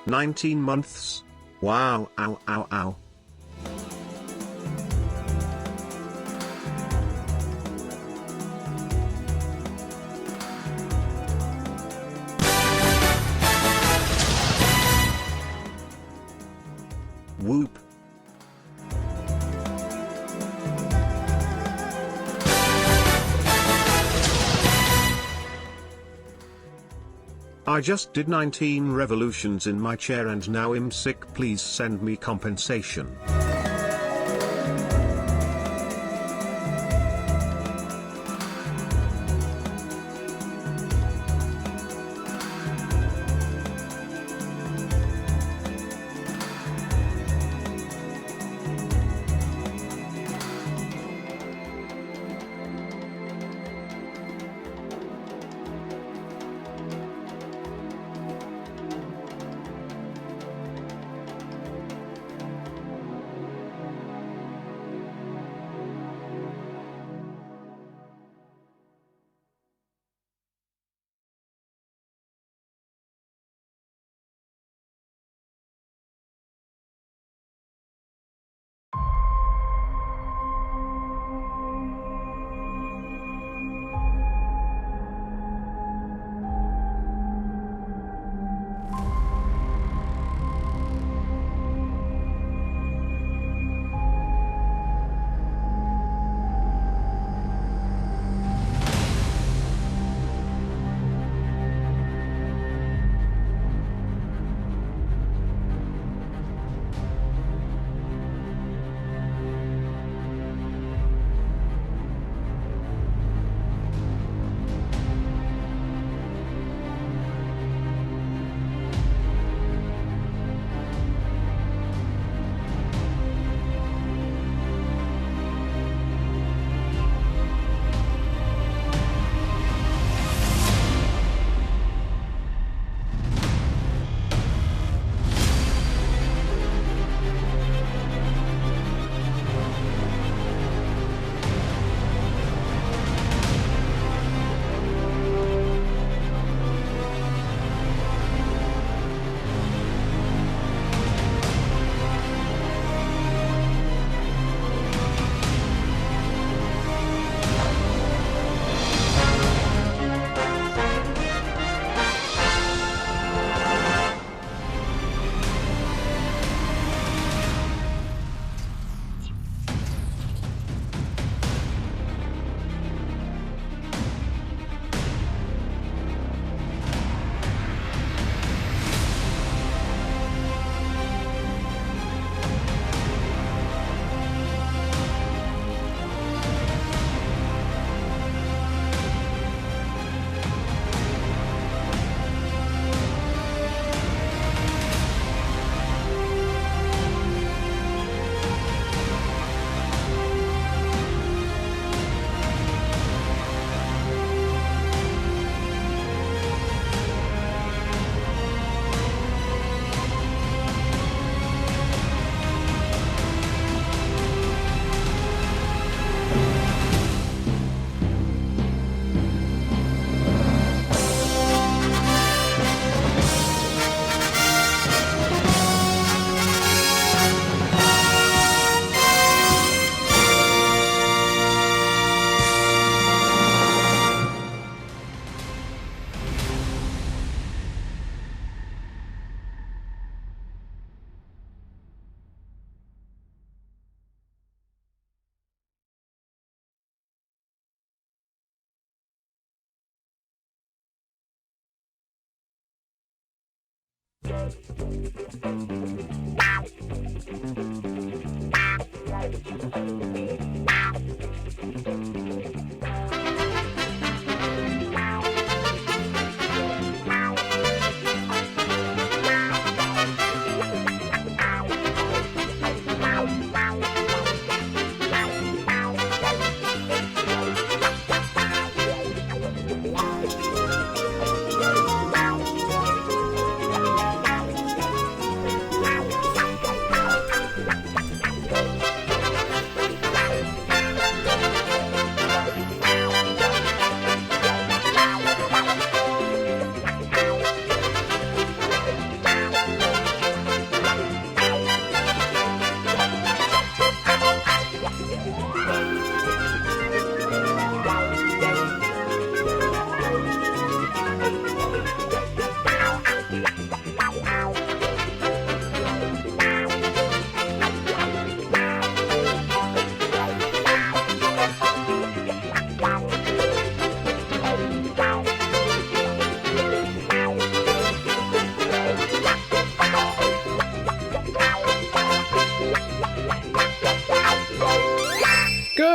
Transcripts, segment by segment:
19 months. Wow, ow, ow, ow. Whoop. I just did 19 revolutions in my chair and now I'm sick. Please send me compensation.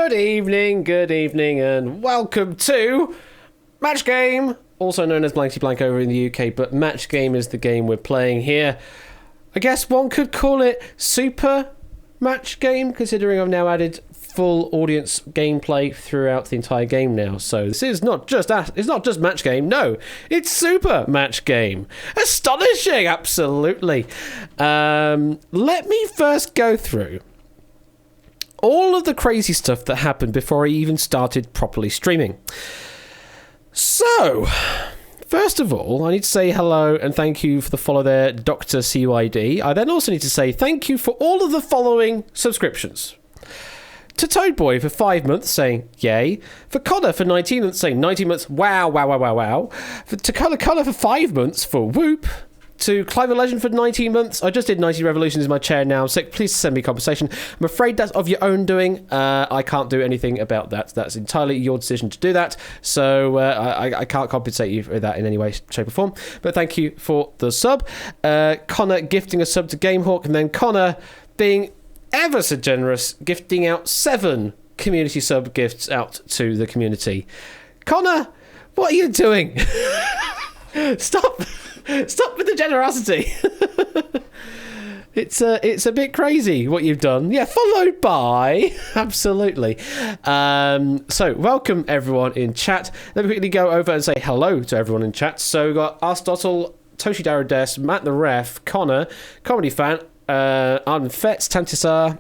Good evening, and welcome to Match Game, also known as Blankety Blank over in the UK, but Match Game is the game we're playing here. I guess one could call it Super Match Game, considering I've now added full audience gameplay throughout the entire game now. So this is not just Match Game, no, it's Super Match Game. Astonishing, absolutely. Let me first go through all of the crazy stuff that happened before I even started properly streaming. So, first of all, I need to say hello and thank you for the follow there, Dr. CYD. I then also need to say thank you for all of the following subscriptions. To Toadboy for 5 months, saying yay. For Connor for 19 months, saying 19 months, wow. To Colour for 5 months, for whoop. To Cliver Legend for 19 months. I just did 90 revolutions in my chair now. I'm sick. Please send me compensation. I'm afraid that's of your own doing. I can't do anything about that. That's entirely your decision to do that. So I can't compensate you for that in any way, shape or form. But thank you for the sub. Connor gifting a sub to Gamehawk. And then Connor being ever so generous, gifting out 7 community sub gifts out to the community. Connor, what are you doing? Stop with the generosity. It's a bit crazy what you've done. Yeah, followed by absolutely. So welcome everyone in chat. Let me quickly go over and say hello to everyone in chat. So we've got Aristotle, Toshidaro Des, Matt the Ref, Connor, Comedy Fan, Arden Fetz, Tantisar,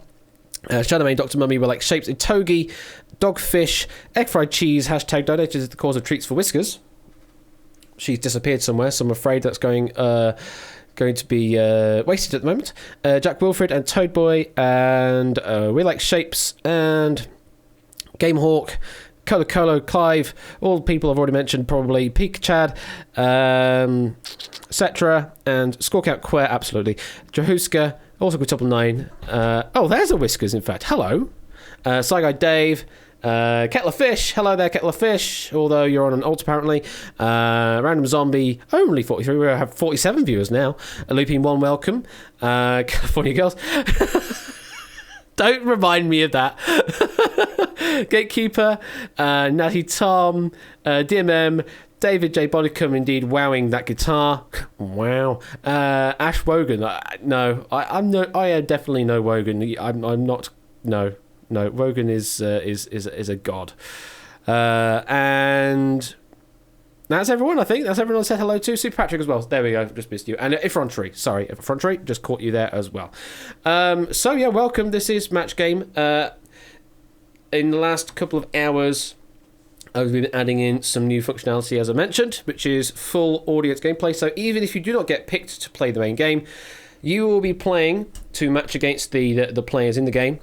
Shadowmane, Dr. Mummy, Will Like Shapes, Itogi, Dogfish, Egg Fried Cheese, hashtag donated is the cause of treats for Whiskers. She's disappeared somewhere, so I'm afraid that's going to be wasted at the moment. Jack Wilfred and Toadboy and We Like Shapes and Gamehawk, Colo, Clive, all the people I've already mentioned probably, Peak Chad, etc. and Scorecount Quare, absolutely. Jahuska, also Quintuple 9. Oh, there's a Whiskers, in fact. Hello. Saigai Dave. Kettler Fish, hello there, Kettler Fish. Although you're on an alt apparently. Random Zombie, only 43. We have 47 viewers now. Looping One, welcome. California Girls. Don't remind me of that. Gatekeeper, Natty Tom, DMM, David J. Bodicum, indeed wowing that guitar. Wow. Ash Wogan. No, I definitely know Wogan. I'm not. No, Wogan is a god, and that's everyone. I think that's everyone I said hello to. Super Patrick as well. There we go. Just missed you. And Effrontery. Sorry, Effrontery. Just caught you there as well. So yeah, welcome. This is Match Game. In the last couple of hours, I've been adding in some new functionality, as I mentioned, which is full audience gameplay. So even if you do not get picked to play the main game, you will be playing to match against the players in the game.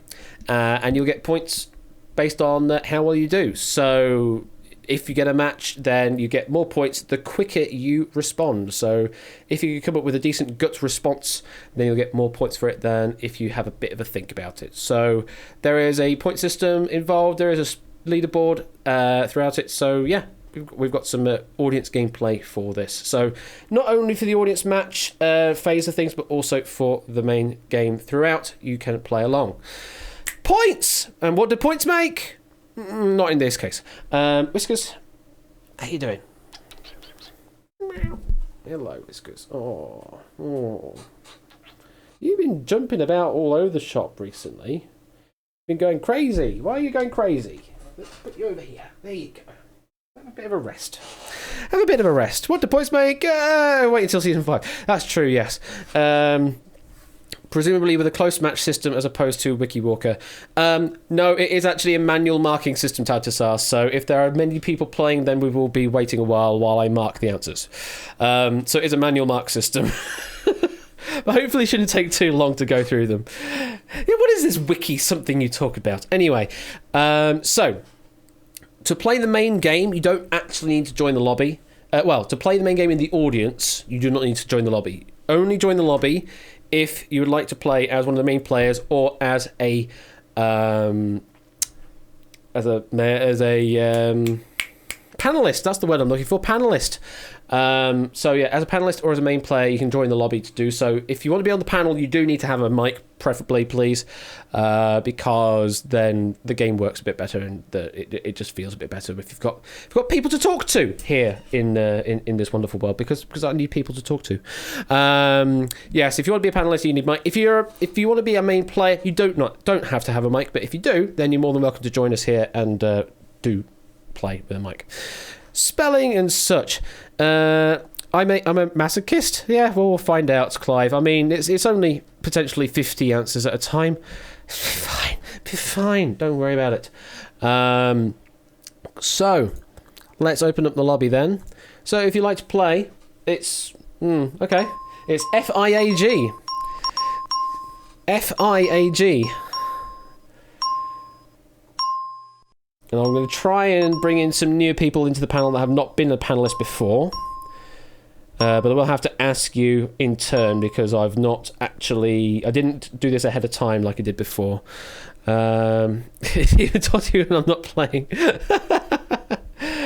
And you'll get points based on how well you do. So if you get a match, then you get more points the quicker you respond. So if you come up with a decent gut response, then you'll get more points for it than if you have a bit of a think about it. So there is a point system involved. There is a leaderboard throughout it. So yeah, we've got some audience gameplay for this. So not only for the audience match phase of things, but also for the main game throughout, you can play along. Points! And what do points make? Not in this case. Whiskers, how you doing? Hello, Whiskers. Oh. You've been jumping about all over the shop recently. Been going crazy. Why are you going crazy? Let's put you over here. There you go. Have a bit of a rest. What do points make? Wait until season 5. That's true, yes. Presumably with a close match system as opposed to WikiWalker. No, it is actually a manual marking system, Tatasar. So if there are many people playing, then we will be waiting a while I mark the answers. So it is a manual mark system. But hopefully it shouldn't take too long to go through them. Yeah, what is this wiki something you talk about? Anyway, so to play the main game, you don't actually need to join the lobby. To play the main game in the audience, you do not need to join the lobby. Only join the lobby if you would like to play as one of the main players or as a panelist. That's the word I'm looking for. Panelist. So yeah, as a panelist or as a main player, you can join the lobby to do so. If you want to be on the panel, you do need to have a mic, preferably, please, because then the game works a bit better and it just feels a bit better if you've got people to talk to here in this wonderful world. Because I need people to talk to. Yes, if you want to be a panelist, you need mic. If you want to be a main player, you don't have to have a mic, but if you do, then you're more than welcome to join us here and do play with a mic. Spelling and such. I'm a masochist. Yeah, well, we'll find out, Clive. I mean, it's only potentially 50 answers at a time. Be fine. Don't worry about it. So, let's open up the lobby then. So, if you like to play, it's okay. It's FIAG. FIAG. And I'm going to try and bring in some new people into the panel that have not been a panelist before. But I will have to ask you in turn because I didn't do this ahead of time like I did before. Even told you when I'm not playing.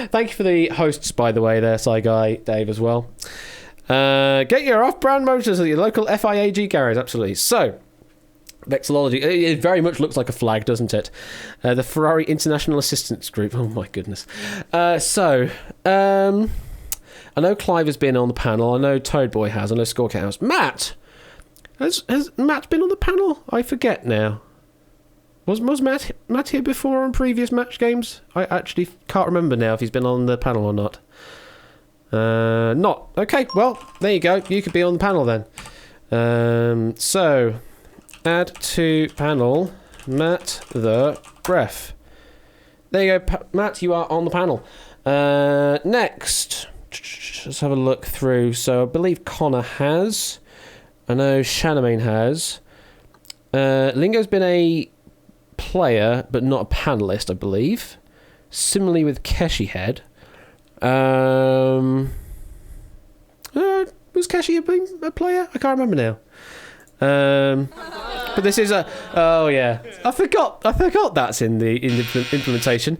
Thank you for the hosts, by the way, there, Sci Guy, Dave, as well. Get your off-brand motors at your local FIAG garage, absolutely. So, vexillology. It very much looks like a flag, doesn't it? The Ferrari International Assistance Group. Oh my goodness. I know Clive has been on the panel. I know Toadboy has. I know Scorecat has. Matt! Has Matt been on the panel? I forget now. Was Matt here before on previous match games? I actually can't remember now if he's been on the panel or not. Not. Okay, well, there you go. You could be on the panel then. So... Add to panel, Matt the Ref. There you go, Matt, you are on the panel. Next, let's have a look through. So I believe Connor has. I know Shanamain has. Lingo's been a player, but not a panelist, I believe. Similarly with Keshi Head. Was Keshi a player? I can't remember now. But this is oh yeah, I forgot that's in the implementation.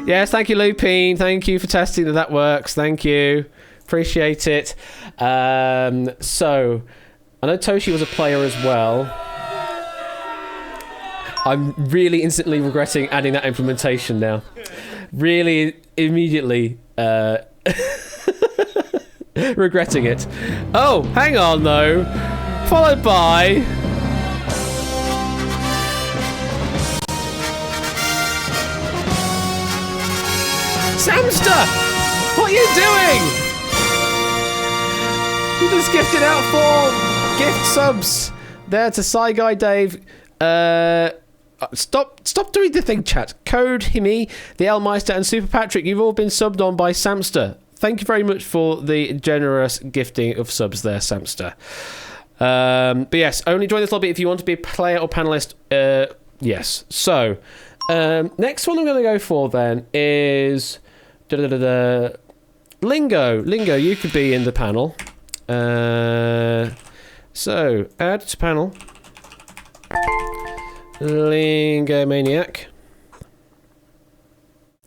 Yes, thank you, Lupine. Thank you for testing that works. Thank you, appreciate it. So I know Toshi was a player as well. I'm really instantly regretting adding that implementation now. Really, immediately. Regretting it. Oh, hang on though. Followed by... Samster! What are you doing? You just gifted out 4 gift subs there to Sci Guy Dave. Stop doing the thing, chat. Code Himi, the Elmeister, and Super Patrick. You've all been subbed on by Samster. Thank you very much for the generous gifting of subs there, Samster. But yes, only join this lobby if you want to be a player or panelist. Yes. So, next one I'm going to go for then is... Lingo. Lingo, you could be in the panel. So, add to panel. Lingo Maniac.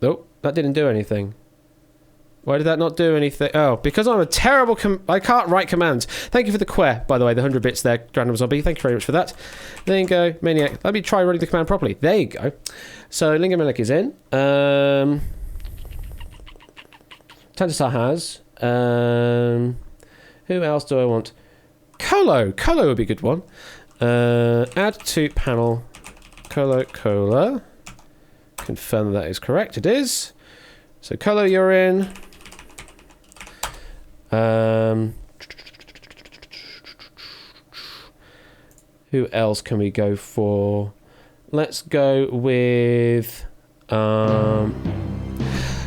Nope, that didn't do anything. Why did that not do anything? Oh, because I'm a terrible... I can't write commands. Thank you for the quer, by the way, the 100 bits there, Random Zombie. Thank you very much for that. Lingo Maniac. Let me try running the command properly. There you go. So, Lingo Maniac is in. Tantasar has. Who else do I want? Colo. Colo would be a good one. Add to panel. Cola. Confirm that is correct. It is. So, Colo, you're in. Who else can we go for? Let's go with...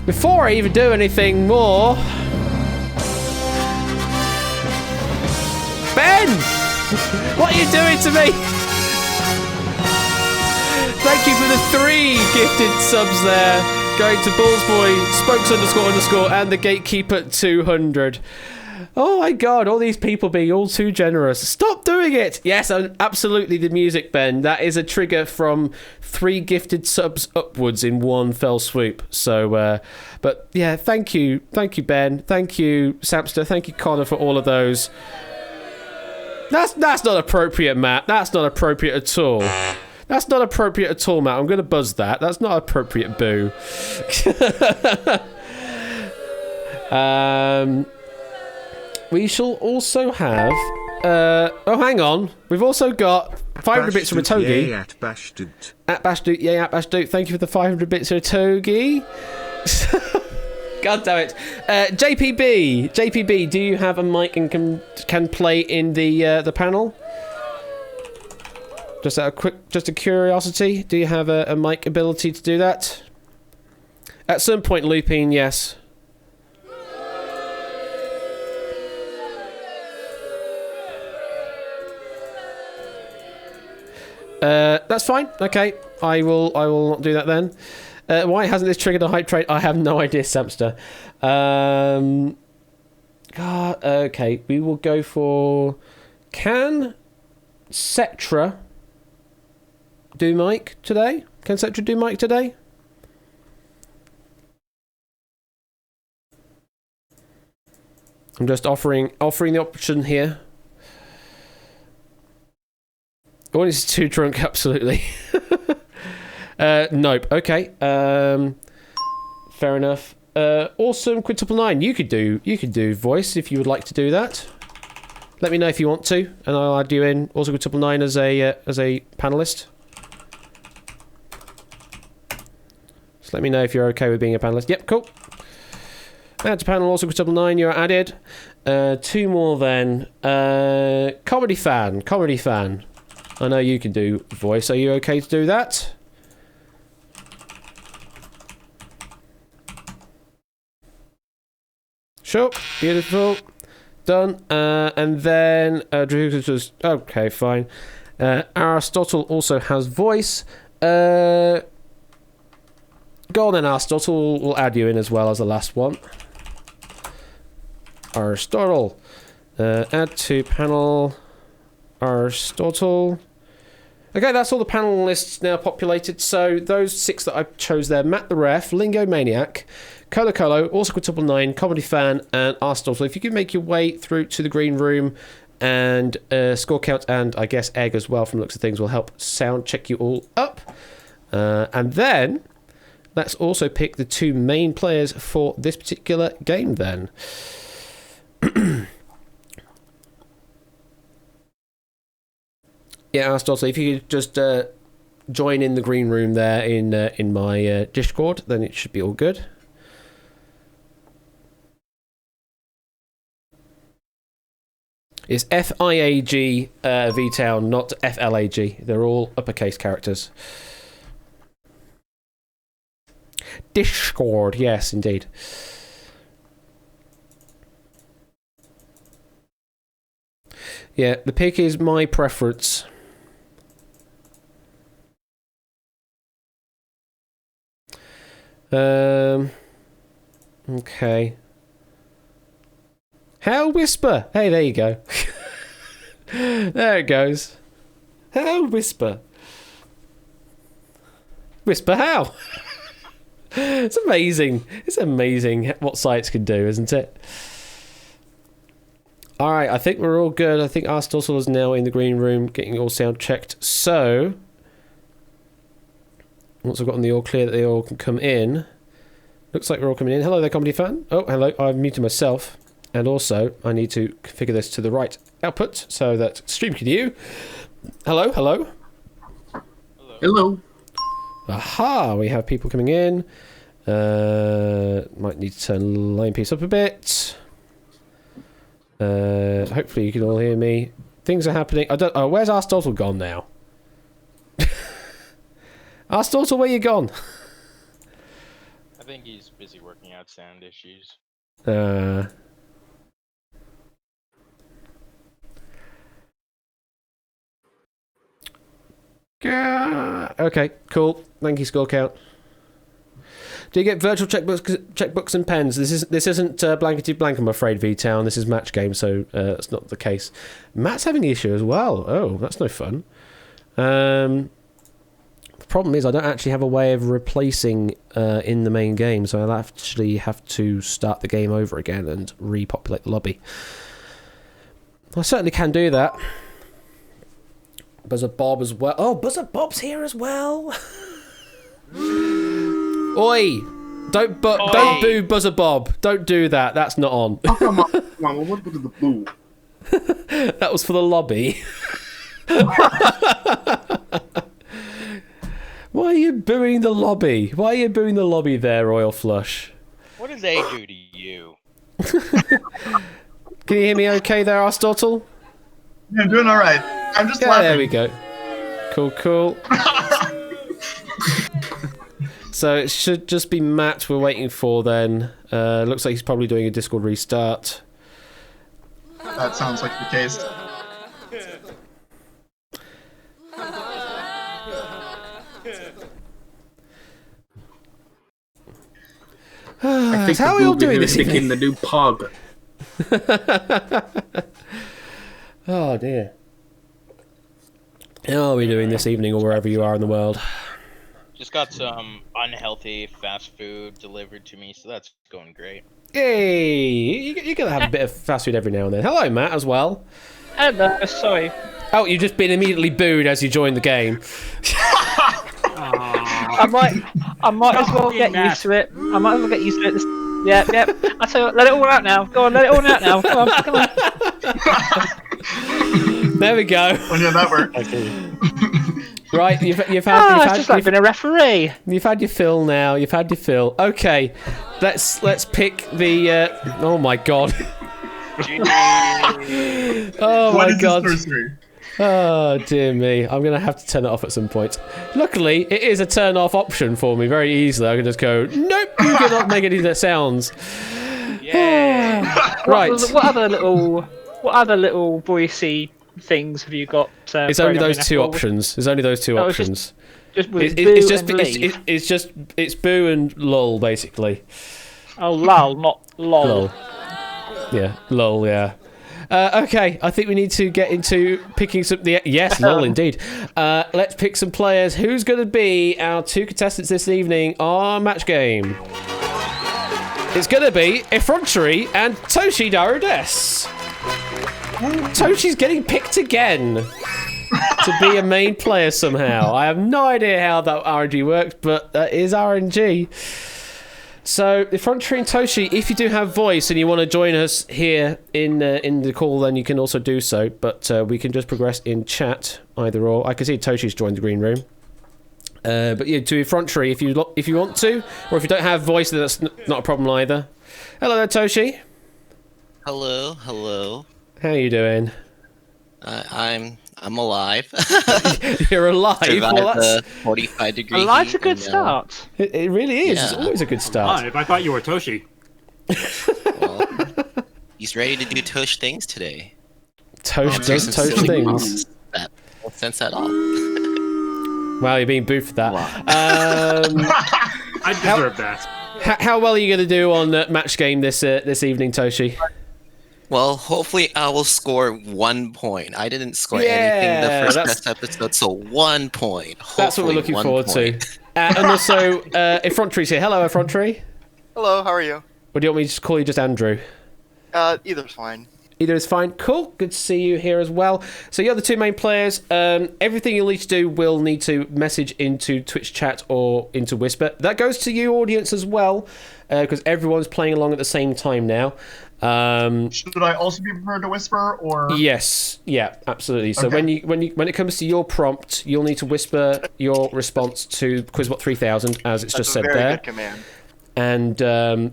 Before I even do anything more... Ben! What are you doing to me? Thank you for the 3 gifted subs there. Going to Bullsboy, Spokes __, and the Gatekeeper 200. Oh my god, all these people being all too generous. Stop doing it! Yes, absolutely the music, Ben. That is a trigger from 3 gifted subs upwards in one fell swoop. So, but yeah, thank you. Thank you, Ben. Thank you, Samster. Thank you, Connor, for all of those. That's not appropriate, Matt. That's not appropriate at all. That's not appropriate at all, Matt. I'm going to buzz that. That's not appropriate, boo. We shall also have... oh, hang on. We've also got 500 bits from a Togi. Yay at Bashdoot. At Bashdoot, yay at Bashdoot. Thank you for the 500 bits from a Togi. God damn it. JPB, do you have a mic and can play in the panel? Just a curiosity. Do you have a mic ability to do that? At some point, Lupine, yes. That's fine. Okay, I will not do that then. Why hasn't this triggered a hype trade? I have no idea, Samster. God, okay, we will go for... Can Cetra do mic today? Can Cetra do mic today? I'm just offering the option here. Oh, it's too drunk, absolutely. Nope. Okay. Fair enough. Awesome. Quintuple 9. You could do voice if you would like to do that. Let me know if you want to, and I'll add you in. Also, Quintuple 9 as a panelist. Just let me know if you're okay with being a panelist. Yep. Cool. Add to panel. Also, Quintuple 9. You're added. 2 more then. Comedy fan. I know you can do voice. Are you okay to do that? Sure. Beautiful. Done. And then... okay, fine. Aristotle also has voice. Go on then, Aristotle. We'll add you in as well as the last one. Aristotle. Add to panel... Aristotle. Okay, that's all the panelists now populated. So those 6 that I chose there: Matt the Ref, Lingo Maniac, Colo, also Quintuple 9, Comedy Fan, and Aristotle. If you could make your way through to the green room, and score count, and I guess Egg as well, from the looks of things, will help sound check you all up. And then let's also pick the 2 main players for this particular game. Then. Yeah, Aristotle, if you could just join in the green room there in my Discord, then it should be all good. It's FIAG V-Town, not FLAG. They're all uppercase characters. Discord, yes, indeed. Yeah, the pick is my preference. Okay. Hell Whisper. Hey, there you go. There it goes. Hell Whisper. Whisper how? It's amazing. It's amazing what sites can do, isn't it? Alright, I think we're all good. I think Aristotle is now in the green room getting all sound checked. So, once I've gotten the all clear that they all can come in, looks like we're all coming in. Hello there, Comedy Fan. Oh, hello. I've muted myself. And also, I need to configure this to the right output so that stream can hear you. Hello, hello. Hello. Aha, we have people coming in. Might need to turn line piece up a bit. Hopefully you can all hear me. Things are happening. Oh, where's Aristotle gone now? Aristotle, where you gone? I think he's busy working out sound issues. Okay, cool. Thank you, score count. Do you get virtual checkbooks and pens? This isn't blankety blank, I'm afraid, V-Town. This is match game, so that's not the case. Matt's having the issue as well. Oh, that's no fun. The problem is I don't actually have a way of replacing in the main game, so I'll actually have to start the game over again and repopulate the lobby. I certainly can do that. Buzzer Bob as well. Oh, Buzzer Bob's here as well. Oi! Don't boo Buzzer Bob. Don't do that. That's not on. Oh, come on. Come on. What was the boo? That was for the lobby. Why are you booing the lobby? Why are you booing the lobby there, Royal Flush? What does A do to you? Can you hear me okay there, Aristotle? Yeah, I'm doing all right. I'm just laughing. There we go. Cool. So it should just be Matt we're waiting for then. Looks like he's probably doing a Discord restart. That sounds like the case. I think How are we all doing this evening? in the new pub. Oh dear. How are we doing this evening or wherever you are in the world? Just got some unhealthy fast food delivered to me, so that's going great. Hey, you're going to have a bit of fast food every now and then. Hello, Matt, as well. Hello, sorry. Oh, you've just been immediately booed as you joined the game. I might as well get used to it. I might as well get used to it. Yeah. I tell you what, let it all out now. Go on, let it all out now. Come on. There we go. Oh, yeah, that worked. Right, you've It's just like being a referee. You've had your fill now. You've had your fill. Okay, let's pick the. Oh my god. Oh What my is god. this nursery? Oh dear me. I'm gonna have to turn it off at some point. Luckily, it is a turn off option for me very easily. I can just go. Nope, you cannot make any of that sounds. Yeah. Right. What other little voicey things have you got? It's only those two options. options. There's only those two Oh, it's options. It's boo and lol basically. Oh, lol, not lol. Lol. Yeah, lol. Yeah. Okay, I think we need to get into picking some. Yes, lol, indeed. Let's pick some players. Who's going to be our two contestants this evening on match game? It's going to be Effrontery and Toshi Darudes. Toshi's getting picked again to be a main player somehow. I have no idea how that RNG works, but that is RNG. So, Effrontery and Toshi, if you do have voice and you want to join us here in the call, then you can also do so. But we can just progress in chat, either or. I can see Toshi's joined the green room. But yeah, to Effrontery, if you want to, or if you don't have voice, then that's not a problem either. Hello there, Toshi. Hello. How are you doing? I'm alive. You're alive. Survived Well, that's... the 45-degree Life's heat a good and, start. It really is. Yeah. It's always a good start. If I thought you were Toshi. Well, he's ready to do Tosh things today. Tosh Answer does some Tosh silly things. questions that don't make sense at all. Wow, you're being booed for that. I deserve that. How well are you going to do on match game this evening, Toshi? Well, hopefully I will score 1 point. I didn't score anything the first test episode, so 1 point. That's what we're looking forward to. And also, Effrontery's here. Hello, Effrontery. Hello, how are you? Or do you want me to call you just Andrew? Either's fine. Either is fine. Cool. Good to see you here as well. So you're the two main players. Everything you'll need to do will need to message into Twitch chat or into Whisper. That goes to you, audience, as well, because everyone's playing along at the same time now. Should I also be prepared to whisper, or? Yes. Yeah. Absolutely. So Okay. when it comes to your prompt, you'll need to whisper your response to Quizbot 3000, as it's That's just a said very there. good command. And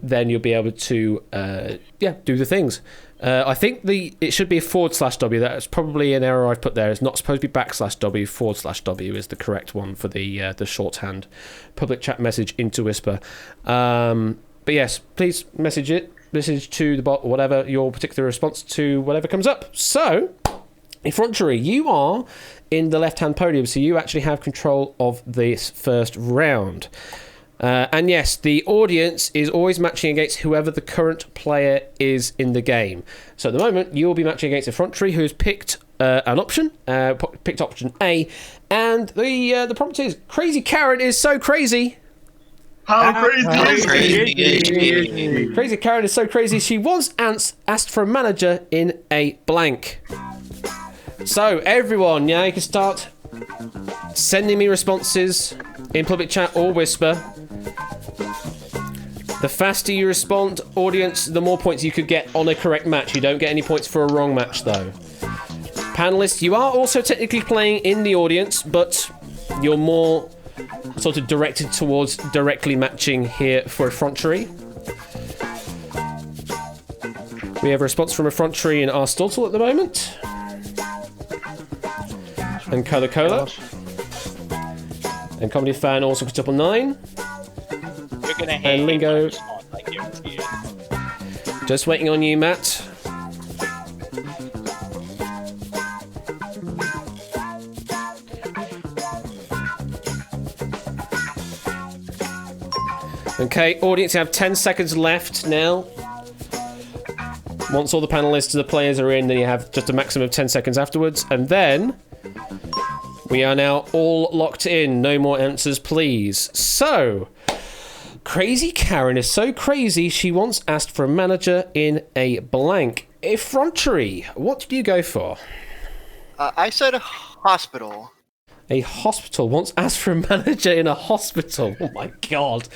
then you'll be able to do the things. I think it should be a /W. That's probably an error I've put there. It's not supposed to be /W. /W is the correct one for the shorthand public chat message into Whisper. But yes, please message to the bot or whatever your particular response to whatever comes up. So, Effrontery, you are in the left-hand podium, so you actually have control of this first round. And yes, the audience is always matching against whoever the current player is in the game. So at the moment, you'll be matching against Effrontery, who's picked an option, picked option A, and the prompt is Crazy Karen is so crazy. How crazy is Crazy. Crazy Karen is so crazy she once asked for a manager in a blank. So everyone, now you can start sending me responses in public chat or whisper. The faster you respond, audience, the more points you could get on a correct match. You don't get any points for a wrong match, though. Panelists, you are also technically playing in the audience, but you're more sort of directed towards directly matching here for Effrontery. We have a response from Effrontery and Aristotle at the moment. And Cola Cola. And Comedy Fan also picked up on 9. You're gonna hate And Lingo. my response, I guarantee it. Just waiting on you, Matt. Okay, audience, you have 10 seconds left now. Once all the panelists and the players are in, then you have just a maximum of 10 seconds afterwards. And then we are now all locked in. No more answers, please. So, Crazy Karen is so crazy, she once asked for a manager in a blank. Effrontery, what did you go for? I said hospital. A hospital once asked for a manager in a hospital. Oh my god!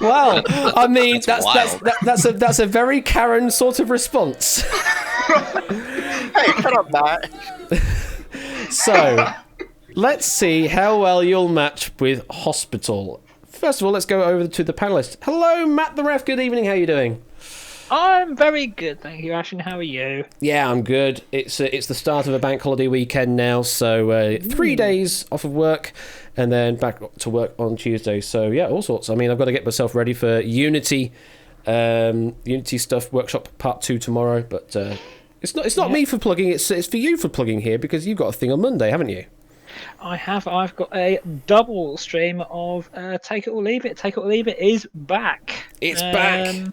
Well, I mean that's a very Karen sort of response. Hey, shut up, Matt. So, let's see how well you'll match with hospital. First of all, let's go over to the panelists. Hello, Matt the Ref. Good evening. How are you doing? I'm very good, thank you, Ashen. How are you? Yeah, I'm good. It's the start of a bank holiday weekend now, so 3 days off of work, and then back to work on Tuesday. So yeah, all sorts. I mean, I've got to get myself ready for Unity, Unity stuff workshop part 2 tomorrow. But it's not me for plugging. It's for you for plugging here because you've got a thing on Monday, haven't you? I have. I've got a double stream of Take It or Leave It. Take It or Leave It is back. It's back.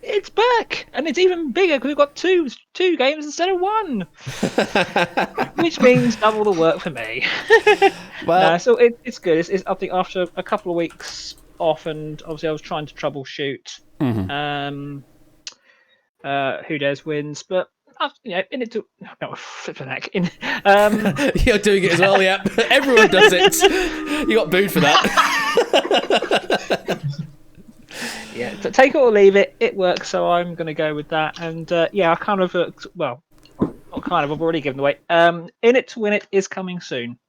It's back, and it's even bigger because we've got two games instead of one, which means double the work for me. Well, no, so it's good. It's I think after a couple of weeks off, and obviously I was trying to troubleshoot who dares wins, but in it to no flipping heck in you're doing it as well. Yeah, everyone does it. You got booed for that. Yeah, but Take It or Leave It, it works, so I'm going to go with that. And yeah, I kind of, well, not kind of, I've already given away. In It to Win It is coming soon.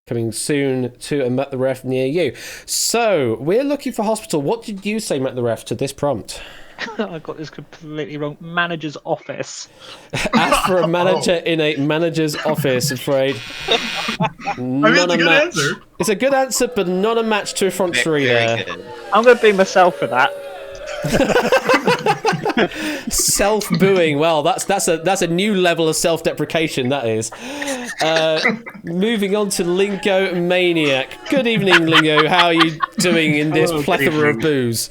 Coming soon to a Matt the Ref near you. So, we're looking for hospital. What did you say, Matt the Ref, to this prompt? I got this completely wrong. Manager's office. Ask for a manager in a manager's office, afraid. I mean, it's a good answer. It's a good answer, but not a match to Effrontery there. Good. I'm going to be myself for that. Self-booing. Well, that's a new level of self-deprecation, that is. Moving on to Lingo Maniac. Good evening, Lingo. How are you doing in this Hello, plethora of booze?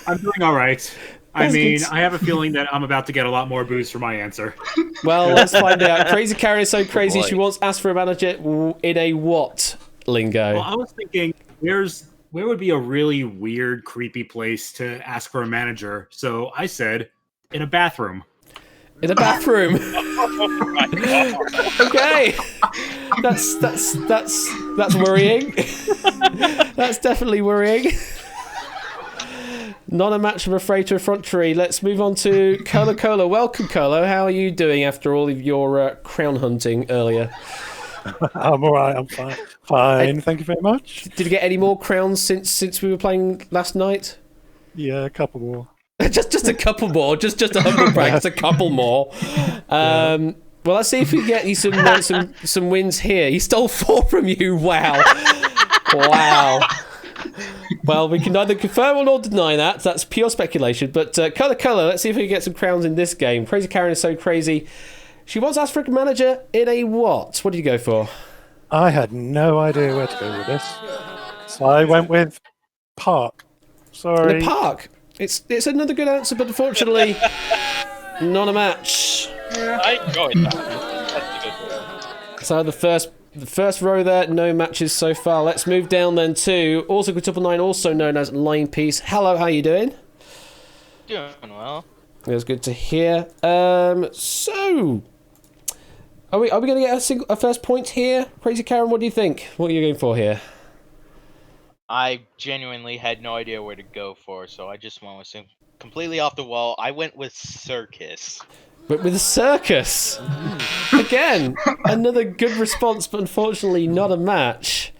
I'm doing all right. I That's mean, good. I have a feeling that I'm about to get a lot more booze for my answer. Well, let's find out. Crazy Karen is so crazy boy. she once asked for a manager in a what, Lingo? Well, I was thinking, where would be a really weird, creepy place to ask for a manager? So I said, in a bathroom. In a bathroom. Okay. That's worrying. That's definitely worrying. Not a match, I'm afraid, to Effrontery. Let's move on to Cola Cola. Welcome, Cola. How are you doing after all of your crown hunting earlier? I'm all right. I'm fine. Fine. Thank you very much. Did you get any more crowns since we were playing last night? Yeah, a couple more. just a couple more. Just a humble brag. Just a couple more. Well, let's see if we get you some wins here. He stole 4 from you. Wow. Wow. Well, we can neither confirm nor deny that. That's pure speculation. But Colour, let's see if we can get some crowns in this game. Crazy Karen is so crazy. She once asked for a manager in a what? What did you go for? I had no idea where to go with this. So I went with park. Sorry. The park. It's another good answer, but unfortunately, not a match. I enjoyed that. That's a good one. So the first row there, no matches so far. Let's move down then to also quintuple 9, also known as Line Piece. Hello, how you doing? Doing well. It was good to hear. So, are we going to get a first point here? Crazy Karen, what do you think? What are you going for here? I genuinely had no idea where to go for, so I just went with some completely off the wall. I went with circus. But with a circus. Again, another good response, but unfortunately not a match.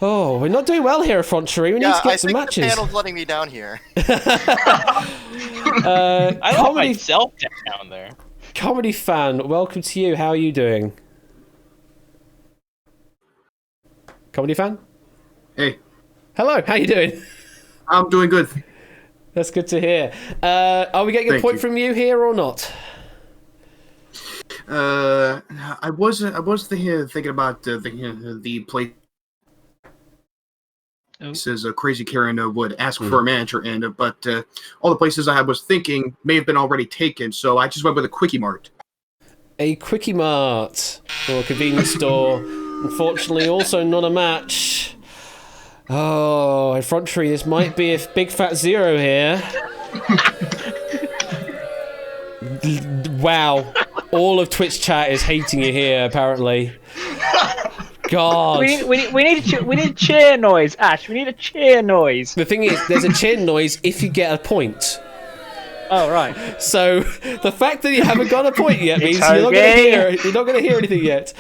Oh, we're not doing well here, Effrontery. We need to get some matches. The panel's letting me down here. I let myself down there. Comedy fan, welcome to you. How are you doing? Comedy fan? Hey. Hello, how you doing? I'm doing good. That's good to hear. Are we getting a point from you here or not? I was thinking about the place. Says Crazy Karen would ask for a manager, but all the places I was thinking may have been already taken, so I just went with a Quickie Mart. A Quickie Mart or a convenience store. Unfortunately, also not a match. Oh, Effrontery, this might be a big fat zero here. Wow. All of Twitch chat is hating you here, apparently. God. We need a cheer noise, Ash. We need a cheer noise. The thing is, there's a cheer noise if you get a point. Oh, right. So, the fact that you haven't got a point yet means you're not going to hear anything yet.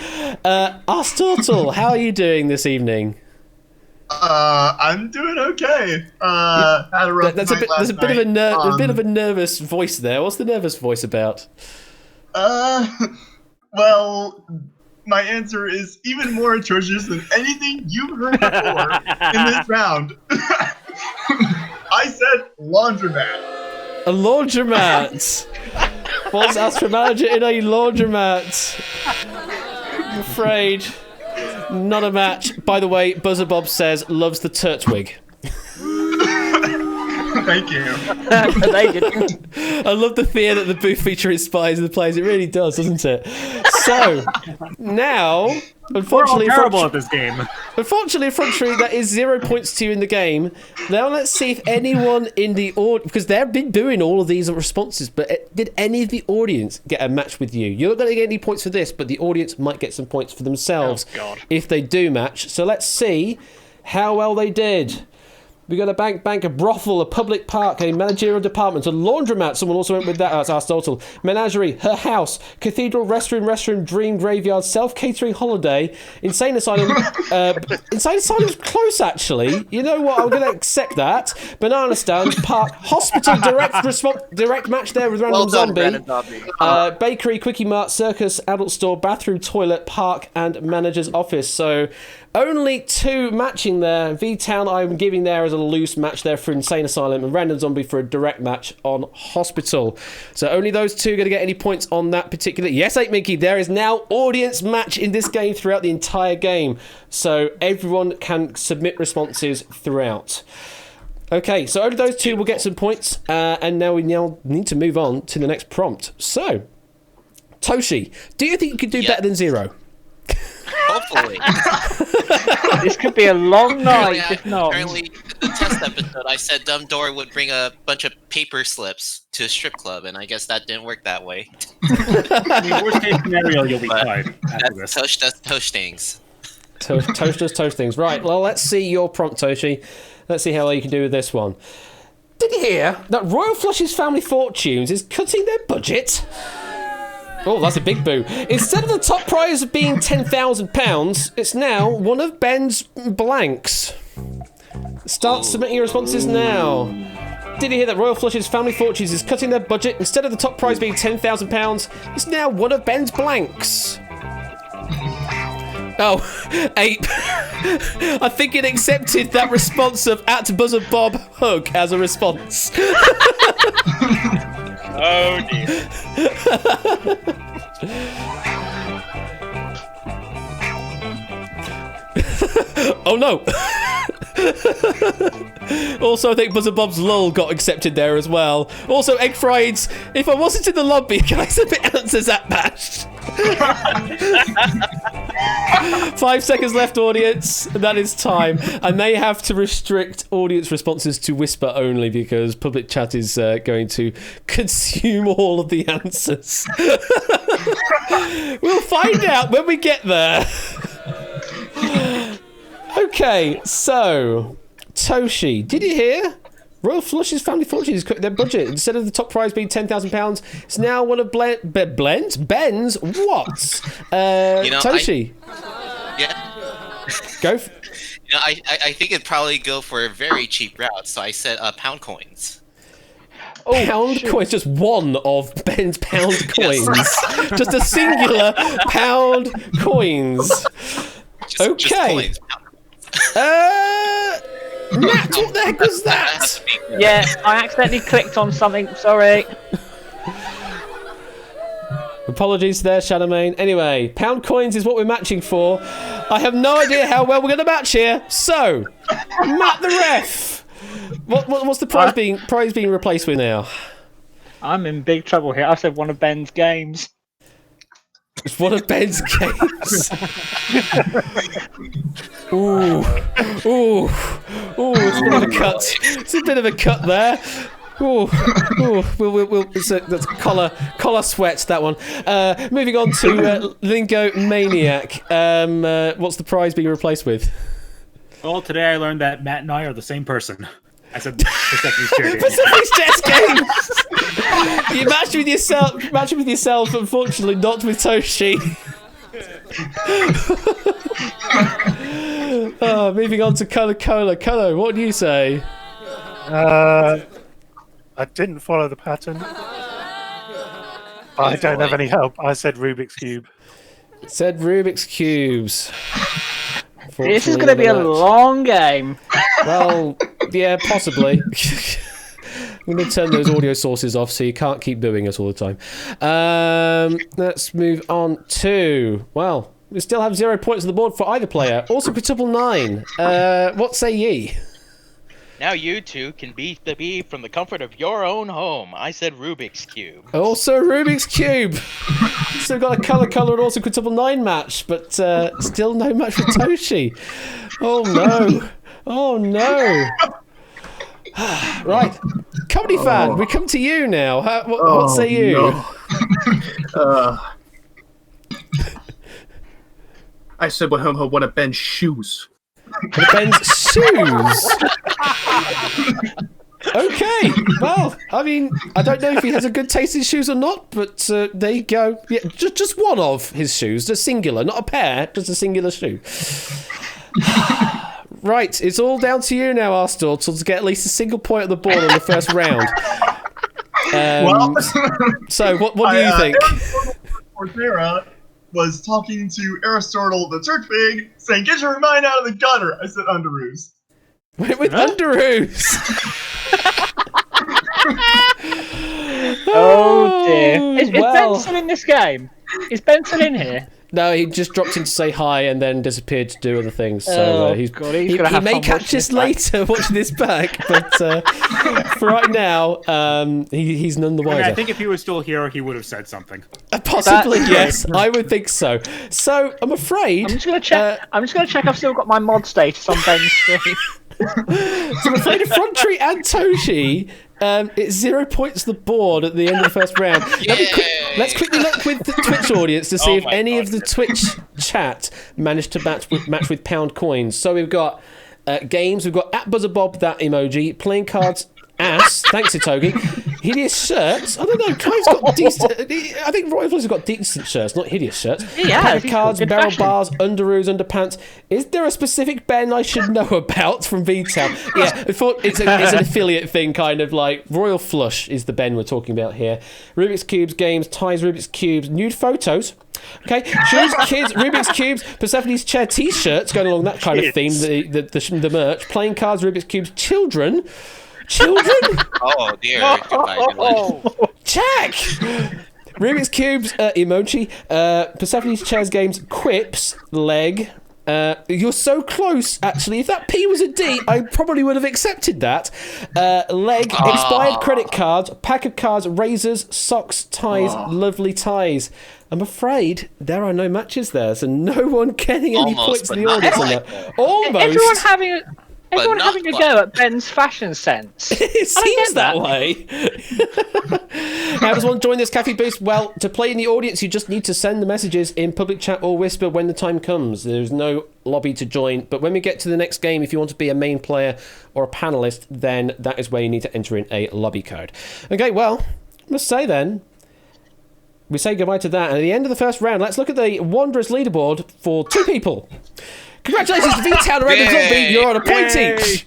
Arstortle, how are you doing this evening? I'm doing okay. Had a rough There's a bit of a nervous voice there. What's the nervous voice about? Well, my answer is even more atrocious than anything you've heard before in this round. I said laundromat. A laundromat. What's asked for manager in a laundromat? I'm afraid. Not a match. By the way, Buzzer Bob says loves the Turtwig. Thank you. I love the fear that the booth feature inspires in the players. It really does, doesn't it? So, now, unfortunately, we're all terrible at this game. Unfortunately, Effrontery, that is 0 points to you in the game. Now let's see if anyone in the audience, because they've been doing all of these responses, but did any of the audience get a match with you? You're not going to get any points for this, but the audience might get some points for themselves if they do match. So let's see how well they did. We got a bank, a brothel, a public park, a managerial department, a laundromat. Someone also went with that. That's Aristotle. Menagerie, her house, cathedral, restroom, dream, graveyard, self-catering holiday, insane asylum. Insane asylum's close, actually. You know what? I'm going to accept that. Banana stand, park, hospital, direct match there with random zombie. Bakery, Quickie Mart, circus, adult store, bathroom, toilet, park, and manager's office. So only 2 matching there. V-Town I'm giving there as a loose match there for Insane Asylum, and Random Zombie for a direct match on Hospital. So only those 2 going to get any points on that particular. Yes, 8 Mickey, there is now audience match in this game throughout the entire game. So everyone can submit responses throughout. Okay, so only those 2 will get some points, and now we need to move on to the next prompt. So, Toshi, do you think you could do better than 0? Hopefully. This could be a long night, if not. Apparently, the test episode, I said Dumb Door would bring a bunch of paper slips to a strip club, and I guess that didn't work that way. I mean, worst case scenario, you'll be fine. Toast does toast things. Toast does toast things. Right, well, let's see your prompt, Toshi. Let's see how well you can do with this one. Did you hear that Royal Flush's Family Fortunes is cutting their budget? Oh, that's a big boo. Instead of the top prize of being £10,000, it's now one of Ben's blanks. Start submitting your responses now. Did you hear that Royal Flush's Family Fortunes is cutting their budget? Instead of the top prize being £10,000, it's now one of Ben's blanks. Oh, Ape. I think it accepted that response of @BuzzerBobHug as a response. Oh dear. Oh no! Also, I think Buzzer Bob's lull got accepted there as well. Also, Egg Frieds, if I wasn't in the lobby, can I submit answers at Bash? 5 seconds left, audience. That is time. I may have to restrict audience responses to whisper only because public chat is going to consume all of the answers. We'll find out when we get there. Okay, so Toshi, did you hear? Royal Flush's family fortune has cut their budget. Instead of the top prize being £10,000, it's now one of Ben's what? Toshi. Go. I think it'd probably go for a very cheap route, so I said pound coins. Pound coins, just one of Ben's pound coins. Just a singular pound coins. Just coins. Matt, what the heck was that? Yeah, I accidentally clicked on something. Sorry. Apologies there, Shadowmane. Anyway, pound coins is what we're matching for. I have no idea how well we're going to match here. So, Matt the ref, what's the prize being replaced with now? I'm in big trouble here. I said one of Ben's games. It's one of Ben's games. Ooh, it's a bit of a cut. It's a bit of a cut there. That's collar sweat, that one. Moving on to Lingo Maniac. What's the prize being replaced with? Well, today I learned that Matt and I are the same person. I said Persephone's chair games. Persephone's chess games! You matched with yourself, unfortunately, not with Toshi. Moving on to Cola. Cola, what do you say? I didn't follow the pattern. I don't have any help. I said Rubik's Cube. Said Rubik's Cubes. This is going to be a long game. Well, yeah, possibly. I'm going to turn those audio sources off so you can't keep doing us all the time. Let's move on to... Well, we still have 0 points on the board for either player. Also quintuple 9. What say ye? Now you two can beat the bee from the comfort of your own home. I said Rubik's Cube. Also Rubik's Cube. So we've got a colour and also quintuple 9 match, but still no match for Toshi. Oh no. Right. Comedy fan, we come to you now. What say you? No. I said one of Ben's shoes. Ben's shoes? Okay, well, I mean, I don't know if he has a good taste in shoes or not, but there you go. Yeah, just one of his shoes, a singular, not a pair, just a singular shoe. Right, it's all down to you now, Arstor, to get at least a single point on the board on the first round. So, what do you think? Cordera was talking to Aristotle, the church pig, saying, "Get your mind out of the gutter." I said Underoos. With Underoos. Oh dear. Is Ben still in this game? Is Ben still in here? No, he just dropped in to say hi and then disappeared to do other things. So he may catch us later watching this back, but for right now, he's none the wiser. I think if he was still here, he would have said something. Possibly, yes. I would think so. So I'm afraid. I'm just gonna check. I've still got my mod status on Ben's screen. So I'm afraid Effrontery and Toshi. It's 0 points to the board at the end of the first round. Let's quickly look with the Twitch audience to see if any of the Twitch chat managed to match with pound coins. So we've got games. We've got @BuzzerBob, that emoji, playing cards. Ass, thanks Itogi. Hideous shirts. I don't know. Kai's got decent. I think Roy Flush has got decent shirts, not hideous shirts. Yeah, cards, barrel bars, underoos, underpants. Is there a specific Ben I should know about from V-Town? Yeah, I thought it's an affiliate thing, kind of like Royal Flush is the Ben we're talking about here. Rubik's Cubes, games, ties, Rubik's Cubes, nude photos. Okay, shoes, kids, Rubik's Cubes, Persephone's chair, t-shirts, going along that kind of theme. The merch, playing cards, Rubik's Cubes, children. Oh dear. Goodbye. Check! Rubik's Cubes, emoji, Persephone's chairs games, quips, leg, You're so close, actually. If that P was a D, I probably would have accepted that. Leg, expired credit cards, pack of cards, razors, socks, ties, lovely ties. I'm afraid there are no matches there, so no one getting any points in the audience on that. Almost. Everyone having a go at Ben's fashion sense. It seems that way. How does one join this Cafe Boost? Well, to play in the audience, you just need to send the messages in public chat or whisper when the time comes. There's no lobby to join. But when we get to the next game, if you want to be a main player or a panelist, then that is where you need to enter in a lobby code. Okay, well, let's say then, we say goodbye to that. And at the end of the first round, let's look at the Wanderers leaderboard for 2 people. Congratulations to V-Town and Random Zombie, you're on a point each.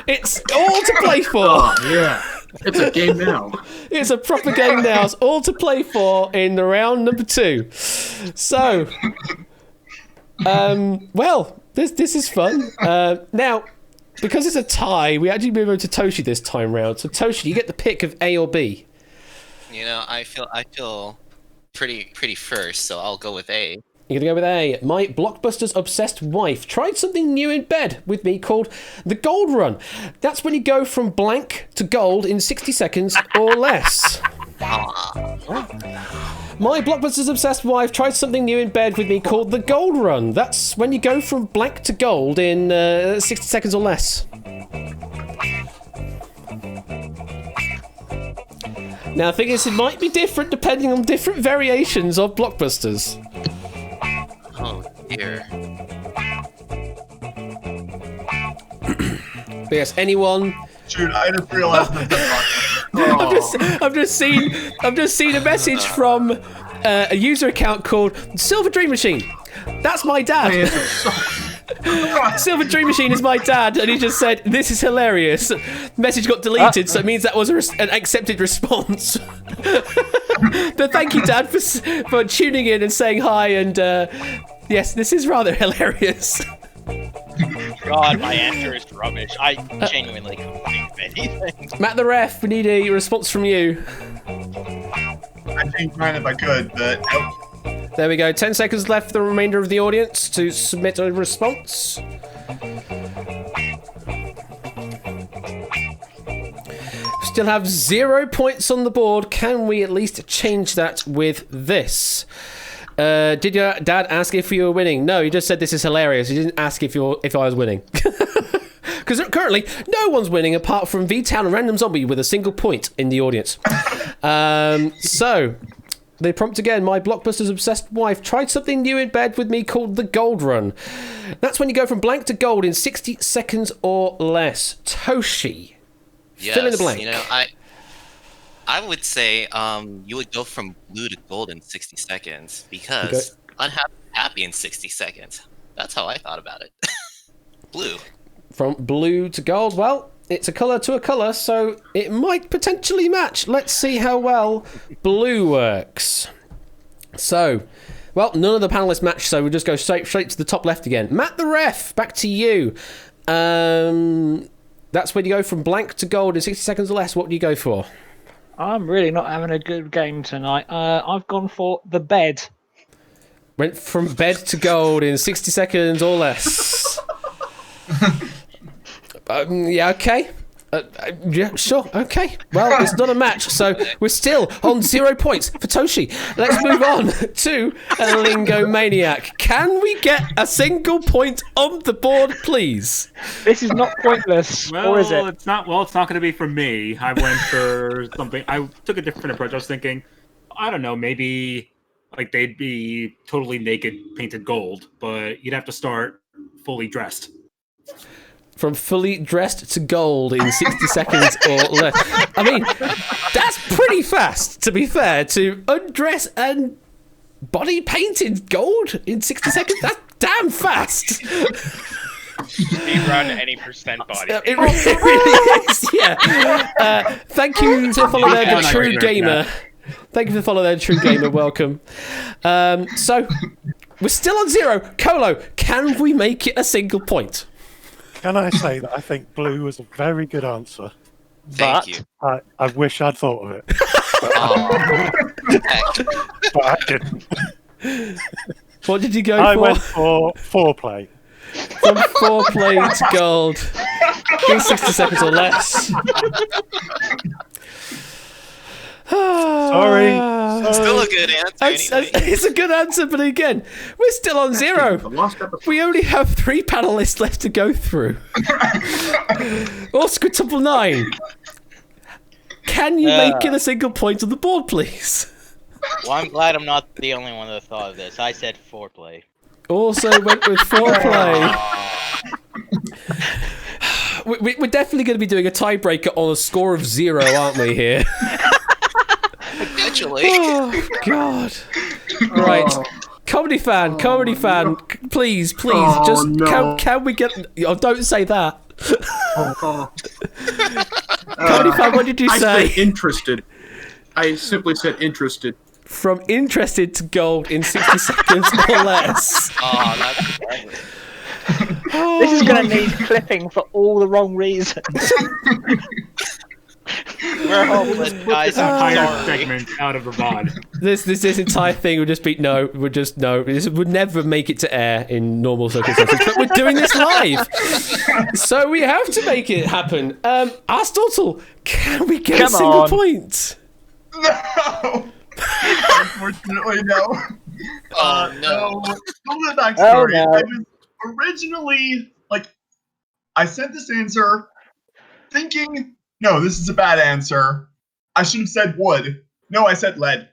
It's all to play for. Oh, yeah. It's a game now. It's a proper game now. It's all to play for in the round number 2. So, well, this is fun. Now, because it's a tie, we actually move over to Toshi this time round. So, Toshi, you get the pick of A or B. You know, I feel pretty first, so I'll go with A. You're going to go with A. My Blockbuster's obsessed wife tried something new in bed with me called the Gold Run. That's when you go from blank to gold in 60 seconds or less. My Blockbuster's obsessed wife tried something new in bed with me called the Gold Run. That's when you go from blank to gold in 60 seconds or less. Now, the thing is, it might be different depending on different variations of Blockbusters. Oh dear. But yes, anyone? Dude, I just realized I've just seen a message from a user account called Silver Dream Machine. That's my dad. Silver Dream Machine is my dad, and he just said, "This is hilarious." Message got deleted, so it means that was an accepted response. But thank you, Dad, for tuning in and saying hi. And yes, this is rather hilarious. God, my answer is rubbish. I genuinely couldn't think of anything. Matt the ref, we need a response from you. I'd change mine if I could, but nope. There we go. 10 seconds left for the remainder of the audience to submit a response. Still have 0 points on the board. Can we at least change that with this? Did your dad ask if you were winning? No, he just said this is hilarious. He didn't ask if I was winning. Because currently, no one's winning apart from V-Town and Random Zombie with a single point in the audience. So, the prompt again. My Blockbuster's obsessed wife tried something new in bed with me called the Gold Run. That's when you go from blank to gold in 60 seconds or less. Toshi, fill in the blank. You know, I would say you would go from blue to gold in 60 seconds because unhappy in 60 seconds. That's how I thought about it. Blue. From blue to gold. Well, it's a colour to a colour, so it might potentially match. Let's see how well blue works. So, well, none of the panelists match, so we'll just go straight to the top left again. Matt the ref, back to you. That's when you go from blank to gold in 60 seconds or less. What do you go for? I'm really not having a good game tonight. I've gone for the bed. Went from bed to gold in 60 seconds or less. Yeah, okay. Yeah, sure, okay. Well, it's not a match, so we're still on 0 points for Toshi. Let's move on to a Lingo Maniac. Can we get a single point on the board, please? This is not pointless, Well, or is it? it's not. Well, it's not going to be for me. I went for something. I took a different approach. I was thinking, I don't know, maybe like they'd be totally naked, painted gold, but you'd have to start fully dressed. From fully dressed to gold in 60 seconds or less. I mean, that's pretty fast, to be fair, to undress and body painted gold in 60 seconds. That's damn fast. Speed run any percent body. It really is, yeah. Thank you to follow there, the True Gamer. Thank you for following there, True Gamer. Welcome. So, we're still on 0. Colo, can we make it a single point? Can I say that I think blue was a very good answer? Thank you. I wish I'd thought of it. But I didn't. What did you go I for? went for foreplay. From foreplay to gold in 60 seconds or less. Sorry. Still a good answer. Anyway. It's a good answer, but again, we're still on 0. We only have 3 panelists left to go through. Oscar Double 9. Can you make it a single point on the board, please? Well, I'm glad I'm not the only one that thought of this. I said foreplay. Also went with foreplay. We're definitely going to be doing a tiebreaker on a score of 0, aren't we, here? Potentially. Oh, God. Right. Comedy fan, please, can we get... Oh, don't say that. Comedy fan, what did you say? I said interested. I simply said interested. From interested to gold in 60 seconds or less. Oh, that's clever. This is going to need clipping for all the wrong reasons. We're hopeless, guys. I'm Entire sorry. segment out of the VOD. This entire thing would just be no. This would never make it to air in normal circumstances. But we're doing this live, so we have to make it happen. Aristotle, can we get a single point? No. Unfortunately, no. Oh, no. Some of the backstory. Oh, no. I was originally I sent this answer thinking, no, this is a bad answer. I should have said wood. No, I said lead.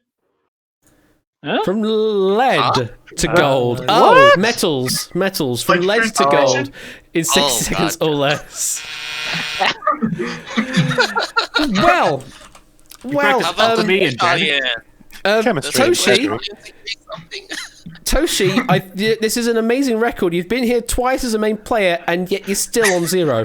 Huh? From lead to gold. What? Metals. From Like lead to gold transformation? in 60 Oh, seconds God. or less. Well, How about me and Oh, Ben? yeah. Chemistry. Toshi, Something. Toshi, this is an amazing record. You've been here twice as a main player, and yet you're still on 0.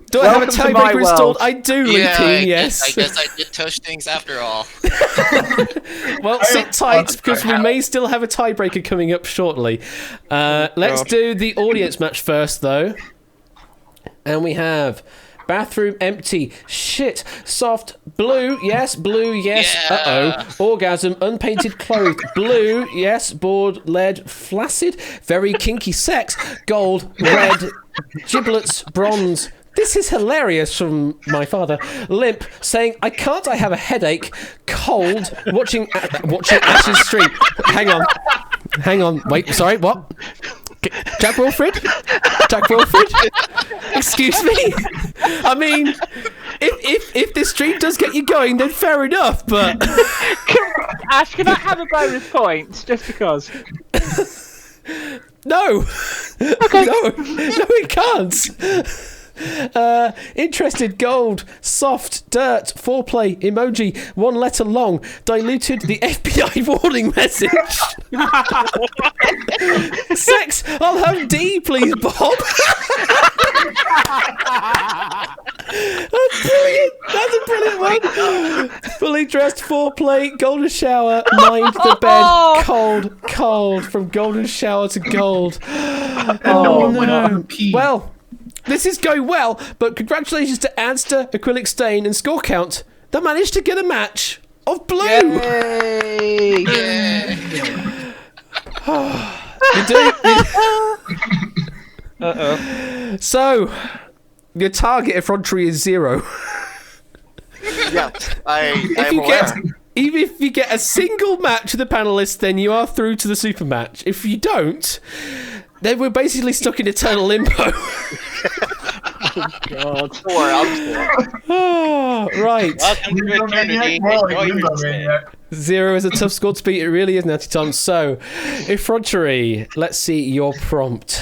Do I have a Welcome to my tiebreaker world. installed? I do, Yeah, Lupine, yes. I guess I did touch things after all. Well, sit tight, because we may still have a tiebreaker coming up shortly. Let's do the audience match first, though. And we have... Bathroom empty. Shit. Soft. Blue. Yes. Blue. Yes. Yeah. Uh-oh. Orgasm. Unpainted clothed. Blue. Yes. Bored. Lead. Flaccid. Very kinky sex. Gold. Red. Giblets. Bronze. This is hilarious from my father. Limp. Saying, I can't, I have a headache. Cold. Watching Ash's stream. Hang on. Wait. Sorry. What? Jack Wilfred? Excuse me? I mean, if this stream does get you going, then fair enough, but... Ash, can I have a bonus point, just because? No! Okay. No, it can't! Interested, gold, soft, dirt, foreplay, emoji, 1 letter long, diluted, the FBI warning message. Sex, I'll have D, please, Bob. That's a brilliant one. Fully dressed, foreplay, golden shower, mind the bed, cold, from golden shower to gold. Oh, no. Well, this is going well, but congratulations to Adster, Acrylic Stain, and Score Count that managed to get a match of blue. Yay! You do. Uh-oh. So, your target effrontery is 0. Yes, I'm Even if you get a single match with the panelists, then you are through to the super match. If you don't, then we're basically stuck in eternal limbo. Oh, God. Oh, right. Welcome to eternity. More like Enjoy your Limbo stay. Maniac. 0 is a tough score to beat. It really is, Natty Tom. So, effrontery. Let's see your prompt.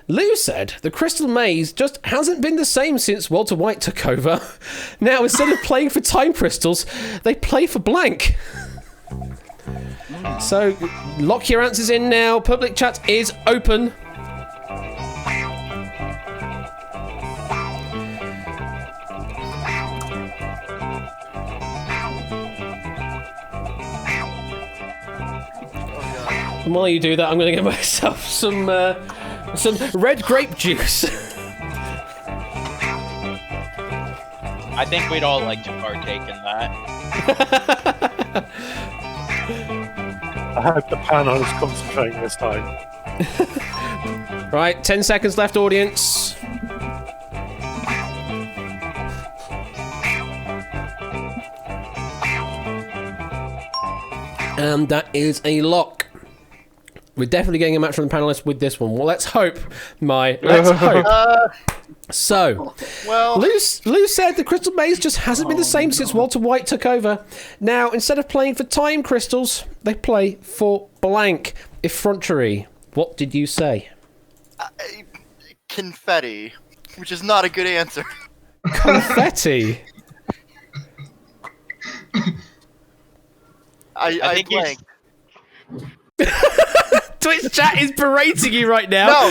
Lou said the Crystal Maze just hasn't been the same since Walter White took over. Now, instead of playing for time crystals, they play for blank. So, lock your answers in now. Public chat is open. And while you do that, I'm going to get myself some red grape juice. I think we'd all like to partake in that. I hope the panel is concentrating this time. Right, 10 seconds left, audience. And that is a lock. We're definitely getting a match from the panelists with this one. Well, let's hope, Let's hope. So, Well, Lou said the Crystal Maze just hasn't been the same since Walter White took over. Now, instead of playing for time crystals, they play for blank effrontery. What did you say? confetti, which is not a good answer. Confetti? I think you- blanked. Twitch chat is berating you right now. No,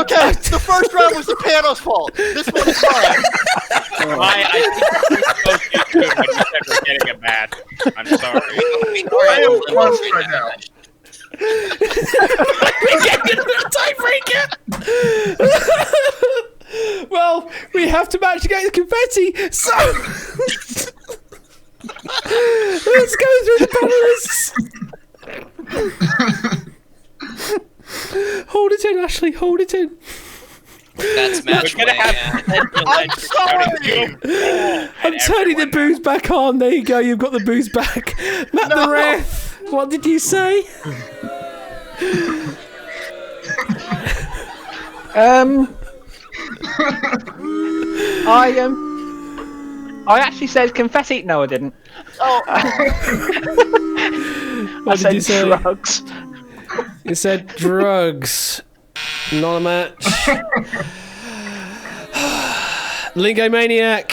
okay, the first round was the panel's fault. This one is mine. I think you when you said we're getting a match. I'm sorry. I am crushed right now. We're getting a tiebreaker. Well, we have to match against confetti, so let's go through the panelists. Hold it in, Ashley. Hold it in. That's match We're gonna win. I'm sorry. I'm turning the booze back on. There you go. You've got the booze back. Matt the ref. What did you say? I actually said confetti. No, I didn't. Oh, What I did you said say? drugs. You said drugs. Not a match. Lingo Maniac.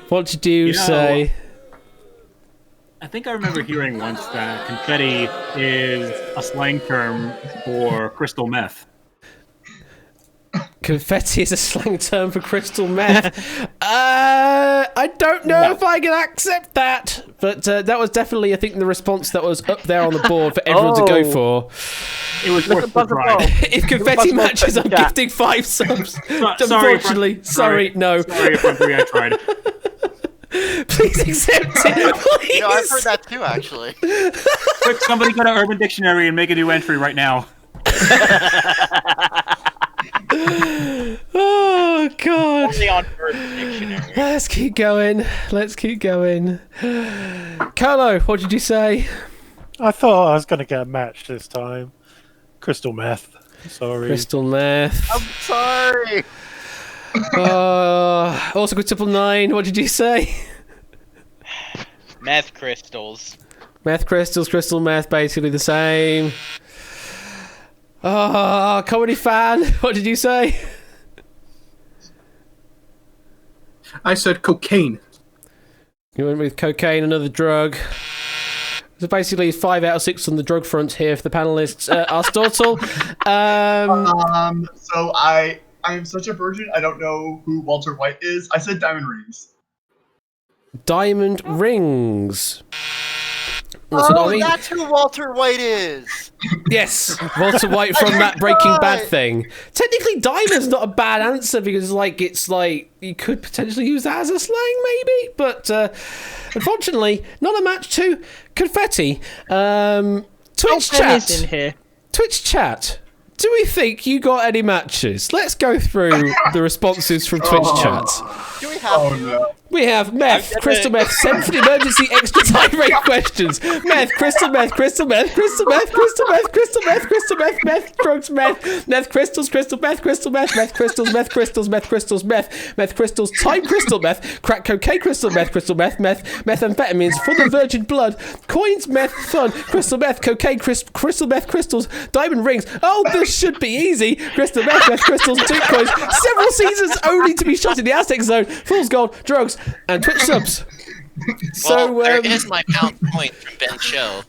What did you say? I think I remember hearing once that confetti is a slang term for crystal meth. Confetti is a slang term for crystal meth. I don't know if I can accept that, but that was definitely, I think, the response that was up there on the board for everyone to go for. It was Look worth at the Buzzer try. Ball. If confetti Buzz matches, I'm Ball. gifting 5 subs. Sorry, Sorry, no. Sorry if I'm free, I tried. Please accept it. Please. you know, I've heard that too, actually. Quick, somebody go to Urban Dictionary and make a new entry right now. Oh God. Only on Urban Dictionary. Let's keep going. Carlo, what did you say? I thought I was going to get a match this time. Crystal meth. Sorry. Crystal meth. I'm sorry. Also good triple 9. What did you say? Meth crystals. Meth crystals, crystal meth, basically the same. Comedy fan. What did you say? I said cocaine. You went with cocaine, another drug. So basically 5 out of 6 on the drug front here for the panelists. Arstortle. So I am such a virgin. I don't know who Walter White is. I said diamond rings. Diamond rings. What's it, Oh, Ollie? that's who Walter White is. Yes, Walter White from that Breaking Bad thing. Technically, diamond's not a bad answer because, it's like you could potentially use that as a slang, maybe. But unfortunately, not a match to confetti. Twitch chat. In here. Twitch chat. Do we think you got any matches? Let's go through the responses from Twitch chat. Do we have? No. We have meth, crystal meth, send for the emergency extra time rate questions. Meth, crystal meth, crystal meth, crystal meth, crystal meth, crystal meth, crystal meth, meth, drugs, meth crystals, crystal meth, meth crystals, meth crystals, meth crystals, meth crystals, time crystal meth, crack cocaine crystal meth, methamphetamines, full of virgin blood, coins, meth, fun, crystal meth, cocaine, crystal meth, crystals, diamond rings. Oh, this should be easy. Crystal meth crystals, 2 coins, several seasons only to be shot in the Aztec zone, fool's gold, drugs, and Twitch subs. Well, there is my pound point from Ben's show.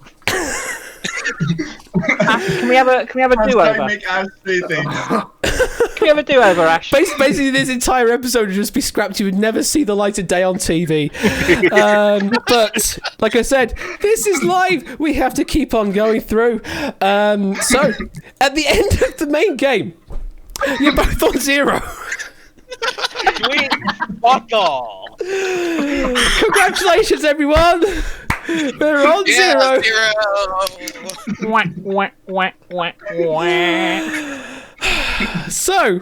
Ash, can we have a I'm trying to do-over? make Ash say things. Can we have a do-over, Ash? Basically, this entire episode would just be scrapped. You would never see the light of day on TV. But, like I said, this is live. We have to keep on going through. So, at the end of the main game, you're both on 0. Sweet fuck all. Congratulations, everyone. We're on Yeah, 0. 0. Wah, wah, wah, wah, wah. So,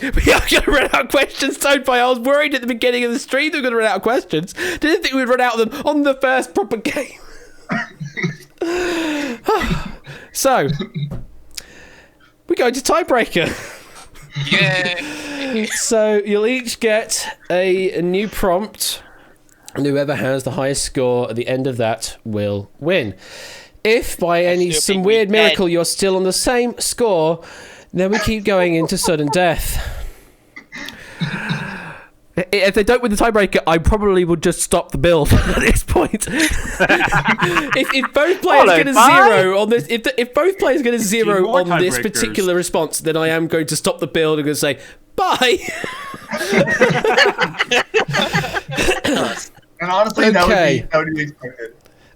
we are going to run out of questions, Toadpie. I was worried at the beginning of the stream that we were going to run out of questions. Didn't think we'd run out of them on the first proper game. So, we go to tiebreaker. Yay. So, you'll each get a new prompt, and whoever has the highest score at the end of that will win. If by some weird miracle you're still on the same score, then we keep going into sudden death. If they don't win the tiebreaker, I probably would just stop the build at this point. if both players get a 0 on this, if both players get a 0 on this particular response, then I am going to stop the build and going to say bye. And honestly, that would be expected.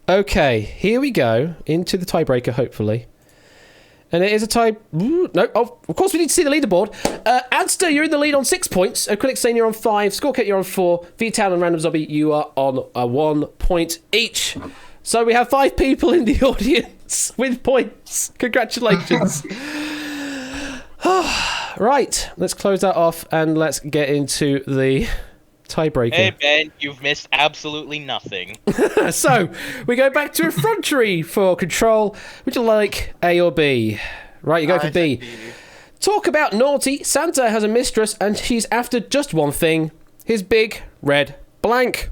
Okay, here we go into the tiebreaker, hopefully. And it is a tie. No, of course we need to see the leaderboard. Adster, you're in the lead on 6 points. Acrylic Stain, you're on 5. Scorecat, you're on 4. V-Town and Random Zombie, you are on 1 point each. So we have 5 people in the audience with points. Congratulations. Right, let's close that off and let's get into the tiebreaker. Hey, Ben, you've missed absolutely nothing. So, we go back to effrontery for control. Would you like A or B? Right, you go for B. Talk about naughty. Santa has a mistress and she's after just one thing. His big red blank.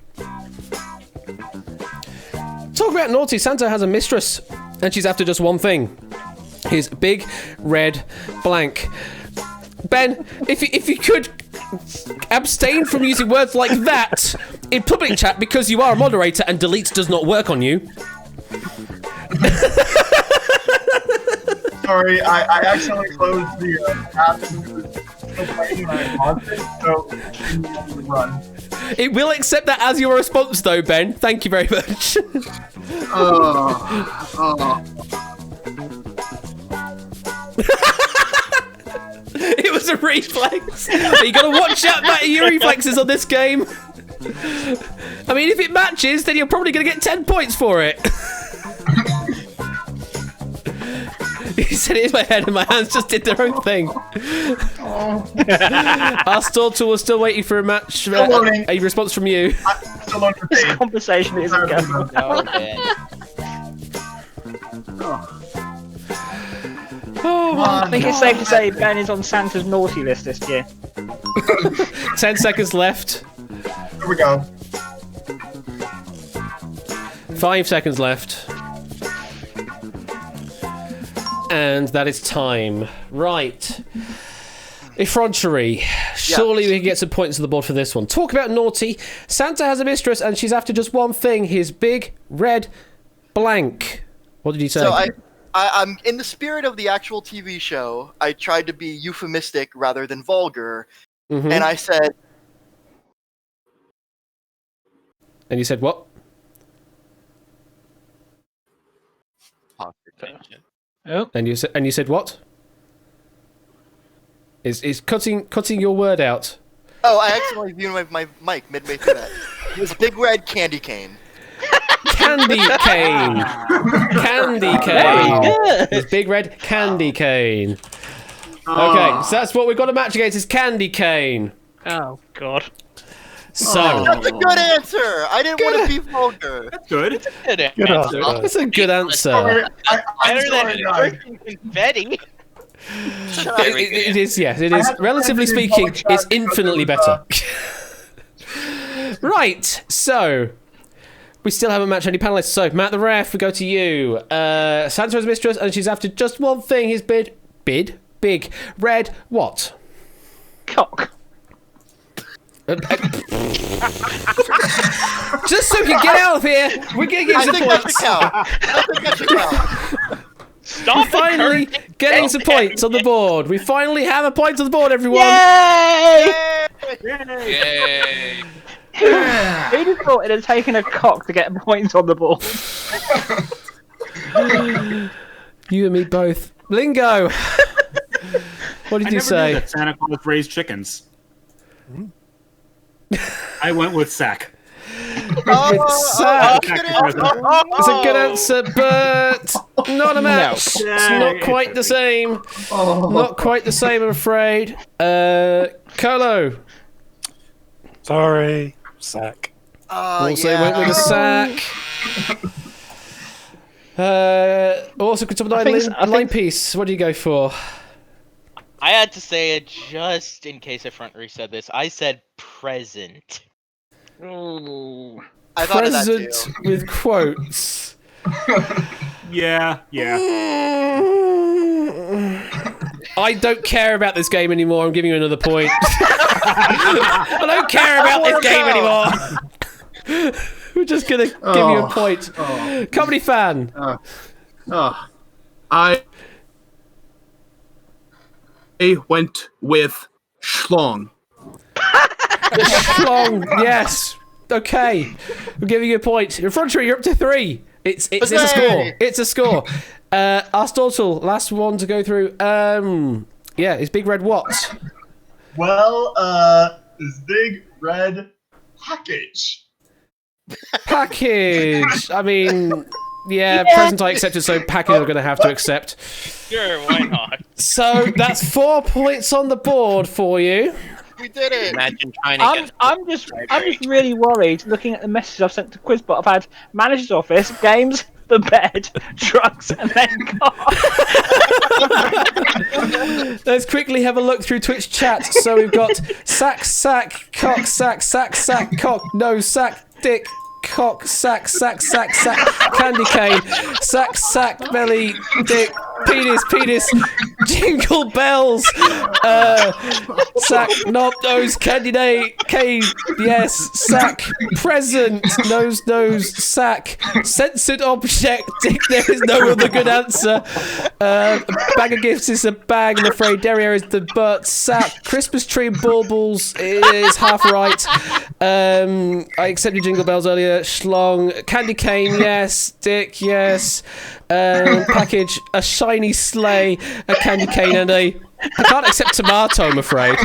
Talk about naughty. Santa has a mistress and she's after just one thing. His big red blank. Ben, if you could abstain from using words like that in public chat because you are a moderator and delete does not work on you. Sorry, I accidentally closed the app and it was still playing and I paused it, so run. It will accept that as your response though, Ben. Thank you very much. It was a reflex. You gotta watch out about your reflexes on this game. I mean, if it matches, then you're probably gonna get 10 points for it. He said it in my head and my hands just did their own thing. Our stall tool is still waiting for a match. A response from you. Still on This conversation isn't going. No, Ben. I think it's safe to say Ben is on Santa's naughty list this year. 10 seconds left. Here we go. 5 seconds left. And that is time. Right. Effrontery. Surely we can get some points on the board for this one. Talk about naughty. Santa has a mistress and she's after just one thing. His big red blank. What did you say? So I'm in the spirit of the actual TV show. I tried to be euphemistic rather than vulgar, and I said. And you said what? Oh. And you said what? Is cutting your word out? Oh, I accidentally muted my mic midway through that. It was big red candy cane. Candy cane. Candy cane. It's big red candy cane. Okay, so that's what we've got to match against is candy cane. Oh God. So That's a good answer. I didn't want to be vulgar. That's good. It's a good Good answer. answer. that's a good answer. I'm Better sorry, than guys. freaking confetti. It is, yes, it I is. have to Relatively send it in speaking, public chat it's because infinitely it was, better. Right, so we still haven't matched any panelists. So Matt the Ref, we go to you. Santa's mistress, and she's after just one thing: his big red what? Cock. Just so we can get out of here, we're gonna get I some think that should points. count. I think that should count. Stop Finally getting some points on the board. We finally have a point on the board, everyone. Yay! Yay! Who'd have thought it had taken a cock to get points on the board? You and me both. Lingo. What did you I never say? knew that Santa Claus raised chickens. I went with sack. with sack. It's a good Oh. answer, but not a match. No. It's not quite the same. Not quite the same, I'm afraid. Colo Sorry. Sack. also went with a sack. Also, could someone line piece? What do you go for? I had to say it just in case I front reset this. I said present. Ooh. I thought of that Present too. with quotes. Yeah. I don't care about this game anymore. I'm giving you another point. I don't care about this game anymore. We're just gonna give you a point. Comedy fan. I went with schlong. Schlong, yes. Okay. We're giving you a point. In front of you, you're up to 3. It's a score. It's a score. Arstortle, last one to go through. Yeah, it's Big Red what? Well, this big red package. Package. I mean, yeah, present I accepted, so package I'm going to have to accept. Sure, why not? So that's 4 points on the board for you. We did it. Imagine trying to get. I'm just really worried looking at the messages I've sent to Quizbot. I've had manager's office, games, the bed, trucks, and then car. Let's quickly have a look through Twitch chat. So we've got sack, cock, sack, cock, no, sack, dick, cock, sack, candy cane, sack, belly, dick, penis, jingle bells, sack, knob, nose, candy day, cane, yes, sack, present, nose, sack, censored object, dick, there is no other good answer, bag of gifts is a bag, I'm afraid, derriere is the butt, sack, Christmas tree and baubles is half right, I accepted jingle bells earlier, schlong, candy cane, yes, dick, yes, package, a shiny sleigh, a candy cane, and I can't accept tomato, I'm afraid.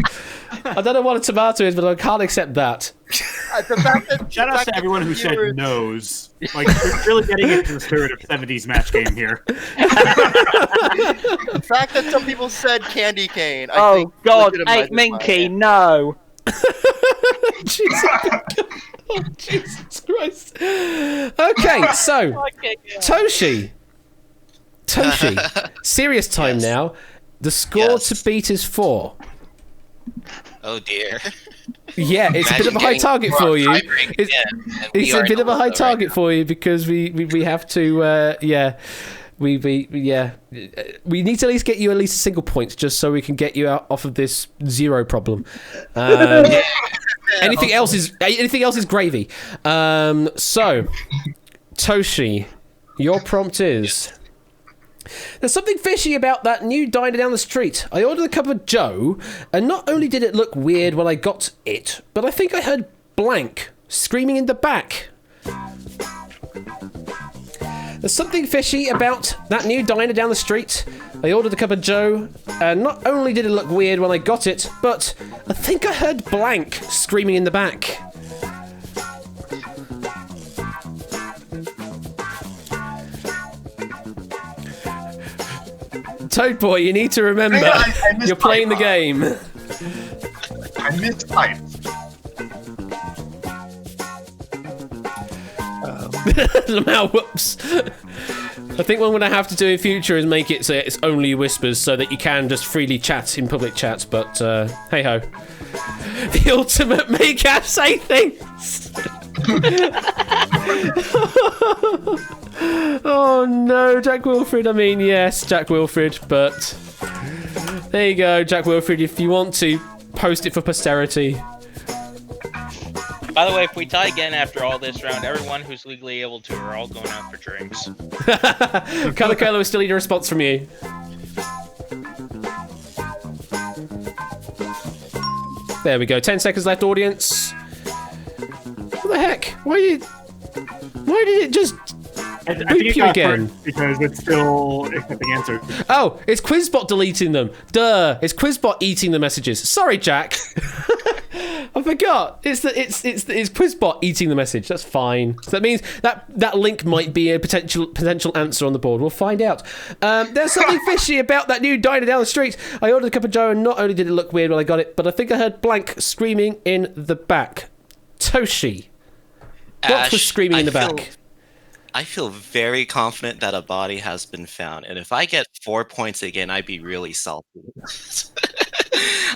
I don't know what a tomato is, but I can't accept that. Shout out to everyone who said no's. Like, we're really getting into the spirit of 70s match game here. The fact that some people said candy cane. I think God, legitimizes 8 Minky, mine. no. Jesus. Oh, Jesus Christ. Okay, so Toshi, serious time now. The score to beat is 4. Oh dear. Yeah, it's a bit of a high target for you. It's a bit of a high target for you because we have to we need to at least get you at least a single point just so we can get you out off of this 0 problem. Anything else is gravy. So Toshi, your prompt is: there's something fishy about that new diner down the street. I ordered a cup of Joe, and not only did it look weird when I got it, but I think I heard blank screaming in the back. There's something fishy about that new diner down the street. I ordered a cup of Joe, and not only did it look weird when I got it, but I think I heard blank screaming in the back. Toad Boy, you need to remember, I you're playing the game. I mistyped. Now, whoops. I think what I'm going to have to do in future is make it so it's only whispers so that you can just freely chat in public chats, but hey ho. The ultimate make us say things. Oh no, Jack Wilfred. I mean, yes, Jack Wilfred, but there you go, Jack Wilfred. If you want to, post it for posterity. By the way, if we tie again after all this round, everyone who's legally able to are all going out for drinks. Kalakolo is still need a response from you. There we go. 10 seconds left, audience. What the heck? Why did it just I think boop it you got again? first because it's still accepting answers. Oh, it's Quizbot deleting them. Duh. It's Quizbot eating the messages. Sorry, Jack. I forgot. It's Quizbot eating the message. That's fine. So that means that link might be a potential answer on the board. We'll find out. There's something fishy about that new diner down the street. I ordered a cup of Joe, and not only did it look weird when I got it, but I think I heard blank screaming in the back. Toshi, what was screaming in the back? I feel very confident that a body has been found, and if I get 4 points again, I'd be really salty.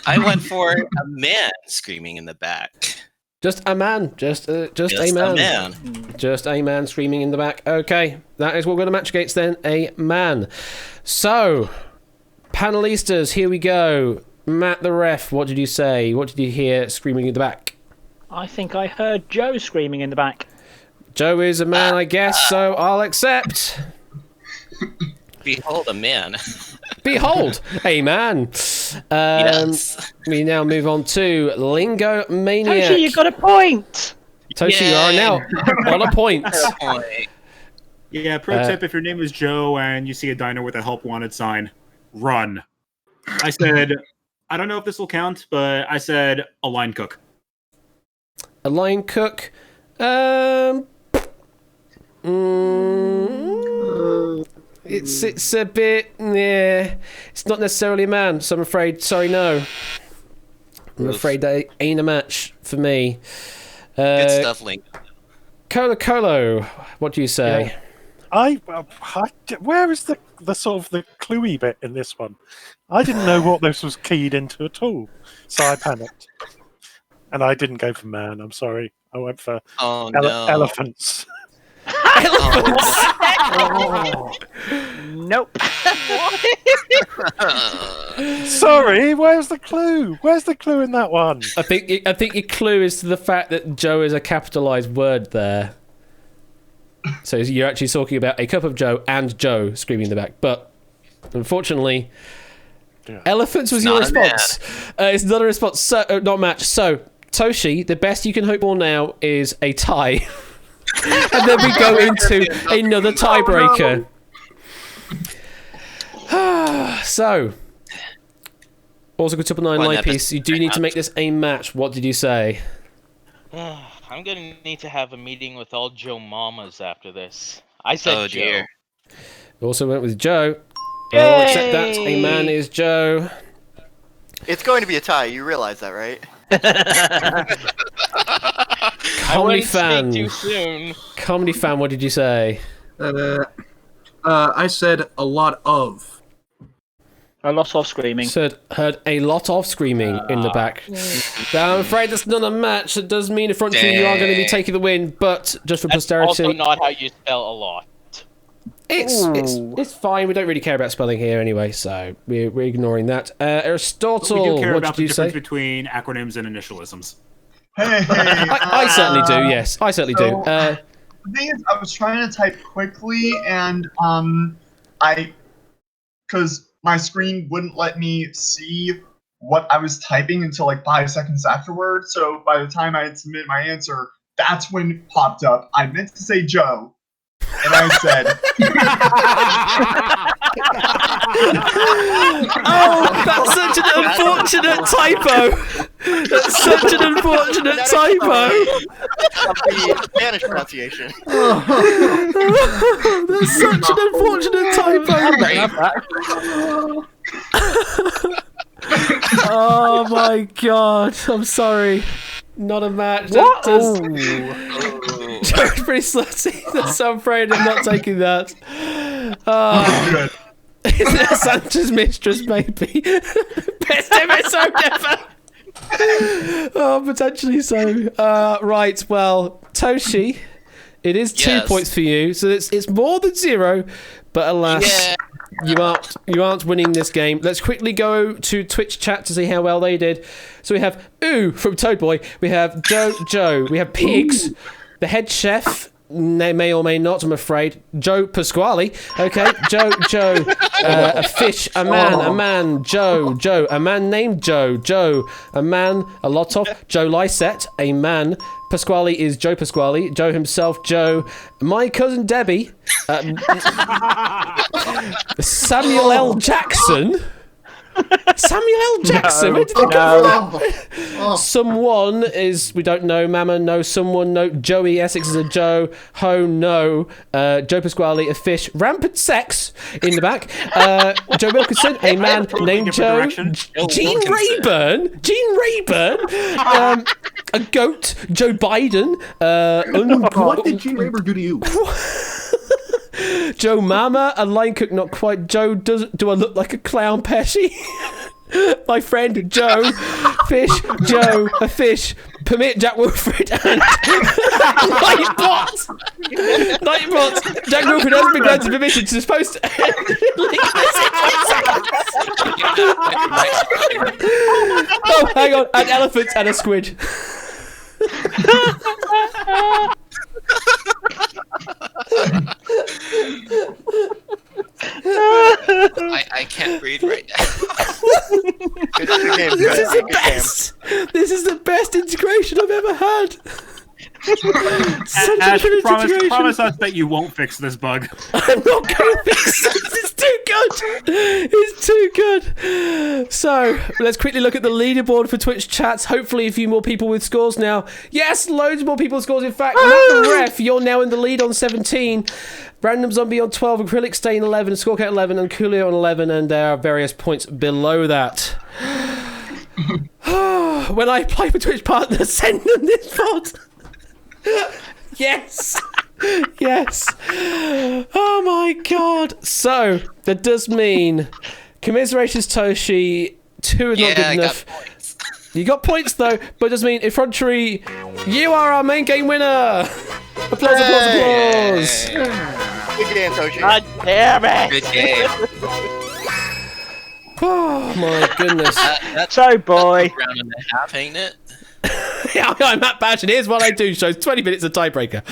I went for a man screaming in the back. Just a man. Just a man. Just a man screaming in the back. Okay, that is what we're going to match against then. A man. So, panelistas, here we go. Matt the ref, what did you say? What did you hear screaming in the back? I think I heard Joe screaming in the back. Joe is a man, I guess, so I'll accept. Behold a man. Behold a man. Yes. We now move on to Lingo Maniac. Toshi, you got a point. Toshi, you are now on a point. Yeah, pro tip, if your name is Joe and you see a diner with a help wanted sign, run. I said, I don't know if this will count, but I said a line cook. A line cook. It's a bit, yeah. It's not necessarily a man, so I'm afraid. Sorry, no. I'm afraid that ain't a match for me. Good stuff, Link. Colo, what do you say? Yeah. Where is the sort of the cluey bit in this one? I didn't know what this was keyed into at all, so I panicked, and I didn't go for man. I'm sorry. I went for elephants. Nope. Sorry, where's the clue? Where's the clue in that one? I think your clue is to the fact that Joe is a capitalized word there. So you're actually talking about a cup of Joe and Joe screaming in the back. But unfortunately, elephants was your response. It's not a response. So not a match. So Toshi, the best you can hope for now is a tie. And then we go into another tiebreaker. So, also good 9 light piece. You do need to make this a match. What did you say? I'm gonna need to have a meeting with all Joe Mamas after this. I said Joe. Dear. Also went with Joe. I'll accept that. A man is Joe. It's going to be a tie. You realize that, right? Comedy fan. Too soon. Comedy fan. What did you say? I said a lot of. A lot of screaming. Heard a lot of screaming in the back. Now, I'm afraid that's not a match. It does mean in front of you are going to be taking the win, but just for posterity. Also not how you spell a lot. It's fine. We don't really care about spelling here anyway, so we're ignoring that. Aristotle, we do care what about did you the difference say? between acronyms and initialisms. Hey, I certainly do. Yes, I certainly do. The thing is, I was trying to type quickly, and because my screen wouldn't let me see what I was typing until like 5 seconds afterward. So by the time I had submitted my answer, that's when it popped up. I meant to say Joe, and I said, "Oh, that's such an unfortunate typo. That's such an unfortunate typo." The Spanish pronunciation. That's such an unfortunate typo. Oh my god! I'm sorry. Not a match. Joe's pretty slutty. So I'm afraid I'm not taking that. It's Santa's mistress, maybe. Best episode ever. Oh, potentially so. Right, well, Toshi, it is 2 points for you, so it's more than 0. But alas, you aren't winning this game. Let's quickly go to Twitch chat to see how well they did. So we have Ooh from Toad Boy. We have Joe. We have Pigs, the head chef. They may or may not, I'm afraid. Joe Pasquale. Okay, Joe. A fish, a man, Joe, a man named Joe, a man, a lot of, Joe Lysette, a man. Pasquale is Joe Pasquale. Joe himself, Joe. My cousin Debbie. Samuel L. Jackson. Samuel L. Jackson. Where did they go from that? Someone is, we don't know. Mama, no. Someone, no. Joey Essex is a Joe. Ho, no. Joe Pasquale, a fish. Rampant sex in the back. Joe Wilkinson, a man named Joe. Gene Rayburn. A goat. Joe Biden. What did Gene Rayburn do to you? Joe Mama, a line cook, not quite. Joe, do I look like a clown Pesci? My friend Joe, fish, Joe, a fish, permit Jack Wilfred and Nightbot. Jack Wilfred has been granted permission to dispose to Oh, hang on, an elephant and a squid. I can't breathe right now. This is the best. This is the best integration I've ever had. Ash, promise us that you won't fix this bug. I'm not going to fix it. It's too good. It's too good. So, let's quickly look at the leaderboard for Twitch chats. Hopefully, a few more people with scores now. Yes, loads more people with scores. In fact, Matt the Ref, you're now in the lead on 17. Random Zombie on 12, Acrylic Stain 11, Scorecount 11, and Coolio on 11, and there are various points below that. When I apply for Twitch partners, send them this pod. Yes. Yes. Oh my god. So, that does mean commiserations Toshi, 2 is not good enough. You got points though, but it does mean Effrontery, you are our main game winner. Applause, applause, applause. Good game, Toshi. God damn it! Good game. Oh my goodness. So, boy. Round and a half, ain't it? Yeah, I'm Matt Bash, and here's what I do shows 20 minutes of tiebreaker.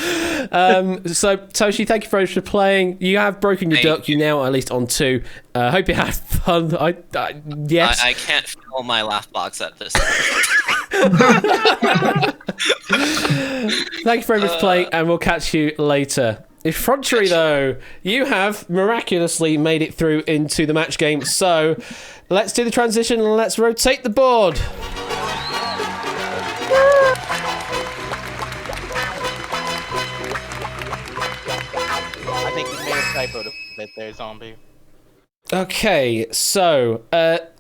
So, Toshi, thank you very much for playing. You have broken your duck. You're now at least on 2. Hope you had fun. Yes. I can't fill my laugh box at this. Thank you very much for playing, and we'll catch you later. Effrontery, though, you have miraculously made it through into the match game. So, let's do the transition and let's rotate the board. I think you may have typoed a bit there, Zombie. Okay, so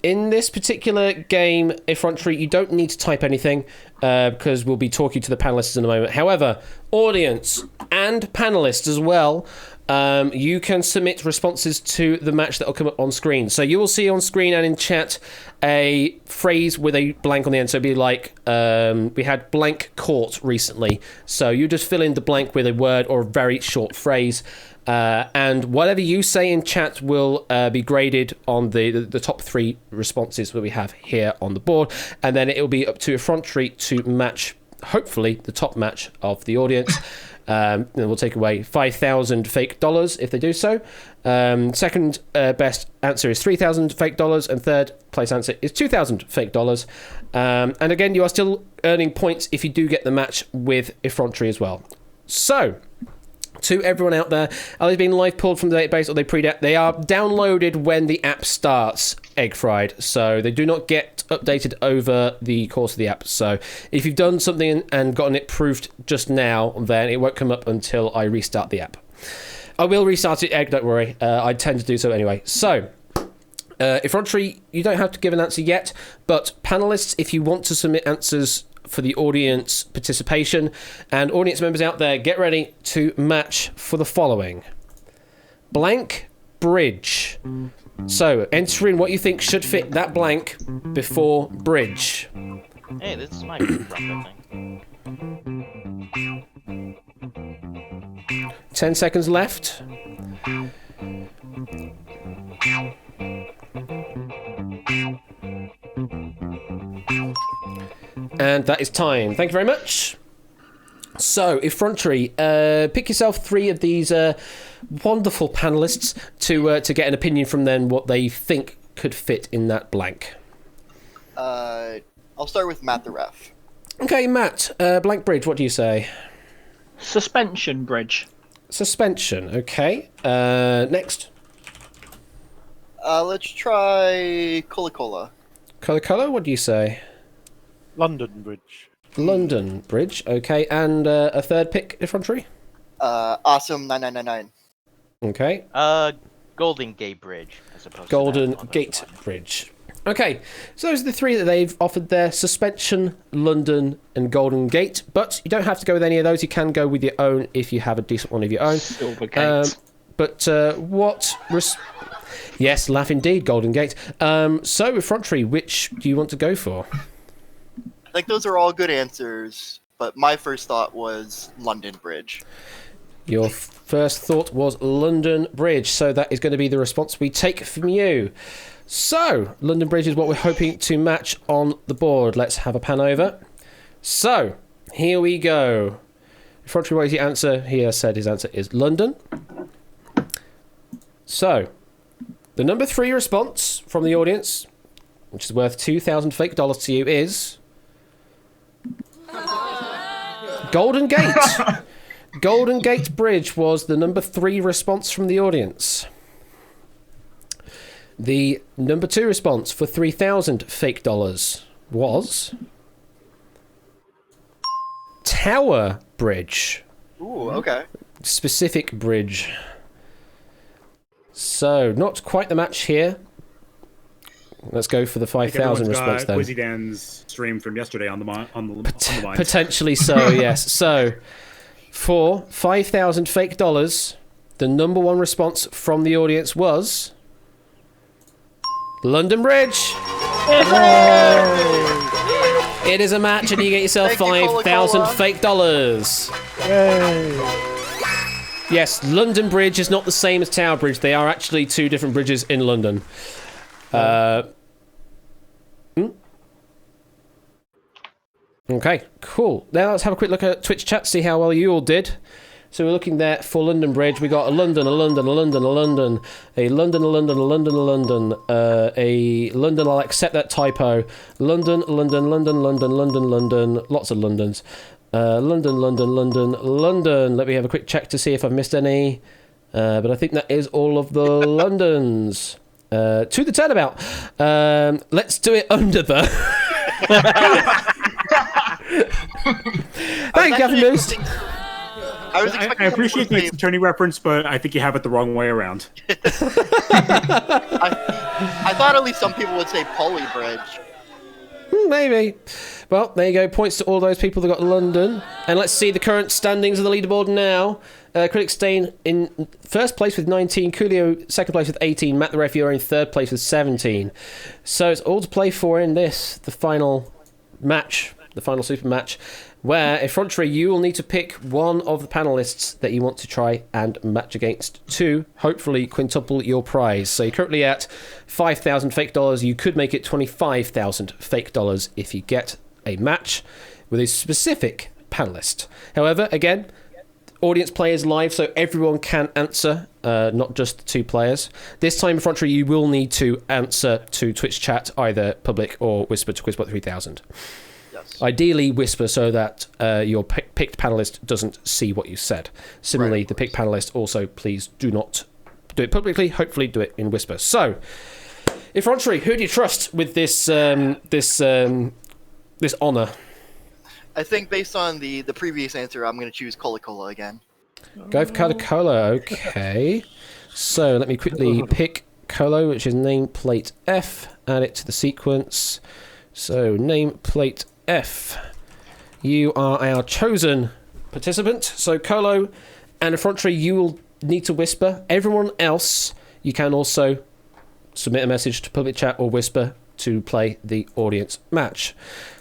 in this particular game, Effrontery, you don't need to type anything because we'll be talking to the panelists in a moment. However, audience and panelists as well, you can submit responses to the match that will come up on screen. So you will see on screen and in chat a phrase with a blank on the end. So it'd be like, we had blank court recently. So you just fill in the blank with a word or a very short phrase. And whatever you say in chat will be graded on the top 3 responses that we have here on the board. And then it will be up to Effrontery to match, hopefully, the top match of the audience. Then we'll take away 5,000 fake dollars if they do so. Second best answer is 3,000 fake dollars, and third place answer is 2,000 fake dollars. And again, you are still earning points if you do get the match with Effrontery as well. So, to everyone out there, are they being live pulled from the database or they are downloaded when the app starts, Egg Fried, so they do not get updated over the course of the app. So if you've done something and gotten it proved just now, then it won't come up until I restart the app. I will restart it, Egg, don't worry. I tend to do so anyway. So, Effrontery, you don't have to give an answer yet, but panelists, if you want to submit answers for the audience participation, and audience members out there, get ready to match for the following. Blank bridge. So, enter in what you think should fit that blank before bridge. Hey, this is my rough, I think. 10 seconds left. And that is time. Thank you very much. So, Effrontery, pick yourself 3 of these wonderful panelists to get an opinion from them what they think could fit in that blank. I'll start with Matt the Ref. Okay, Matt, blank bridge, what do you say? Suspension bridge. Suspension, okay. Next. Let's try Cola-Cola. Cola, what do you say? London Bridge. London Bridge, okay. And a third pick, effrontery? Awesome 9999. Okay. Golden Gate Bridge, as opposed Golden to that Gate Bridge. Okay, so those are the three that they've offered there. Suspension, London, and Golden Gate. But you don't have to go with any of those. You can go with your own if you have a decent one of your own. Silvergate. Yes, laugh indeed, Golden Gate. So, effrontery, which do you want to go for? I think those are all good answers, but my first thought was London Bridge. Your first thought was London Bridge, so that is going to be the response we take from you. So, London Bridge is what we're hoping to match on the board. Let's have a pan over. So, here we go. Effrontery, what is your answer? He has said his answer is London. So, the number 3 response from the audience, which is worth 2,000 fake dollars to you, is Golden Gate. Golden Gate Bridge was the number 3 response from the audience. The number 2 response for 3,000 fake dollars was Tower Bridge. Ooh, okay. Specific bridge. So, not quite the match here. Let's go for the 5,000 response then. Quizzy Dan's stream from yesterday on the mind. Potentially so, yes. So, for 5,000 fake dollars, the number 1 response from the audience was London Bridge. It is a match, and you get yourself 5,000 fake dollars. Yes, London Bridge is not the same as Tower Bridge. They are actually 2 different bridges in London. Okay, cool. Now let's have a quick look at Twitch chat, see how well you all did. So we're looking there for London Bridge. We got a London, a London, a London, a London, a London, a London, a London, a London, a London. I'll accept that typo. London, London, London, London, London, London. Lots of Londons. London, London, London, London. Let me have a quick check to see if I've missed any. But I think that is all of the Londons. To the turnabout. Let's do it under the. Thank you, Captain Boost. I appreciate the attorney reference, but I think you have it the wrong way around. I thought at least some people would say Pulley Bridge. Maybe. Well, there you go. Points to all those people that got London. And let's see the current standings of the leaderboard now. Critic Stain in first place with 19. Coolio second place with 18. Matt the Ref, you're in third place with 17. So it's all to play for in this, the final match, the final super match, where, effrontery, you will need to pick one of the panelists that you want to try and match against to hopefully quintuple your prize. So you're currently at 5,000 fake dollars. You could make it 25,000 fake dollars if you get a match with a specific panelist. However, again, audience play is live, so everyone can answer, not just 2 players. This time, effrontery, you will need to answer to Twitch chat, either public or whisper to Quizbot 3000. Yes. Ideally, whisper so that your picked panelist doesn't see what you said. Similarly, the picked panelist also, please do not do it publicly. Hopefully, do it in whisper. So, effrontery, who do you trust with this this honor? I think based on the previous answer, I'm going to choose Cola-Cola again. Go for Cola-Cola, okay. So let me quickly pick Colo, which is nameplate F, add it to the sequence. So nameplate F. You are our chosen participant. So Colo and effrontery, you will need to whisper. Everyone else, you can also submit a message to public chat or whisper to play the audience match.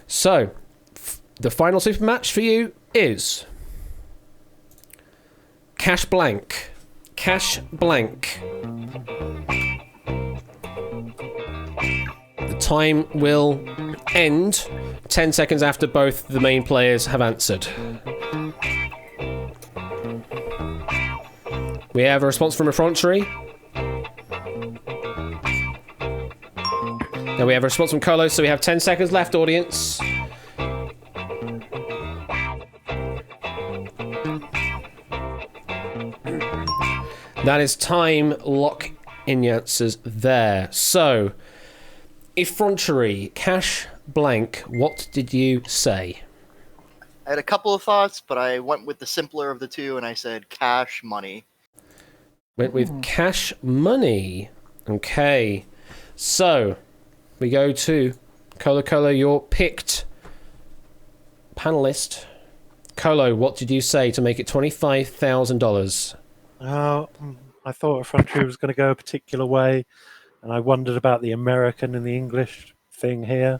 So the final super match for you is Cash Blank. Cash Blank. The time will end 10 seconds after both the main players have answered. We have a response from effrontery. Now we have a response from Colo, so we have 10 seconds left, audience. That is time lock in the answers there. So, effrontery, cash blank, what did you say? I had a couple of thoughts, but I went with the simpler of the two, and I said cash money. Went with cash money. Okay. So, we go to Colo, your picked panelist. Colo, what did you say to make it $25,000? I thought effrontery was going to go a particular way, and I wondered about the American and the English thing here.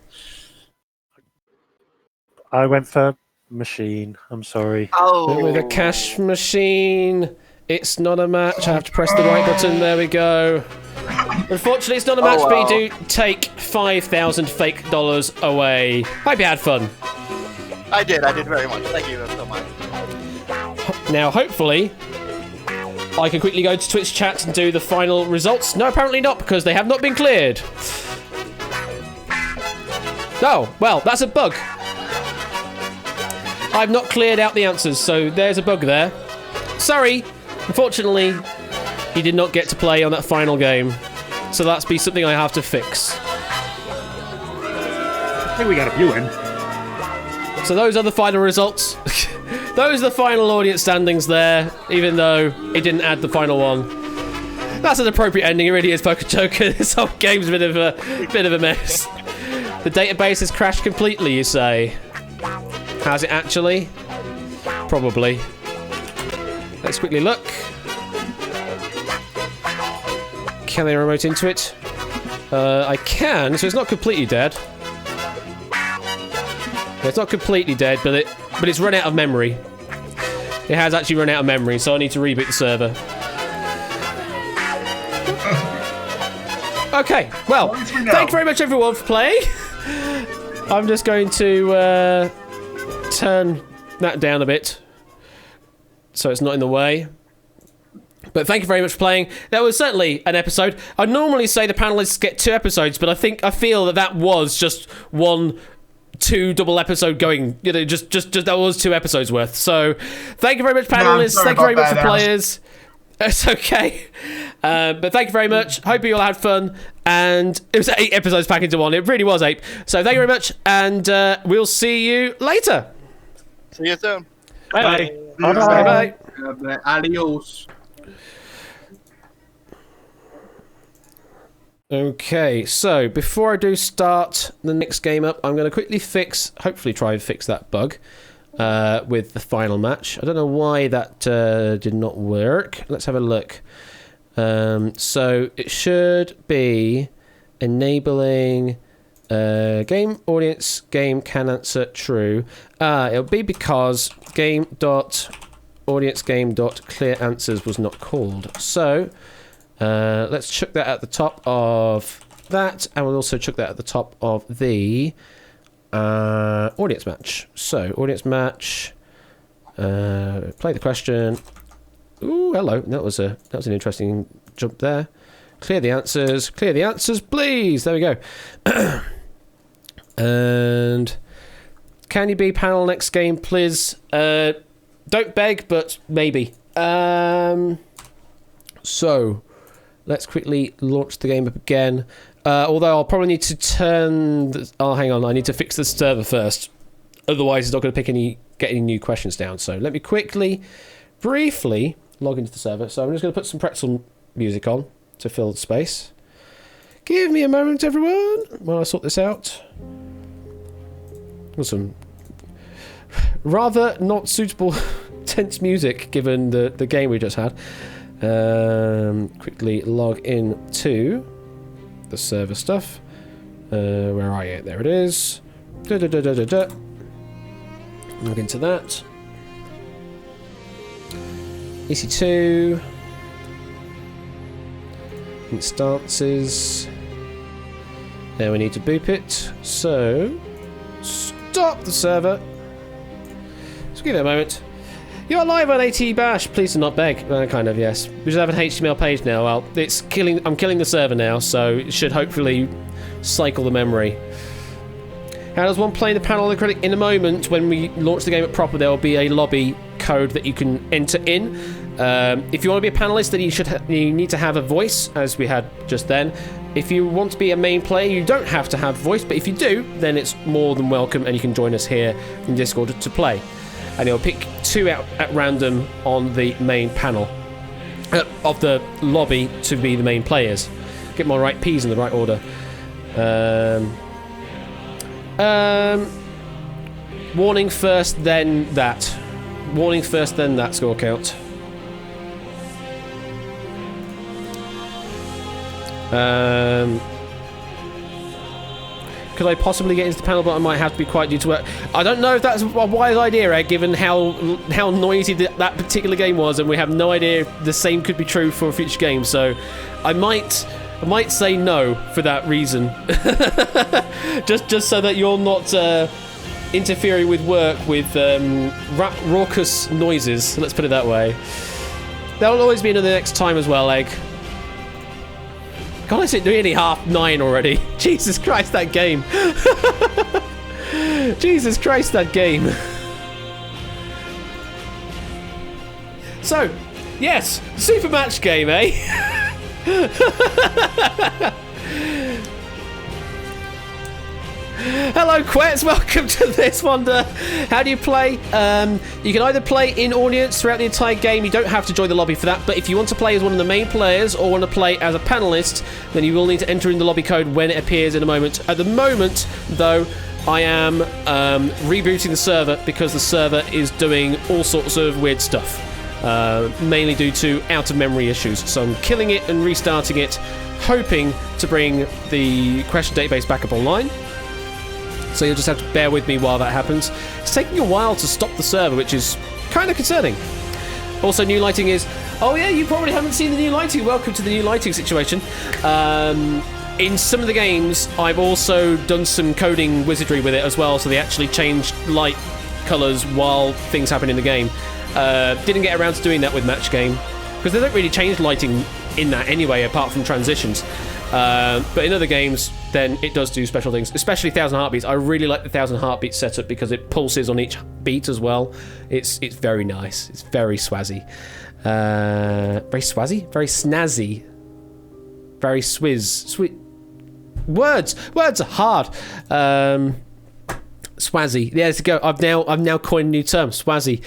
I went for machine. I'm sorry. Oh, With a cash machine. It's not a match. I have to press the right button. There we go. Unfortunately, it's not a match, but you do take 5,000 fake dollars away. Hope you had fun. I did very much. Thank you so much. Now, hopefully, I can quickly go to Twitch chat and do the final results. No, apparently not, because they have not been cleared. Oh, well, that's a bug. I've not cleared out the answers, so there's a bug there. Sorry. Unfortunately, he did not get to play on that final game. So that's be something I have to fix. I think we got a few in. So those are the final results. Those are the final audience standings there, even though it didn't add the final one. That's an appropriate ending, it really is, Poker Joker. This whole game's a bit of a mess. The database has crashed completely, you say? Has it actually? Probably. Let's quickly look. Can I remote into it? I can, so it's not completely dead. It's not completely dead, but it's run out of memory. It has actually run out of memory, so I need to reboot the server. Okay, well, thank you very much everyone for playing. I'm just going to turn that down a bit so it's not in the way. But thank you very much for playing. That was certainly an episode. I normally say the panelists get 2 episodes, but I feel that was just 2 double episode going. You know, just that was 2 episodes worth. So thank you very much, panelists. Thank you very much for players. It's okay. But thank you very much. Hope you all had fun. And it was 8 episodes packed into one. It really was 8. So thank you very much. And we'll see you later. See you soon. Bye. Bye. Adios. Okay, so before I do start the next game up, I'm going to quickly hopefully try and fix that bug with the final match. I don't know why that did not work. Let's have a look. So it should be enabling game audience game can answer true. It'll be because game.audience game.clear answers was not called. So let's chuck that at the top of that, and we'll also chuck that at the top of the audience match. So, audience match, play the question. Ooh, hello. That was an interesting jump there. Clear the answers, please. There we go. And can you be panel next game, please? Don't beg, but maybe. So, let's quickly launch the game up again. Although I'll probably need to hang on. I need to fix the server first. Otherwise, it's not going to get any new questions down. So let me briefly log into the server. So I'm just going to put some pretzel music on to fill the space. Give me a moment, everyone, while I sort this out. Some rather not suitable tense music given the game we just had. Quickly log in to the server stuff. Where are you? There it is. Log into that. EC2. Instances. Now we need to boop it. So, stop the server. Just give it a moment. You're live on AT Bash. Please do not beg. Kind of, yes. We just have an HTML page now. Well, I'm killing the server now, so it should hopefully cycle the memory. How does one play the panel of the critic? In a moment, when we launch the game at proper, there will be a lobby code that you can enter in. If you want to be a panelist, then you need to have a voice, as we had just then. If you want to be a main player, you don't have to have a voice, but if you do, then it's more than welcome, and you can join us here in Discord to play. And it'll pick 2 out at random on the main panel of the lobby to be the main players. Get my right P's in the right order. Warning first, then that. Warning first, then that score count. Could I possibly get into the panel, but I might have to be quiet due to work? I don't know if that's a wise idea, Ed, given how noisy that particular game was, and we have no idea if the same could be true for a future game. So, I might say no for that reason, just so that you're not interfering with work with raucous noises. Let's put it that way. That'll always be another next time as well, Egg. God, it's nearly 9:30 already. Jesus Christ, that game. Jesus Christ, that game. So, yes, super match game, eh? Hello, Quets. Welcome to this one. How do you play? You can either play in audience throughout the entire game. You don't have to join the lobby for that. But if you want to play as one of the main players or want to play as a panelist, then you will need to enter in the lobby code when it appears in a moment. At the moment, though, I am rebooting the server because the server is doing all sorts of weird stuff, mainly due to out-of-memory issues. So I'm killing it and restarting it, hoping to bring the question database back up online. So you'll just have to bear with me while that happens. It's taking a while to stop the server, which is kind of concerning. Also, new lighting is... Oh yeah, you probably haven't seen the new lighting. Welcome to the new lighting situation. In some of the games, I've also done some coding wizardry with it as well, so they actually changed light colours while things happen in the game. Didn't get around to doing that with Match Game, because they don't really change lighting in that anyway, apart from transitions. But in other games, then it does do special things, especially 1000 Heartbeats. I really like the 1000 Heartbeats setup because it pulses on each beat as well. It's very nice. It's very swazzy. Very swazzy? Very snazzy. Very swizz. Sweet. Words are hard. Swazzy. Yeah, there you go. I've now coined a new term, swazzy.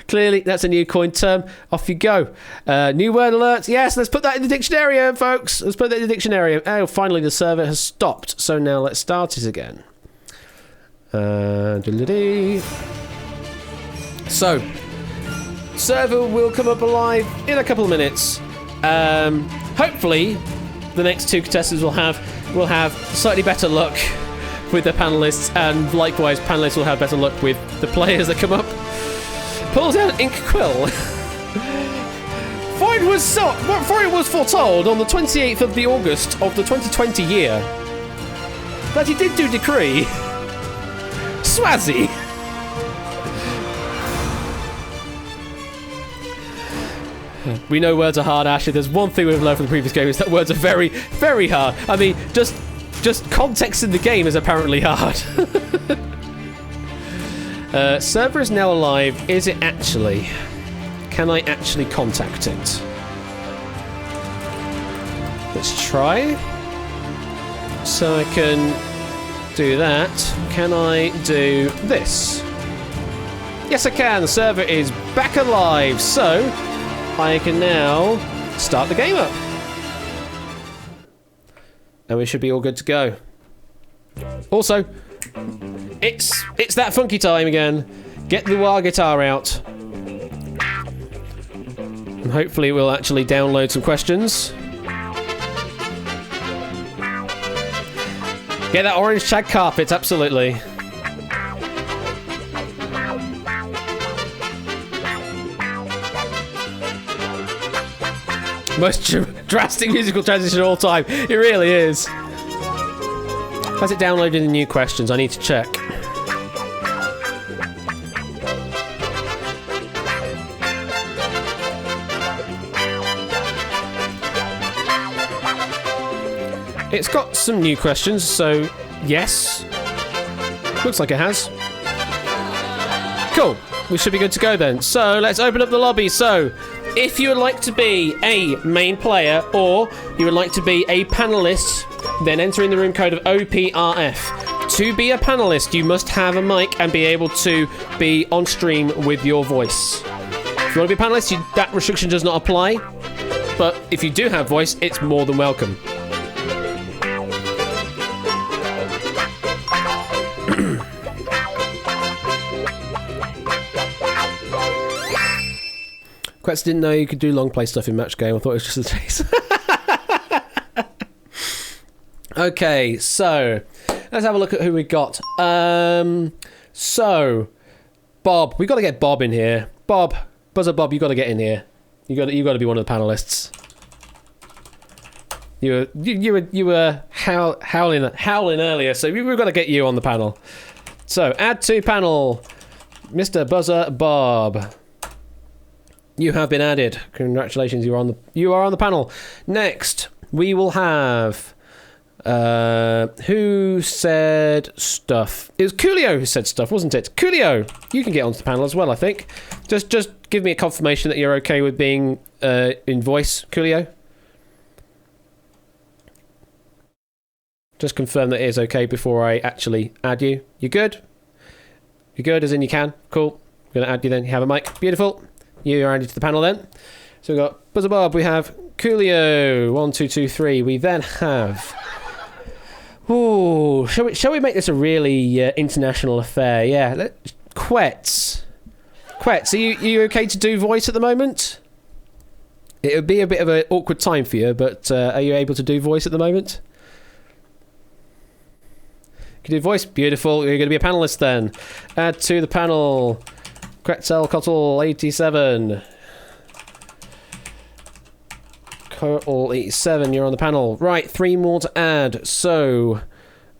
Clearly, that's a new coined term. Off you go. New word alert. Yes, let's put that in the dictionary, folks. Let's put that in the dictionary. Oh, finally, the server has stopped. So now let's start it again. So, server will come up alive in a couple of minutes. Hopefully, the next 2 contestants will have slightly better luck with the panelists, and likewise panelists will have better luck with the players that come up. Pulls out an ink quill. For it was foretold on the 28th of the August of the 2020 year that he did do decree. Swazzy. We know words are hard, Ashley. There's one thing we've learned from the previous game, is that words are very, very hard. I mean, just context in the game is apparently hard. Server is now alive. Is it actually? Can I actually contact it? Let's try. So I can do that. Can I do this? Yes, I can. The server is back alive. So I can now start the game up. And we should be all good to go. Also, it's that funky time again. Get the wah guitar out. And hopefully we'll actually download some questions. Get that orange shag carpet, absolutely. Most drastic musical transition of all time. It really is. Has it downloaded the new questions? I need to check. It's got some new questions, so yes. Looks like it has. Cool. We should be good to go then. So let's open up the lobby. So if you would like to be a main player or you would like to be a panelist, then enter in the room code of OPRF. To be a panelist, you must have a mic and be able to be on stream with your voice. If you want to be a panelist, that restriction does not apply. But if you do have voice, it's more than welcome. Quets didn't know you could do long play stuff in match game. I thought it was just a chase. Okay, so let's have a look at who we got. So Bob, we got to get Bob in here. Bob, Buzzer Bob, you got to get in here. You got to be one of the panelists. You were howling earlier, so we've got to get you on the panel. So add to panel, Mr. Buzzer Bob. You have been added. Congratulations, you are on the panel. Next, we will have who said stuff? It was Coolio who said stuff, wasn't it? Coolio, you can get onto the panel as well, I think. Just give me a confirmation that you're okay with being in voice, Coolio. Just confirm that it is okay before I actually add you. You good? You good, as in you can? Cool. I'm going to add you then. You have a mic. Beautiful. You are added to the panel then. So we've got Buzzer Bob, we have Coolio, 1, 2, 2, 3. We then have... Ooh, shall we make this a really international affair? Yeah. Quets, are you okay to do voice at the moment? It would be a bit of an awkward time for you, but are you able to do voice at the moment? You can do voice. Beautiful. You're going to be a panelist then. Add to the panel... Quetzal Cottle 87. Cottle 87, you're on the panel. Right, 3 more to add. So,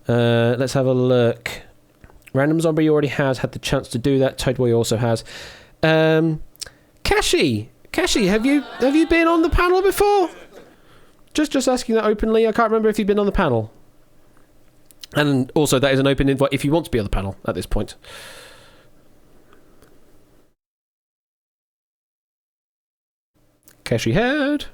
let's have a look. Random Zombie already had the chance to do that. Toadboy also has. Kashi, have you been on the panel before? Just asking that openly. I can't remember if you've been on the panel. And also, that is an open invite if you want to be on the panel at this point. Keshi Head.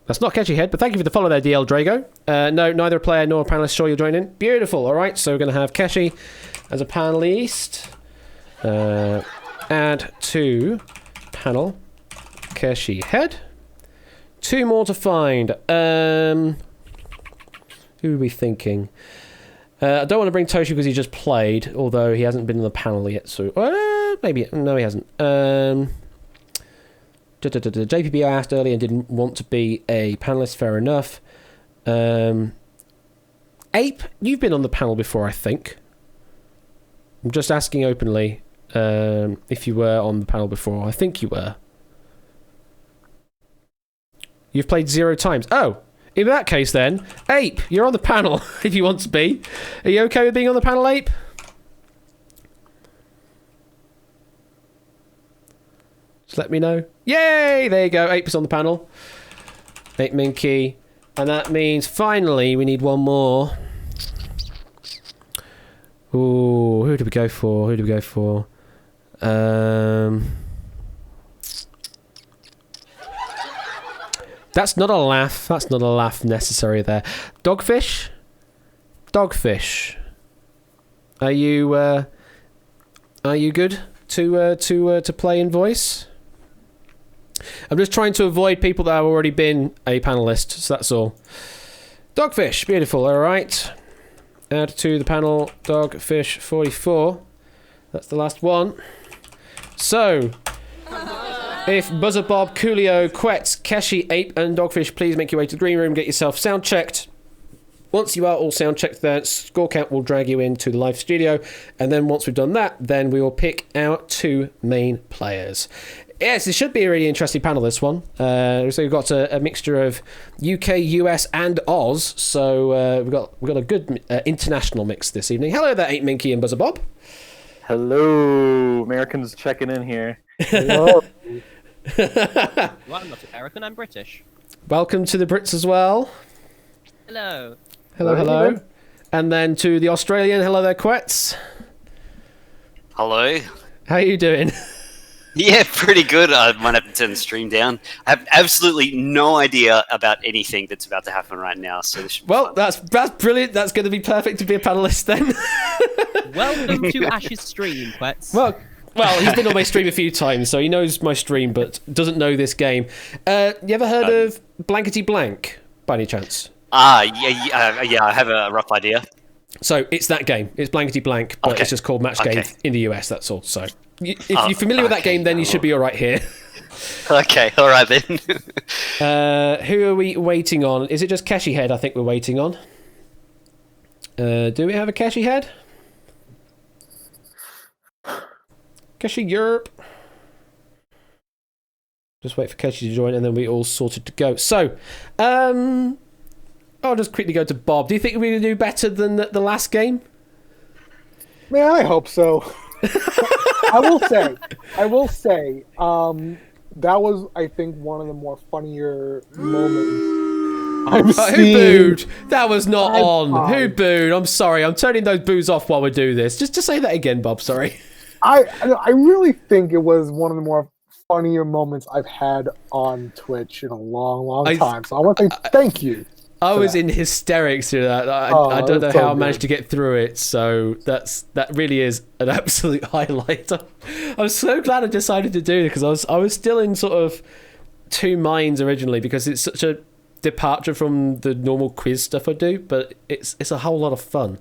That's not Keshi Head, but thank you for the follow there, DL Drago. No, neither a player nor a panelist. Sure, you'll join in. Beautiful. All right, so we're going to have Keshi as a panelist. Add to panel Keshi Head. 2 more to find. Who are we thinking? I don't want to bring Toshi because he just played, although he hasn't been on the panel yet. So maybe no, he hasn't. JPB I asked earlier and didn't want to be a panelist. Fair enough. Ape, you've been on the panel before, I think. I'm just asking openly if you were on the panel before. I think you were. You've played 0 times. Oh, in that case then, Ape, you're on the panel if you want to be. Are you okay with being on the panel, Ape? Just let me know. Yay! There you go. Ape is on the panel. Ape Minky. And that means finally we need one more. Ooh, who do we go for? That's not a laugh. That's not a laugh necessary there. Dogfish. Are you good to play in voice? I'm just trying to avoid people that have already been a panelist, so that's all. Dogfish, beautiful, alright. Add to the panel, Dogfish 44. That's the last one. So, if Buzzer Bob, Coolio, Quetz, Keshi, Ape, and Dogfish, please make your way to the green room, get yourself sound checked. Once you are all sound checked there, score count will drag you into the live studio, and then once we've done that, then we will pick our 2 main players. Yes, it should be a really interesting panel, this one. So we've got a mixture of UK, US, and Oz. So we've got a good international mix this evening. Hello there, 8 Minky and Buzzer Bob. Hello, Americans checking in here. Hello. Well, I'm not American, I'm British. Welcome to the Brits as well. Hello. Hello. And then to the Australian, hello there, Quetz. Hello. How are you doing? Yeah, pretty good. I might have to turn the stream down. I have absolutely no idea about anything that's about to happen right now. So this should be fun. That's brilliant. That's going to be perfect to be a panelist then. Welcome to Ash's stream, Quets. Well, he's been on my stream a few times, so he knows my stream, but doesn't know this game. You ever heard of Blankety Blank, by any chance? Yeah, I have a rough idea. So it's that game. It's Blankety Blank, but it's just called Match Game in the US, that's all. So if you're familiar with that game, then you should be all right here. Okay, all right then. Who are we waiting on? Is it just Keshi Head I think we're waiting on? Do we have a Keshi Head? Keshi Yerp. Just wait for Keshi to join and then we all sorted to go. So, I'll just quickly go to Bob. Do you think we're going to do better than the last game? Man, I hope so. I will say, that was, I think, one of the more funnier moments I've seen. Who booed? That was not on. Who booed? I'm sorry. I'm turning those boos off while we do this. Just say that again, Bob. Sorry. I really think it was one of the more funnier moments I've had on Twitch in a long time. So I want to say thank you. I was in hysterics through that. I don't know how I managed to get through it. So that really is an absolute highlight. I'm so glad I decided to do it because I was still in sort of two minds originally because it's such a departure from the normal quiz stuff I do, but it's a whole lot of fun.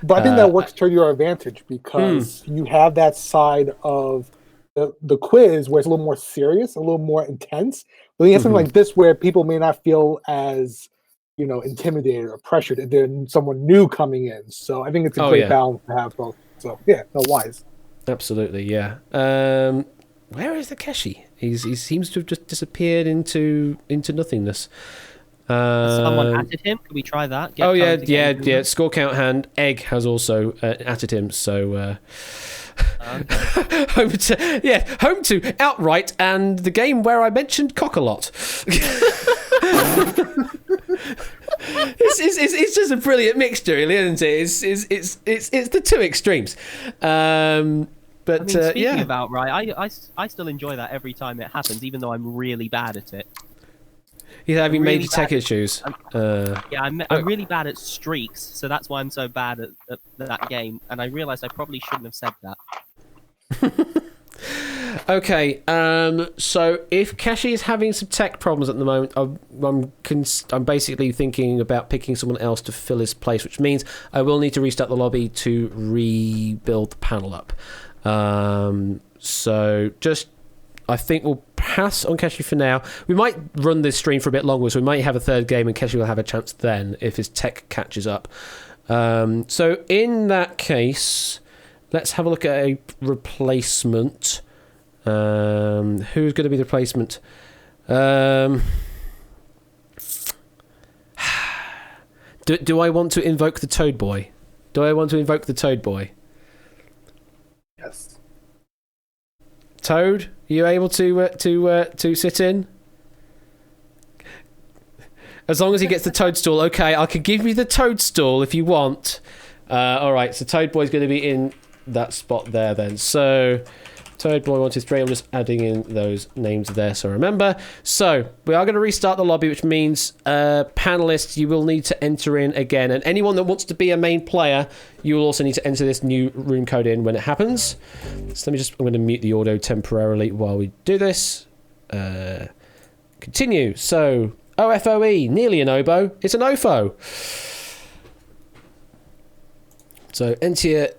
But I think that works to your advantage because you have that side of the quiz where it's a little more serious, a little more intense. But you have something like this where people may not feel as intimidated or pressured if there's someone new coming in. So I think it's a great balance to have both. So wise. Absolutely, yeah. Where is the Keshi? He seems to have just disappeared into nothingness. Someone added him. Can we try that? Yeah. Score count hand. Egg has also added him. So home to Outright and the game where I mentioned cock a lot. It's just a brilliant mixture, really, isn't it? It's the two extremes. But speaking of Outright, I still enjoy that every time it happens, even though I'm really bad at it. You're having major tech issues. I'm really bad at streaks, so that's why I'm so bad at that game. And I realised I probably shouldn't have said that. Okay, so if Keshi is having some tech problems at the moment, I'm basically thinking about picking someone else to fill his place, which means I will need to restart the lobby to rebuild the panel up. So I think we'll pass on Keshi for now. We might run this stream for a bit longer, so we might have a third game and Keshi will have a chance then if his tech catches up. So in that case, let's have a look at a replacement. Who's going to be the replacement? Do I want to invoke the Toad Boy? Yes. Toad, are you able to sit in? As long as he gets the toadstool, okay. I can give you the toadstool if you want. All right, so Toad Boy's going to be in that spot there then. So Toad Boy 1, 2, 3. I'm just adding in those names there, so remember. So we are going to restart the lobby, which means panelists, you will need to enter in again, and anyone that wants to be a main player, you will also need to enter this new room code in when it happens. So I'm going to mute the audio temporarily while we do this. Continue. So OFOE, nearly an oboe. It's an OFO. So enter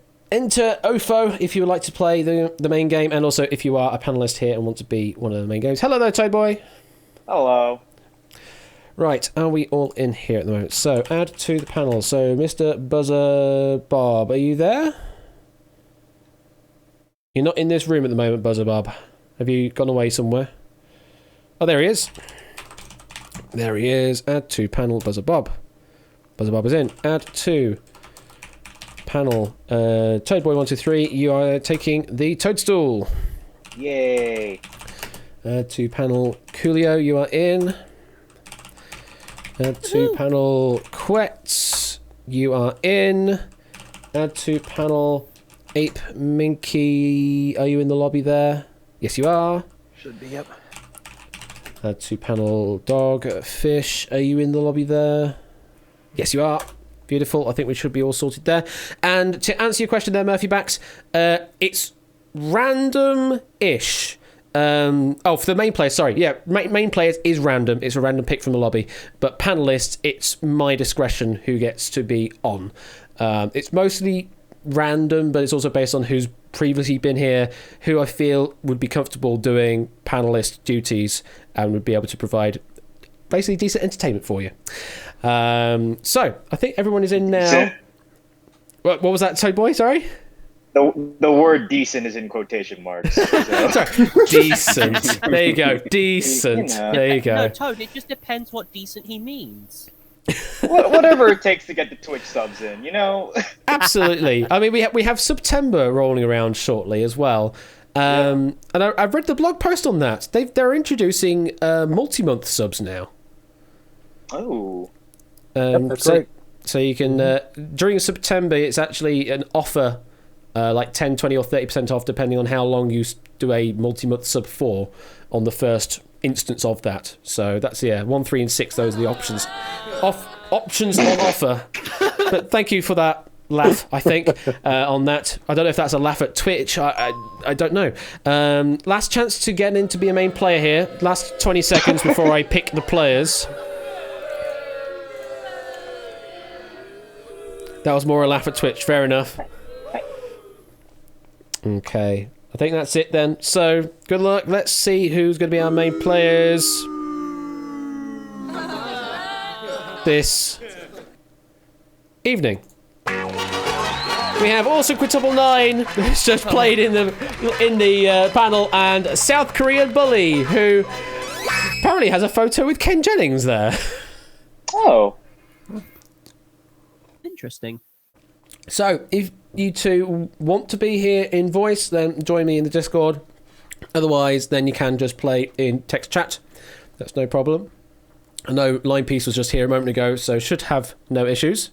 OFO if you would like to play the main game, and also if you are a panelist here and want to be one of the main games. Hello there, Toad Boy. Hello. Right, are we all in here at the moment? So add to the panel. So Mr. Buzzer Bob, are you there? You're not in this room at the moment, Buzzer Bob. Have you gone away somewhere? Oh, there he is. There he is. Add to panel, Buzzer Bob. Buzzer Bob is in. Add to panel. Toad Boy 1, 2, 3. You are taking the toadstool. Yay. Add to panel. Coolio, you are in. Add to panel. Quets, you are in. Add to panel. Ape, Minky, are you in the lobby there? Yes, you are. Should be, yep. Add to panel. Dog, Fish, are you in the lobby there? Yes, you are. Beautiful. I think we should be all sorted there. And to answer your question there, Murphy Backs, it's random-ish. For the main players, sorry. Yeah, main players is random. It's a random pick from the lobby. But panelists, it's my discretion who gets to be on. It's mostly random, but it's also based on who's previously been here, who I feel would be comfortable doing panelist duties and would be able to provide basically decent entertainment for you. So I think everyone is in now. What was that, Toad Boy? Sorry. The word decent is in quotation marks. So. Sorry. Decent. There you go. Decent. You know. There you go. No, Toad, it just depends what decent he means. Whatever it takes to get the Twitch subs in, you know? Absolutely. I mean, we have September rolling around shortly as well. And I've read the blog post on that. They're introducing multi-month subs now. Oh. That's right. So you can, during September, it's actually an offer, like 10, 20 or 30% off, depending on how long you do a multi-month sub for on the first instance of that. So that's, 1, 3, and 6, those are the options. Options on offer. But thank you for that laugh, I think, on that. I don't know if that's a laugh at Twitch. I don't know. Last chance to get in to be a main player here. Last 20 seconds before I pick the players. That was more a laugh at Twitch. Fair enough. Okay. I think that's it then. So, good luck. Let's see who's going to be our main players this evening. We have also Quintuple 9, who's just played in the panel, and South Korean Bully, who apparently has a photo with Ken Jennings there. Oh. Interesting. So, if you two want to be here in voice, then join me in the Discord. Otherwise, then you can just play in text chat. That's no problem. I know Line Piece was just here a moment ago, so should have no issues.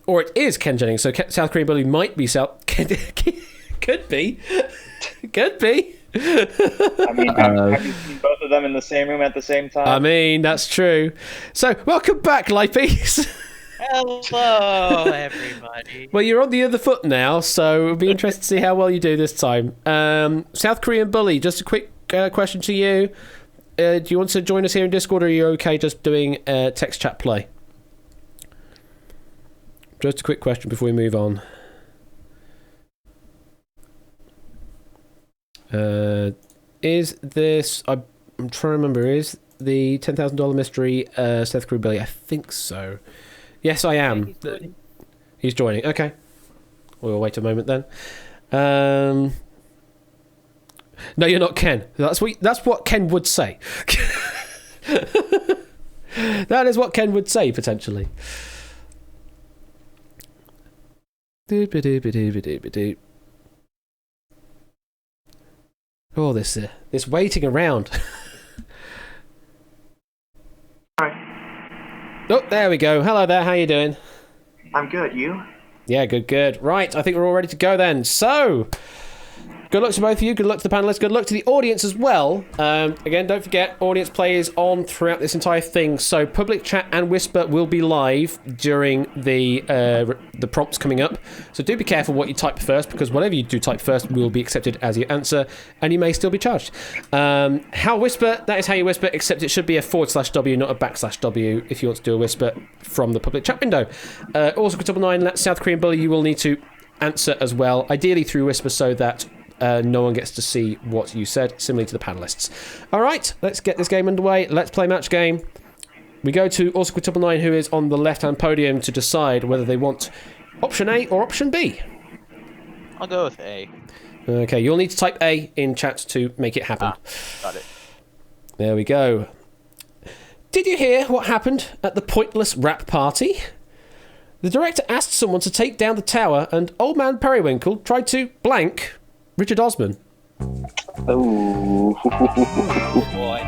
Or it is Ken Jennings, so South Korean Bully might be could be. Could be. I mean, have you seen both of them in the same room at the same time? I mean, that's true. So, welcome back, Line Piece. Hello, everybody. Well, you're on the other foot now, so it'll be interesting to see how well you do this time. South Korean Bully, just a quick question to you. Do you want to join us here in Discord, or are you okay just doing text chat play? Just a quick question before we move on. Is this... I'm trying to remember. Is the $10,000 mystery South Korean Bully? I think so. Yes, I am. He's joining. Okay. We'll wait a moment then. No, you're not Ken. That's what Ken would say. That is what Ken would say, potentially. Oh, this waiting around. Oh, there we go. Hello there, how you doing? I'm good, you? Yeah, good. Right, I think we're all ready to go then. So, good luck to both of you, good luck to the panellists, good luck to the audience as well. Again, don't forget, audience play is on throughout this entire thing, so public chat and whisper will be live during the prompts coming up. So do be careful what you type first, because whatever you do type first will be accepted as your answer, and you may still be charged. How whisper, that is how you whisper, except it should be a /W, not a /W, if you want to do a whisper from the public chat window. Also, Quintuple 9, South Korean Bully, you will need to answer as well, ideally through whisper, so that no one gets to see what you said, similarly to the panelists. All right, let's get this game underway. Let's play match game. We go to also Quintuple 9, who is on the left-hand podium, to decide whether they want option A or option B. I'll go with A. Okay, you'll need to type A in chat to make it happen. Got it. There we go. Did you hear what happened at the Pointless Rap Party? The director asked someone to take down the tower, and Old Man Periwinkle tried to blank Richard Osman. Oh.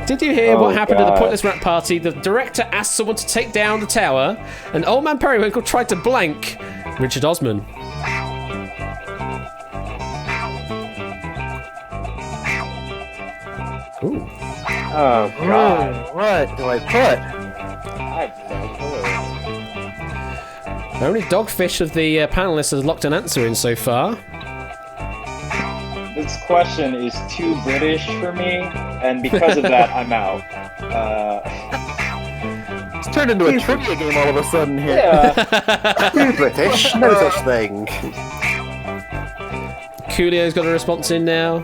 Did you hear what happened at the Pointless Rap Party? The director asked someone to take down the tower, and Old Man Periwinkle tried to blank Richard Osman. Oh God. What do I put? I have no clue. Only Dogfish of the panelists has locked an answer in so far. This question is too British for me, and because of that, I'm out. It's turned into a trivia game all of a sudden here. Yeah. Too British, no such thing. Coolio's got a response in now.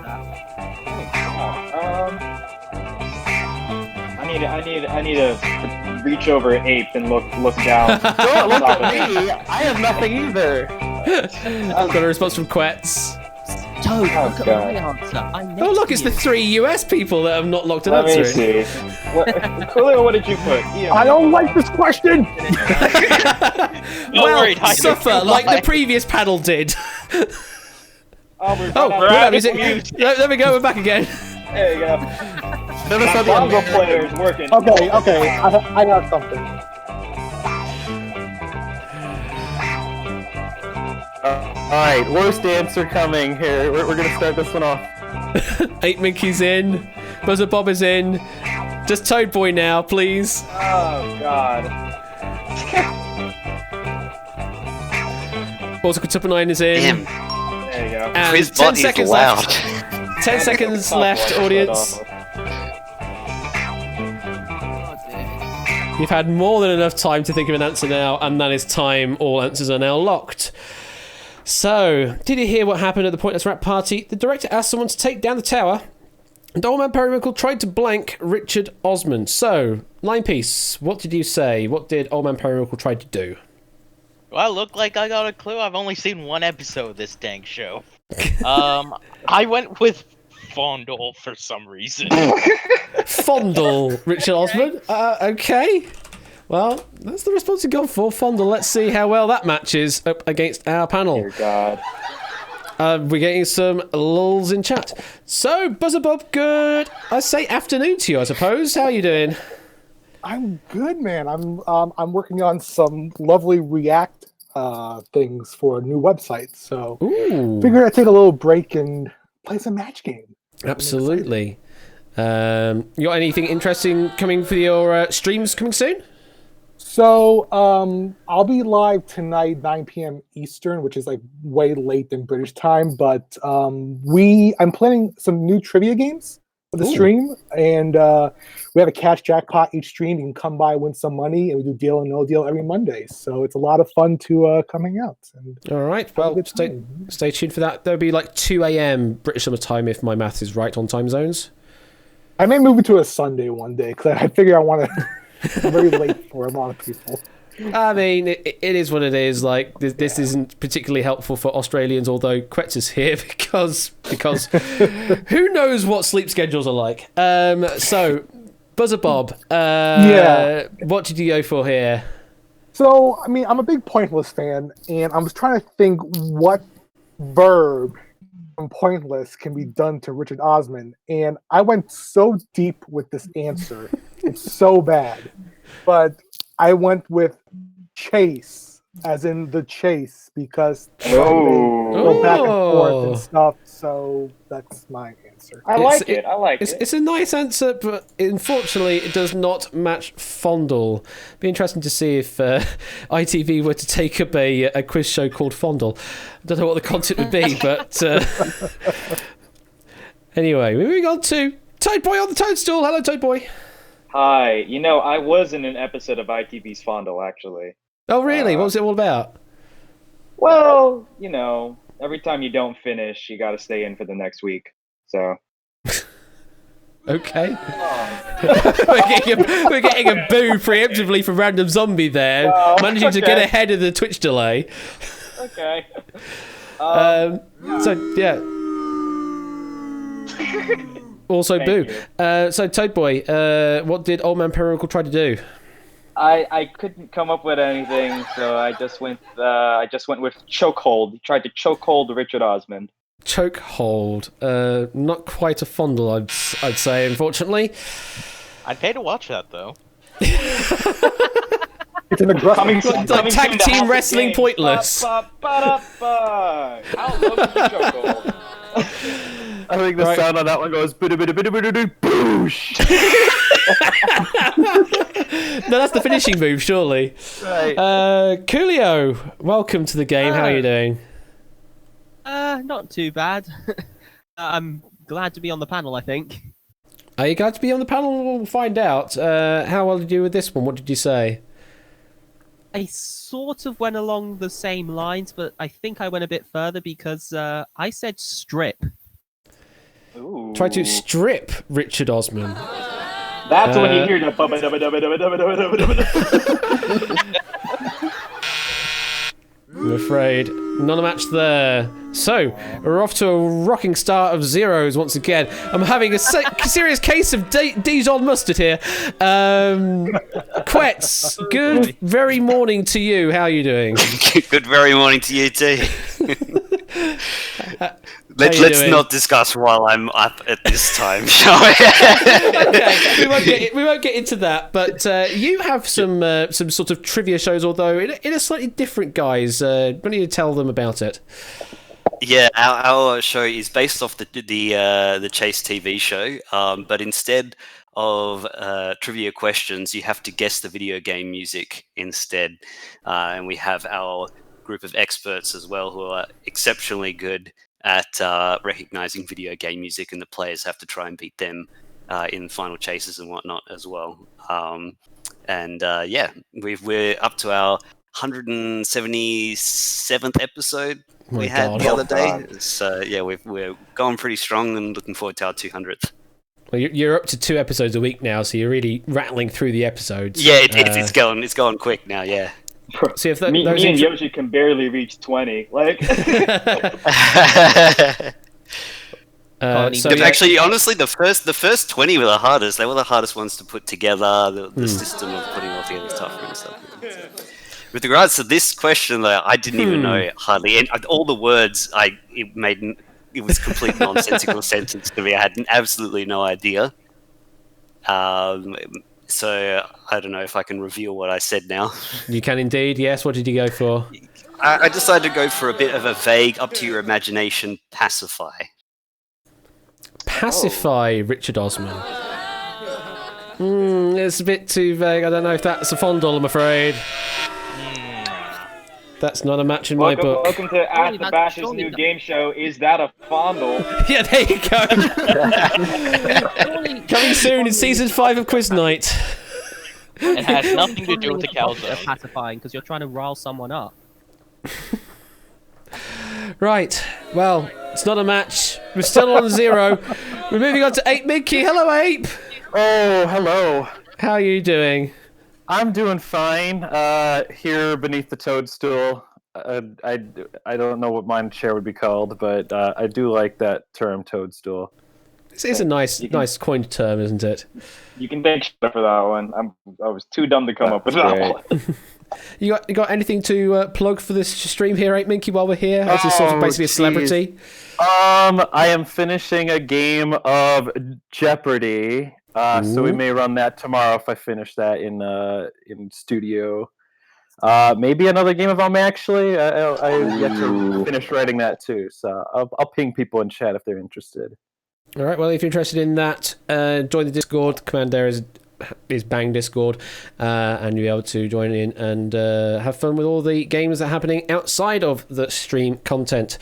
I need to reach over Ape and look down. Don't look at me. I have nothing either. I've got a response from Quetz. Toad, Oh, look at God. my answer. I'm next Oh look, to it's you. the 3 US people that have not locked an Let answer me in. see. Coolio, what did you put? Ian, I don't like this question. Well, worry, I suffer don't like the lie. previous panel did. Oh, we're Oh, out well, of is it? music. There we go, we're back again. There you go. Notice how the Bongo player is working. Okay, I got something. Alright, worst answer coming here. We're gonna start this one off. 8 Mickey's in. Buzzer Bob is in. Just Toad Boy now, please. Oh God. Also, Katupa9 is in. Damn. There you go. And Quiz 10 bot is seconds loud. left. 10 seconds left, audience. You've had more than enough time to think of an answer now, and that is time. All answers are now locked. So, did you hear what happened at the Pointless Rap Party? The director asked someone to take down the tower, and Old Man Periwinkle tried to blank Richard Osman. So, line piece, what did you say? What did Old Man Periwinkle try to do? Well, I look like I got a clue. I've only seen one episode of this dang show. I went with Fondle for some reason. Fondle, Richard Osman. Okay. Well, that's the response you got for Fondle. Let's see how well that matches up against our panel. Dear God. We're getting some lulls in chat. So, Buzzer Bob, good. I say afternoon to you, I suppose. How are you doing? I'm good, man. I'm working on some lovely React things for a new website. So figured I'd take a little break and play some match game. Absolutely. You got anything interesting coming for your streams coming soon? So I'll be live tonight, 9 p.m. Eastern, which is like way late than British time. But I'm planning some new trivia games for the stream, and we have a cash jackpot each stream. You can come by, win some money, and we do deal and no deal every Monday. So it's a lot of fun to coming out. And all right, well, stay tuned for that. There'll be like 2 a.m. British summer time if my math is right on time zones. I may move it to a Sunday one day because I figure I want to. Very late for a lot of people. I mean, it is what it is. Like this isn't particularly helpful for Australians, although Quetz is here because who knows what sleep schedules are like. So, Buzzer Bob, yeah, what did you go for here? So, I mean, I'm a big Pointless fan, and I was trying to think what verb from Pointless can be done to Richard Osman, and I went so deep with this answer. It's so bad. But I went with chase, as in the chase, because they go back and forth and stuff, so that's my answer. I like it. It's a nice answer, but unfortunately it does not match Fondle. Be interesting to see if ITV were to take up a quiz show called Fondle. I don't know what the content would be, but anyway, moving on to Toad Boy on the Toadstool. Hello, Toad Boy. Hi. You know, I was in an episode of ITV's Fondle, actually. Oh, really? What was it all about? Well, you know, every time you don't finish, you got to stay in for the next week. So. Okay. we're getting a boo preemptively from Random Zombie there, managing to get ahead of the Twitch delay. Okay. So yeah. Also boo. So Toad Boy, what did Old Man Periwinkle try to do? I couldn't come up with anything, so I just went with chokehold. He tried to chokehold Richard Osman. Chokehold. Not quite a Fondle, I'd say, unfortunately. I'd pay to watch that though. It's an aggressive like tag team wrestling Pointless. How low is the chokehold? I think the sound on that one goes boo boo boo boo boo boo. Whoosh! No, that's the finishing move, surely. Right. Coolio, welcome to the game. How are you doing? Not too bad. I'm glad to be on the panel, I think. Are you glad to be on the panel? We'll find out. How well did you do with this one? What did you say? I sort of went along the same lines, but I think I went a bit further because I said strip. Ooh. Try to strip Richard Osman. That's when you hear the. I'm afraid not a match there. So we're off to a rocking start of zeros once again. I'm having a serious case of Dijon mustard here. Quets, good very morning to you. How are you doing? Good very morning to you too. Let's not discuss while I'm up at this time, shall we? Okay, we won't get into that. But you have some sort of trivia shows, although in a slightly different guise. Why don't you tell them about it? Yeah, our show is based off the Chase TV show, but instead of trivia questions, you have to guess the video game music instead. And we have our group of experts as well who are exceptionally good at recognizing video game music, and the players have to try and beat them in final chases and whatnot as well. We're up to our 177th episode we had the other day. So yeah, we're going pretty strong and looking forward to our 200th. Well, you're up to 2 episodes a week now, so you're really rattling through the episodes. Yeah, it's going quick now. Yeah. See if me and Yoshi can barely reach 20. Like, actually, honestly, the first 20 were the hardest. They were the hardest ones to put together. The system of putting all together was tougher and stuff. With regards to this question, I didn't even know hardly any, all the words. It was complete nonsensical sentence to me. I had absolutely no idea. So I don't know if I can reveal what I said now. You can indeed, yes. What did you go for? I decided to go for a bit of a vague, up to your imagination, pacify. Pacify Richard Osman. It's a bit too vague. I don't know if that's a fondle, I'm afraid. That's not a match in my book. Welcome to Ask the Bash's new game show. Is that a fondle? Yeah, there you go. Coming soon in season 5 of Quiz Night. It has nothing to do with the calzone. Pacifying because you're trying to rile someone up. Right. Well, it's not a match. We're still on 0. We're moving on to Ape Mickey. Hello, Ape. Oh, hello. How are you doing? I'm doing fine. Here beneath the toadstool. I don't know what my chair would be called, but I do like that term, toadstool. It's a nice coined term, isn't it? You can thank Shadow for that one. I was too dumb to come up with that one. You got anything to plug for this stream here, 8Minky, while we're here? As is sort of basically a celebrity. I am finishing a game of Jeopardy. So we may run that tomorrow if I finish that in studio. Maybe another game of actually. I yet to finish writing that too. So I'll ping people in chat if they're interested. All right. Well, if you're interested in that, join the Discord. The command there is Bang Discord, and you'll be able to join in and have fun with all the games that are happening outside of the stream content.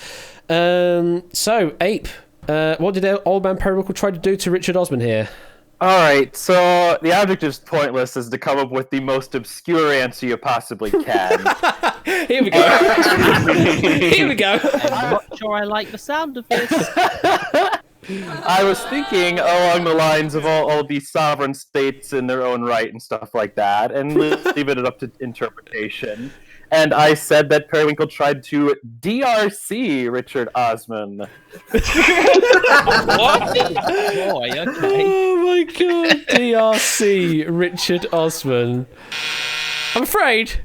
So, Ape, what did Old Man Periwinkle try to do to Richard Osman here? All right, so the object is pointless is to come up with the most obscure answer you possibly can. Here we go. Here we go. I'm not sure I like the sound of this. I was thinking along the lines of all these sovereign states in their own right and stuff like that, and leave it up to interpretation. And I said that Periwinkle tried to DRC Richard Osman. What? Boy, okay. Oh my god, DRC Richard Osman. I'm afraid.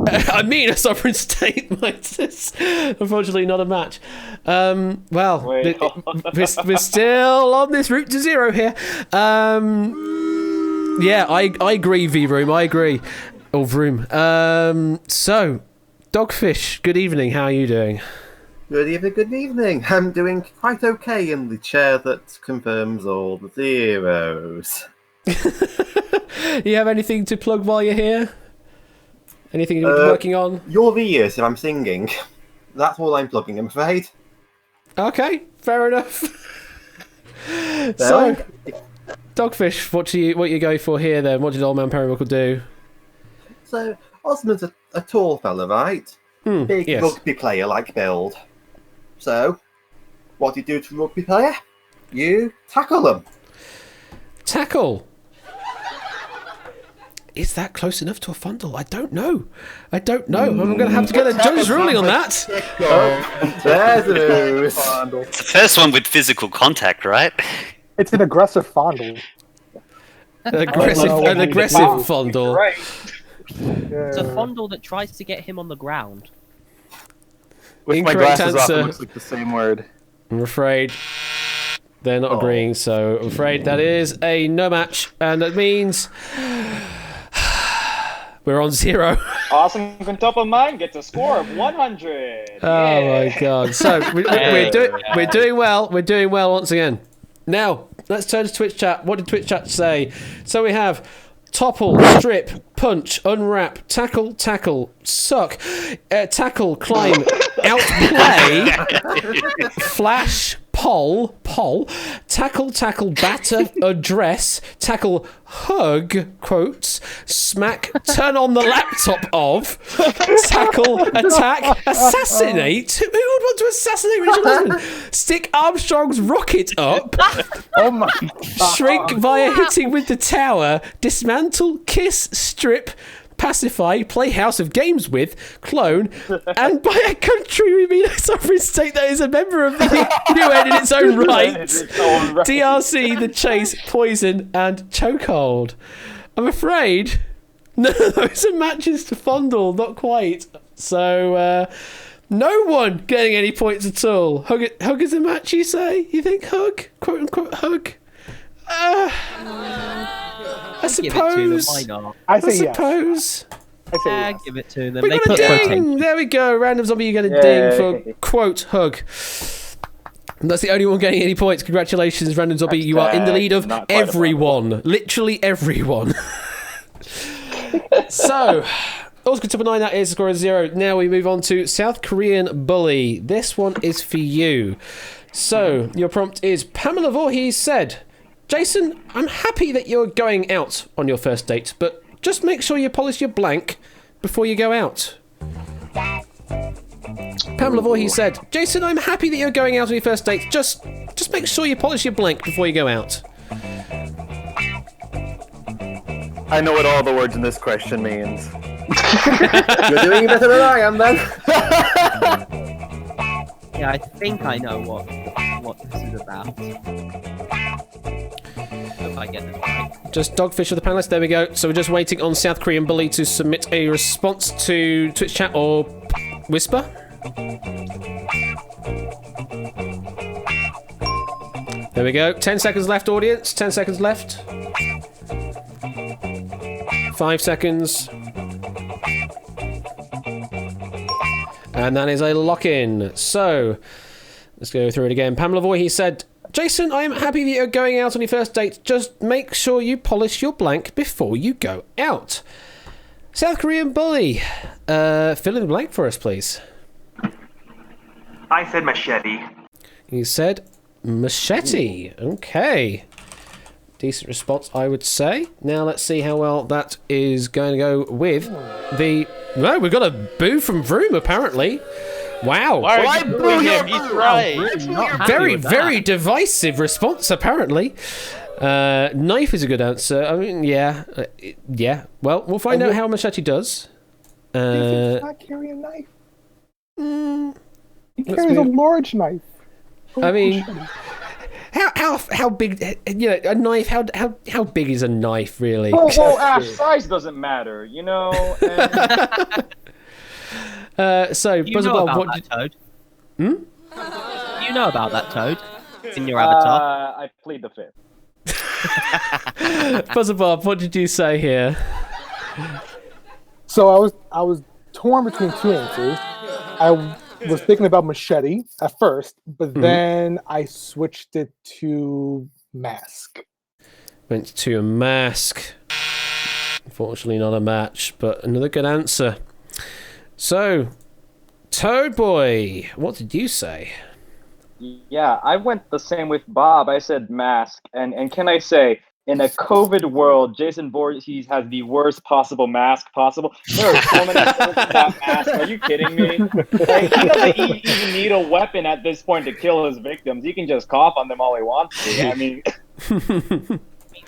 I mean, a sovereign state like this. Unfortunately, not a match. Well, we're still on this route to 0 here. Yeah, I agree, V-Room. I agree. Oh, Vroom. So, Dogfish, good evening. How are you doing? Good evening. I'm doing quite okay in the chair that confirms all the zeros. You have anything to plug while you're here? Anything you've been working on? Your ears if I'm singing. That's all I'm plugging, I'm afraid. Okay, fair enough. So, Dogfish, what you go for here then? What did Old Man Periwinkle do? So, Osmond's a tall fella, right? Big yes. rugby player-like build. So, what do you do to a rugby player? You tackle them. Tackle? Is that close enough to a fundle? I don't know. I'm going to have to get a judge's ruling on that. There's a It's the first one with physical contact, right? It's an aggressive fondle. An aggressive fondle. Right. It's a fondle that tries to get him on the ground. With Incorrect my glasses off, answer. it looks like the same word. I'm afraid they're not agreeing, so I'm afraid that is a no match, and that means we're on 0. Awesome Quintuple Mine gets a score of 100. Oh my god! So we're doing well. We're doing well once again. Now let's turn to Twitch chat. What did Twitch chat say? So we have topple, strip, punch, unwrap, tackle, suck, tackle, climb, outplay, flash, poll, tackle, batter, address, tackle, hug, quotes, smack, turn on the laptop of, tackle, attack, assassinate. Who would want to assassinate Richard Husband? Stick Armstrong's rocket up. Oh my god. Shrink via hitting with the tower, dismantle, kiss, strip, pacify, play House of Games with, clone, and by a country we mean a sovereign state that is a member of the UN in its own right, DRC, the chase, poison, and chokehold. I'm afraid none of those are matches to fondle, not quite. So, no one getting any points at all. Hug is a match, you say? You think hug? Quote unquote hug? I suppose. Why not? I say suppose. Yes. I say yes. Give it to them. We They got a put ding. quotation. There we go. Random zombie, you get a ding for quote hug. And that's the only one getting any points. Congratulations, Random Zombie. You are in the lead of everyone. Literally everyone. So, Oscar Top 9, that is score of 0. Now we move on to South Korean Bully. This one is for you. So, your prompt is Pamela Voorhees said, Jason, I'm happy that you're going out on your first date, but just make sure you polish your blank before you go out. Pamela Voorhees said, Jason, I'm happy that you're going out on your first date. Just make sure you polish your blank before you go out. I know what all the words in this question means. You're doing better than I am, then. Yeah, I think I know what this is about. If I get this right. Just Dogfish for the panelists. There we go. So we're just waiting on South Korean Bully to submit a response to Twitch chat or Whisper. There we go. 10 seconds left, audience. 10 seconds left. 5 seconds. And that is a lock-in. So, let's go through it again. Pamela Voorhees said, Jason, I am happy that you're going out on your first date. Just make sure you polish your blank before you go out. South Korean Bully, fill in the blank for us, please. I said machete. You said machete. Okay. Decent response, I would say. Now let's see how well that is going to go with the... No, we've got a boo from Vroom, apparently. Wow. Why are you booing him? He's right. Very divisive response, apparently. Knife is a good answer. I mean, yeah. Yeah. Well, we'll find out how machete does. He's not carrying a knife. He carries a large knife. I mean... How big, you know, a knife, how big is a knife, really? Well, Ash, size doesn't matter, you know? So, you know about that, Toad? Hmm? You know about that, Toad? In your avatar? I plead the fifth. Buzzer Bob, what did you say here? So I was torn between two answers. I was thinking about machete at first, but Mhm. then I switched it to mask. Went to a mask. Unfortunately, not a match, but another good answer. So, Toad Boy, what did you say? Yeah, I went the same with Bob. I said mask, and can I say, in a COVID world, Jason Voorhees has the worst possible mask possible. There are so many holes in that mask. Are you kidding me? Like, he doesn't even need a weapon at this point to kill his victims. He can just cough on them all he wants to. I mean,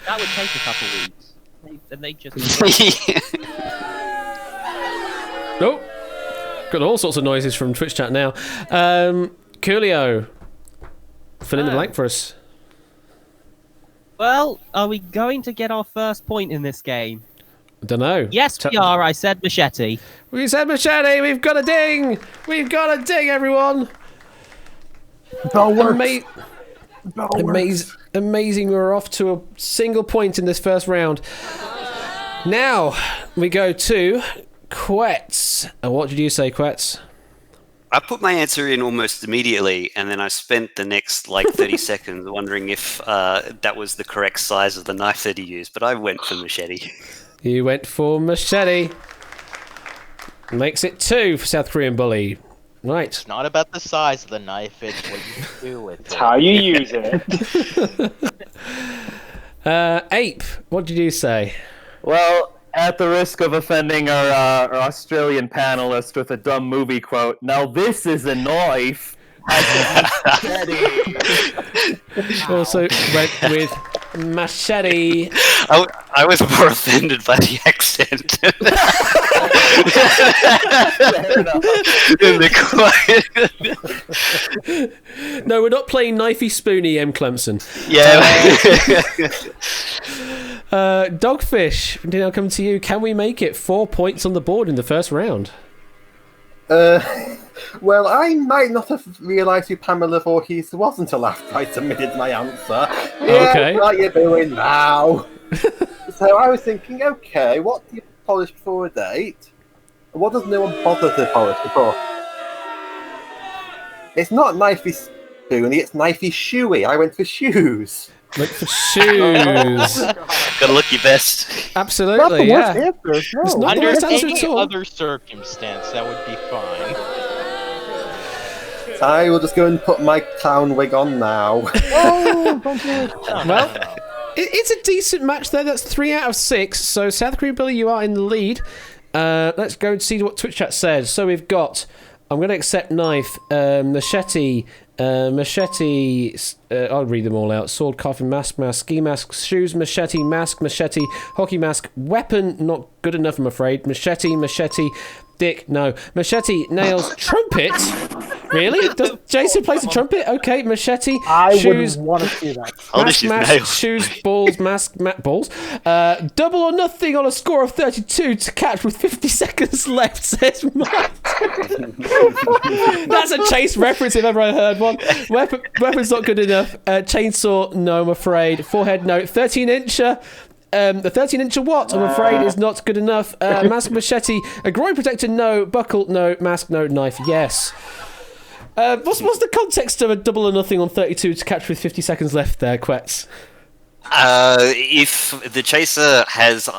That would take a couple weeks. And they just. Nope. Got all sorts of noises from Twitch chat now. Coolio, fill in the blank for us. Well, are we going to get our first point in this game? I don't know. Yes, we are. I said machete. We said machete. We've got a ding. We've got a ding, everyone. Bell works. Amazing. We're off to a single point in this first round. Now we go to Quetz. And what did you say, Quetz? I put my answer in almost immediately, and then I spent the next 30 seconds wondering if that was the correct size of the knife that he used, but I went for machete. You went for machete. Makes it 2 for South Korean Bully. Right. It's not about the size of the knife, it's what you do with it. it's how you use it. Ape, what did you say? Well, at the risk of offending our Australian panelist with a dumb movie quote, now this is a knife. Also went with machete. I was more offended by the accent. No, we're not playing knifey spoony, M. Clemson. Yeah. Dogfish, now come to you. Can we make it 4 points on the board in the first round? Well, I might not have realised who Pamela Voorhees was until after I submitted my answer. Okay. Yeah, what are you doing now? So I was thinking, okay, what do you polish before a date? What does no one bother to polish before? It's not knifey spoony, it's knifey shoey. I went for shoes. Went for shoes. Gotta look your best. Absolutely, yeah. It's not the Under worst answer any at all. other circumstance, that would be fine. I will just go and put my clown wig on now. Oh, don't do it. Well, it's a decent match there. That's 3 out of 6. So South Korean Billy, you are in the lead. Let's go and see what Twitch chat says. So we've got, I'm going to accept knife, machete, machete. I'll read them all out. Sword, coffin, mask, ski mask, shoes, machete, mask, machete, hockey mask, weapon. Not good enough, I'm afraid. Machete, dick. No, machete, nails, trumpet. Really? Does Jason plays a trumpet? Okay, machete, I shoes, wouldn't want to see that. mask, shoes, balls, balls. Double or nothing on a score of 32 to catch with 50 seconds left, says Matt. That's a Chase reference if ever I heard one. Weapon's not good enough. Chainsaw, no, I'm afraid. Forehead, no. 13-incher. The 13-incher what? I'm afraid is not good enough. Mask, machete, a groin protector, no. Buckle, no. Mask, no. Knife, yes. What's the context of a double or nothing on 32 to catch with 50 seconds left there, Quetz? If the chaser has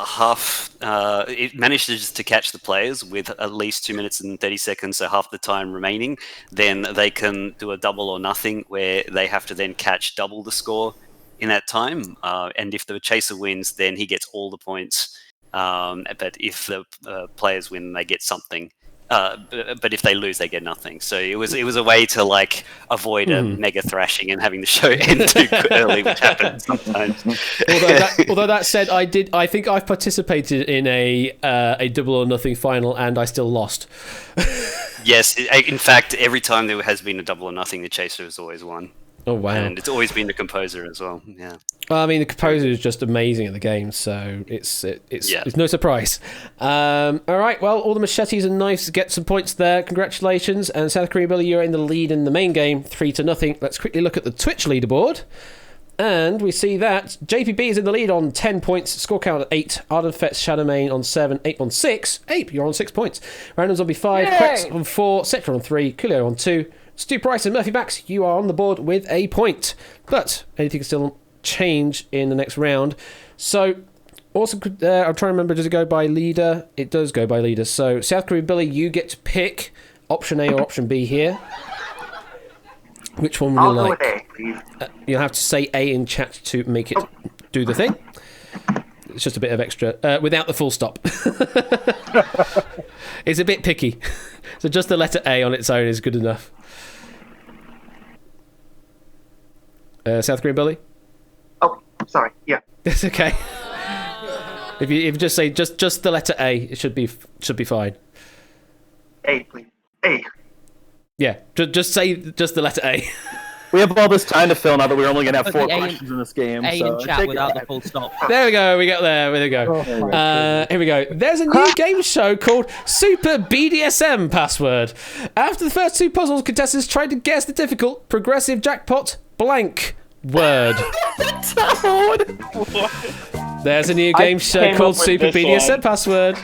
it manages to catch the players with at least 2 minutes and 30 seconds, so half the time remaining, then they can do a double or nothing where they have to then catch double the score in that time. And if the chaser wins, then he gets all the points. But if the players win, they get something. But if they lose, they get nothing. So it was a way to avoid a mega thrashing and having the show end too early, which happens sometimes. Although that said, I think I've participated in a double or nothing final and I still lost. Yes, in fact, every time there has been a double or nothing, the chaser has always won. Oh wow! And it's always been the composer as well. Yeah. Well, I mean, the composer is just amazing at the game, so it's no surprise. All right, well, all the machetes and knives get some points there. Congratulations, and South Korean Billy, you're in the lead in the main game, 3-0. Let's quickly look at the Twitch leaderboard. And we see that JPB is in the lead on 10 points, score count at 8. Arden Fetz, Shadowmane on 7, 8 on 6. Ape, you're on 6 points. Random Zombie 5, Yay! Quex on 4, Sector on 3, Coolio on 2. Stu Price and Murphy Bax, you are on the board with a point. But anything can still change in the next round. So, also, I'm trying to remember, does it go by leader? It does go by leader. So, South Korean Billy, you get to pick option A or option B here. Which one would you like? I'll go with A, please. You'll have to say A in chat to make it do the thing. It's just a bit of extra, without the full stop. It's a bit picky. So just the letter A on its own is good enough. South Korean Billy? Oh, sorry. Yeah. It's okay. If you just say just the letter A, it should be fine. A, please. A. Yeah, just say just the letter A. We have all this time to fill now that we're only going to have Put 4 the A in- questions in this game. A so in chat without the full stop. There we go. We got there. There we go. Here we go. There's a new game show called Super BDSM Password. After the first 2 puzzles, contestants tried to guess the difficult progressive jackpot blank word. There's a new game show called Super BDSM Password.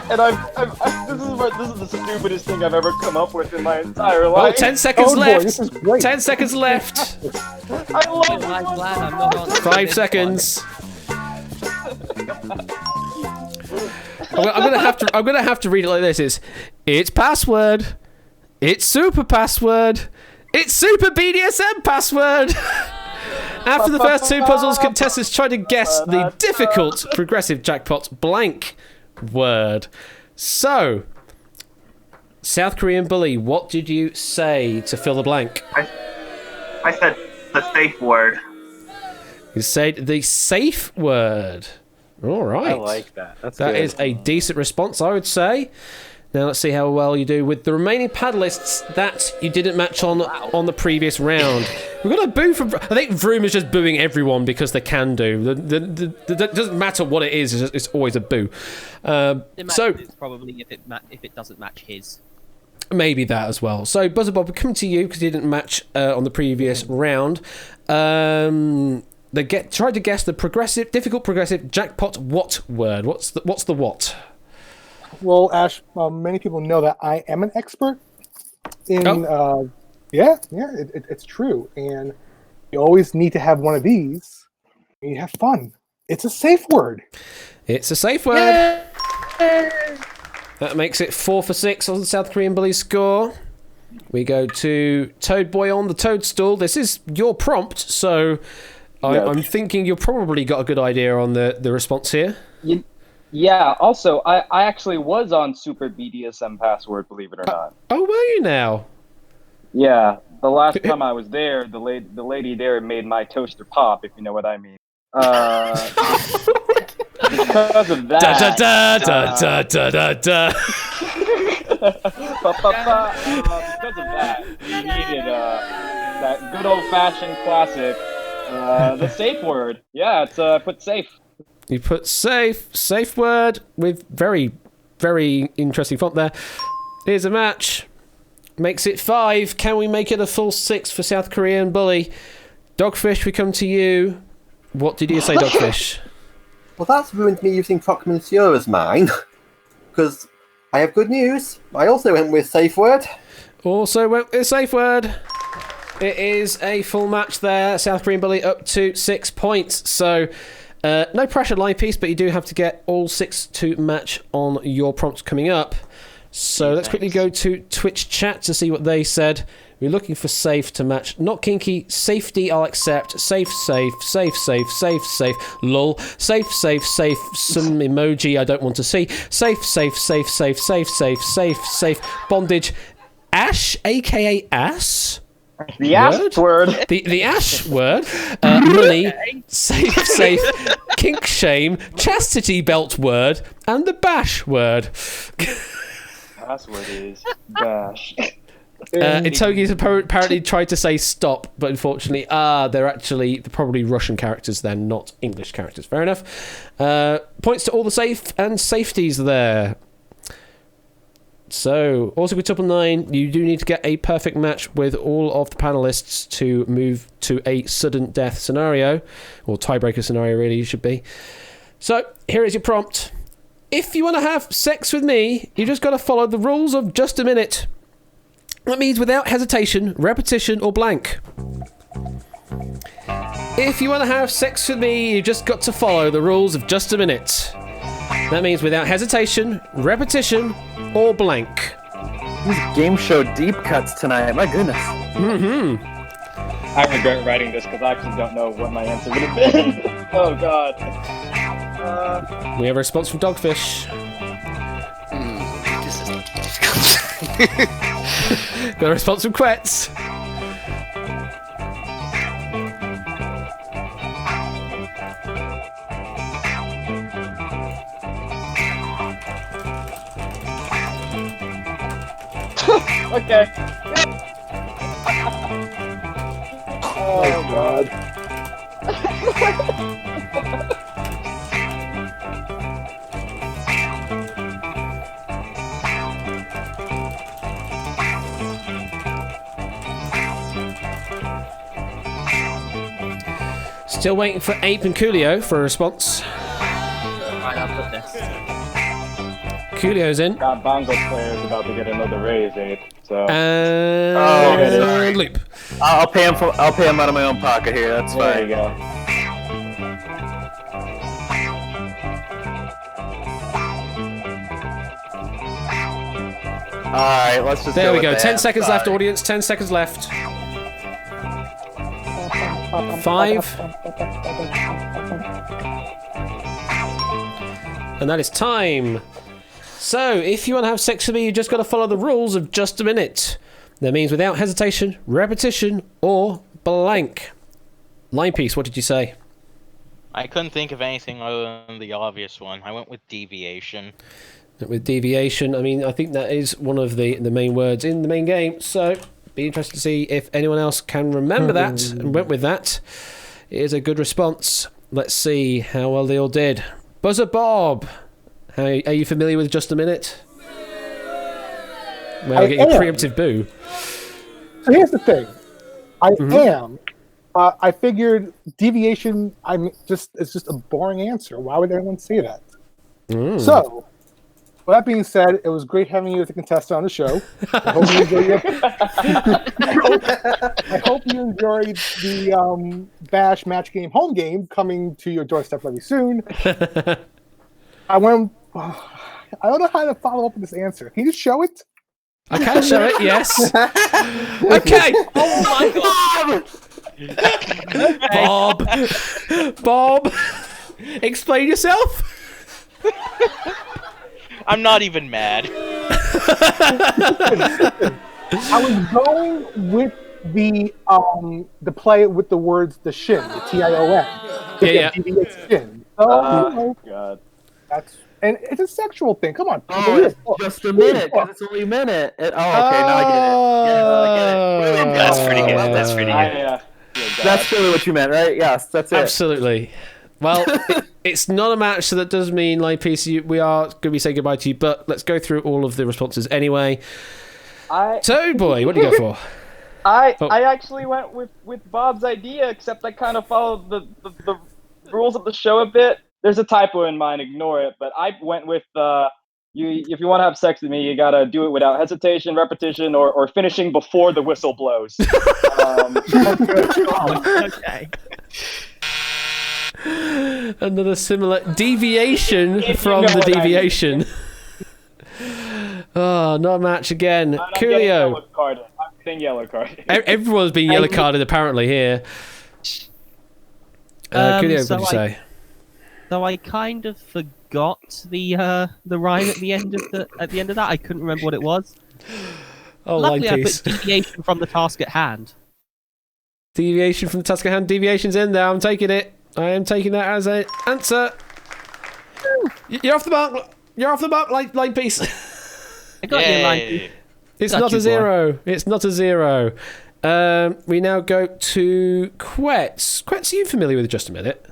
And this is the stupidest thing I've ever come up with in my entire Oh, life. 10 seconds Oh, boy, left. this is great. 10 seconds left. I love I'm glad I'm not on 5 seconds. I'm gonna have to read it like this. It's password. It's super password. It's super BDSM password. After the first 2 puzzles, contestants tried to guess the difficult progressive jackpot blank word. So, South Korean Bully, what did you say to fill the blank? I said the safe word. You said the safe word. All right. I like that. That That is a decent response, I would say. Now let's see how well you do with the remaining paddlists that you didn't match on the previous round. We've got a boo from... I think Vroom is just booing everyone because they can do. It doesn't matter what it is, it's always a boo. It's probably if it doesn't match his. Maybe that as well. So, Buzzer Bob, we come to you because you didn't match on the previous round. They tried to guess the difficult progressive jackpot what word? What's the what? Well, Ash, many people know that I am an expert in. It's true, and you always need to have one of these. And you have fun. It's a safe word. It's a safe word. That makes it 4 for 6 on the South Korean Bully score. We go to Toad Boy on the toadstool. This is your prompt, so I'm thinking you've probably got a good idea on the response here. Yeah, also, I actually was on Super BDSM Password, believe it or not. Oh, were you now? Yeah, the last time I was there, the lady there made my toaster pop, if you know what I mean. Because of that. Da da da da da da. Because of that, we needed that good old-fashioned classic, the safe word. Yeah, it's put safe. You put safe word with very, very interesting font there. Here's a match. Makes it 5. Can we make it a full 6 for South Korean Bully? Dogfish, we come to you. What did you say, Dogfish? Well, that's ruined me using Croque Monsieur as mine. Because I have good news. I also went with safe word. Also went with safe word. It is a full match there. South Korean Bully up to 6 points. So... no pressure, line piece, but you do have to get all 6 to match on your prompts coming up. So let's quickly go to Twitch chat to see what they said. We're looking for safe to match. Not kinky. Safety, I'll accept. Safe. Lol. Safe. Some emoji I don't want to see. Safe. Bondage. Ash, aka ass. The ash word. The ash word. Money. Safe. Kink shame. Chastity belt word. And the bash word. Password is bash. Itogi's apparently tried to say stop, but unfortunately, they're probably Russian characters then, not English characters. Fair enough. Points to all the safe and safeties there. So, also with Triple 9, you do need to get a perfect match with all of the panelists to move to a sudden death scenario, or tiebreaker scenario, really, you should be. So, here is your prompt. If you want to have sex with me, you just got to follow the rules of just a minute. That means without hesitation, repetition, or blank. If you want to have sex with me, you just got to follow the rules of just a minute. That means without hesitation, repetition, or blank. These game show deep cuts tonight. My goodness. Mm-hmm. I regret writing this because I actually don't know what my answer would have been. Oh god. We have a response from Dogfish. This is not difficult. Got a response from Quetz. Okay. Oh god. Still waiting for Ape and Coolio for a response. Right, I'll put this. Coolio's in. That bongo player is about to get another raise, Abe. So. And Loop. I'll pay him out of my own pocket here. That's There fine. you go. All right, let's just. There we with go. that. 10 seconds left, Sorry. audience. 10 seconds left. 5. And that is time. So, if you want to have sex with me, you just got to follow the rules of just a minute. That means without hesitation, repetition, or blank. Line piece, what did you say? I couldn't think of anything other than the obvious one. I went with deviation. With deviation, I mean, I think that is one of the main words in the main game. So, be interested to see if anyone else can remember that and went with that. It is a good response. Let's see how well they all did. Buzzer Bob, are you familiar with Just a Minute? Well, I getting a am. preemptive boo. So here's the thing. I am. I figured deviation. It's just a boring answer. Why would anyone say that? So, with that being said, it was great having you as a contestant on the show. I hope you enjoyed I hope you enjoyed the Bash Match Game home game coming to your doorstep very soon. I don't know how to follow up with this answer. Can you just show it? I can show it, yes. Okay. Oh my god! Bob, explain yourself. I'm not even mad. I was going with the play with the words the shin, the TION. Yeah. Shin. So, God. And it's a sexual thing. Come on. Oh, it's just a minute, because it's only a minute. Okay, now I get it. Yes, I get it. That's pretty good. That's pretty good. That's really what you meant, right? Yes, that's it. Absolutely. Well, it's not a match, so that does mean, like, PC, we are going to be saying goodbye to you, but let's go through all of the responses anyway. Toad Boy, what do you go for? I actually went with Bob's idea, except I kind of followed the rules of the show a bit. There's a typo in mine, ignore it. But I went with if you want to have sex with me, you gotta do it without hesitation, repetition, or finishing before the whistle blows. Okay. Another similar deviation from the deviation. Oh, not a match again. Coolio. I'm getting yellow carded. Everyone's been yellow carded apparently here. Coolio, so what did you say? So I kind of forgot the rhyme at the end of that. I couldn't remember what it was. Oh, Luckily, line I piece. put deviation from the task at hand. Deviation from the task at hand. Deviation's in there. I'm taking it. I am taking that as an answer. You're off the mark. You're off the mark, line piece. I got you, line piece. It's Got not you, a zero. It's not a zero. We now go to Quetz. Quetz, are you familiar with Just a Minute?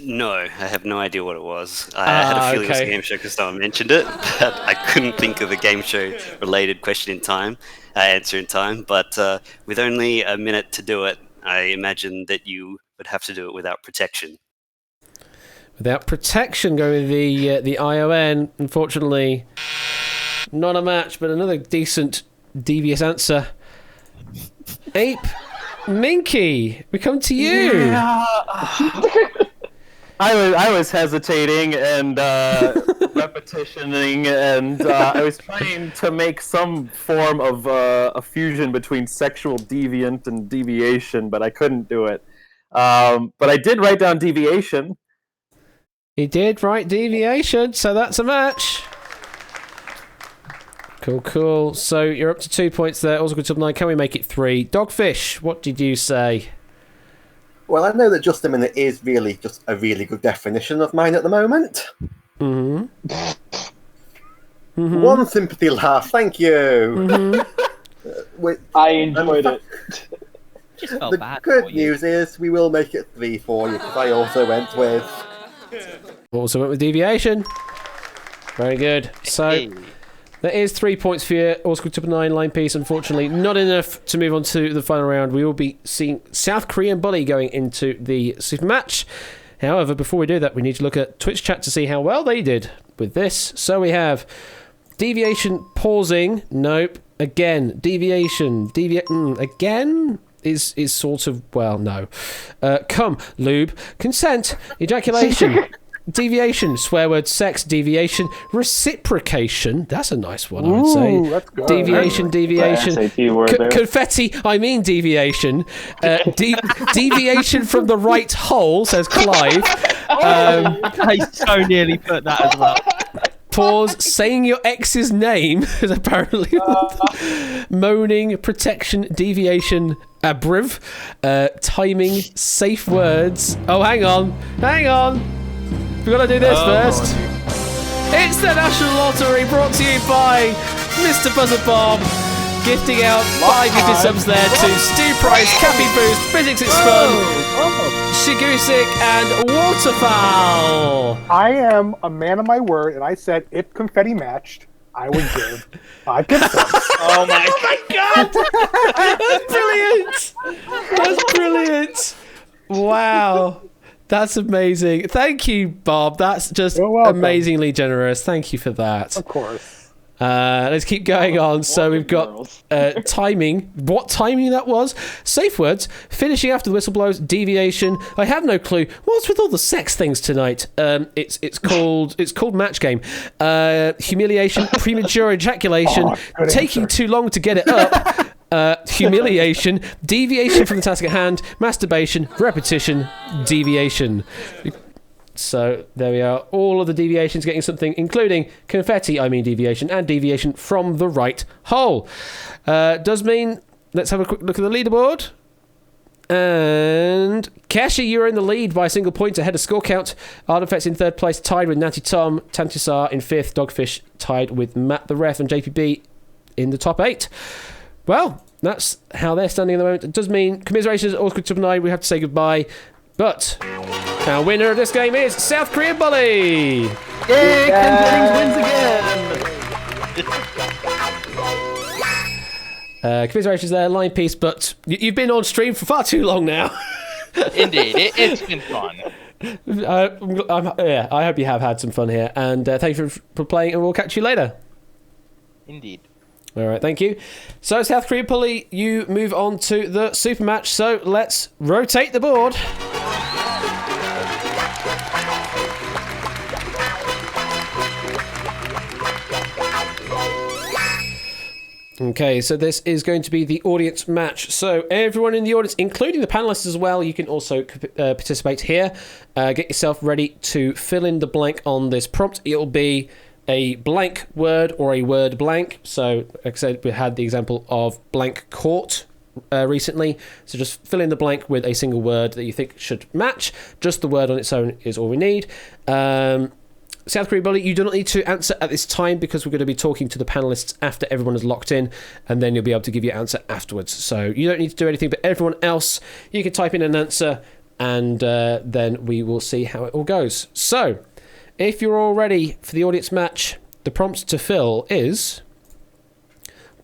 No, I have no idea what it was. I had a feeling it was a okay. game show because someone mentioned it, but I couldn't think of a game show related question in time, answer in time. But with only a minute to do it, I imagine that you would have to do it without protection. Without protection, going with the ION. Unfortunately, not a match, but another decent, devious answer. Ape, Minky, we come to you. Yeah. I was hesitating and repetitioning, and I was trying to make some form of a fusion between sexual deviant and deviation, but I couldn't do it. But I did write down deviation. He did write deviation, so that's a match. Cool. So you're up to 2 points there. Also good to 9. Can we make it 3? Dogfish, what did you say? Well, I know that just a minute is really just a really good definition of mine at the moment. One sympathy laugh, thank you. I enjoyed it. Just felt The bad good for you. news is we will make it 3 for you because I also went with. Also went with deviation. Very good. So that is 3 points for you. Also good to 9 line piece. Unfortunately, not enough to move on to the final round. We will be seeing South Korean Bully going into the super match. However, before we do that, we need to look at Twitch chat to see how well they did with this. So we have deviation pausing. Nope. Again. Deviation. Again is sort of, well, no. Come. Lube. Consent. Ejaculation. Deviation, swear word, sex, deviation, reciprocation. That's a nice one, I would say. That's good. Deviation. SAT word there. Confetti, I mean deviation. Deviation from the right hole, says Clive. I so nearly put that as well. Pause, saying your ex's name is apparently moaning, protection, deviation, abriv, timing, safe words. Oh, hang on. We've got to do this first. It's the National Lottery, brought to you by Mr. Buzzer Bomb, gifting out 5 gifted subs there to Stu Price, Cappy Boost, Physics It's Fun, Shigusik, and Waterfowl. I am a man of my word, and I said if confetti matched, I would give 5 gift subs. Oh my god! That's brilliant! Wow. That's amazing. Thank you, Bob. That's just amazingly generous. Thank you for that. Of course. Let's keep going on. So we've got timing. What timing that was? Safe words. Finishing after the whistle blows. Deviation. I have no clue. What's with all the sex things tonight? It's called match game. Humiliation. Premature ejaculation. Taking too long to get it up. Humiliation, deviation from the task at hand, masturbation, repetition, deviation. So there we are. All of the deviations getting something, including confetti, I mean deviation, and deviation from the right hole. Does mean, let's have a quick look at the leaderboard. And Kashi, you're in the lead by a single point ahead of score count. Artifacts in 3rd place, tied with Natty Tom. Tantisar in 5th. Dogfish tied with Matt the Ref, and JPB in the top 8. Well, that's how they're standing at the moment. It does mean commiserations, all good to 9. We have to say goodbye. But our winner of this game is South Korean Bully. Yay! Ken Jennings wins again. Commiserations there, line piece. But you've been on stream for far too long now. Indeed, it's been fun. I hope you have had some fun here. And thank you for playing, and we'll catch you later. Indeed. All right, thank you. So, South Korea Pulley, you move on to the super match. So, let's rotate the board. Okay, so this is going to be the audience match. So, everyone in the audience, including the panelists as well, you can also participate here. Get yourself ready to fill in the blank on this prompt. It'll be a blank word or a word blank. So, like I said, we had the example of blank court recently. So just fill in the blank with a single word that you think should match. Just the word on its own is all we need. South Korea Bully, you do not need to answer at this time because we're going to be talking to the panelists after everyone is locked in, and then you'll be able to give your answer afterwards. So you don't need to do anything, but everyone else, you can type in an answer and then we will see how it all goes. So, if you're all ready for the audience match, the prompt to fill is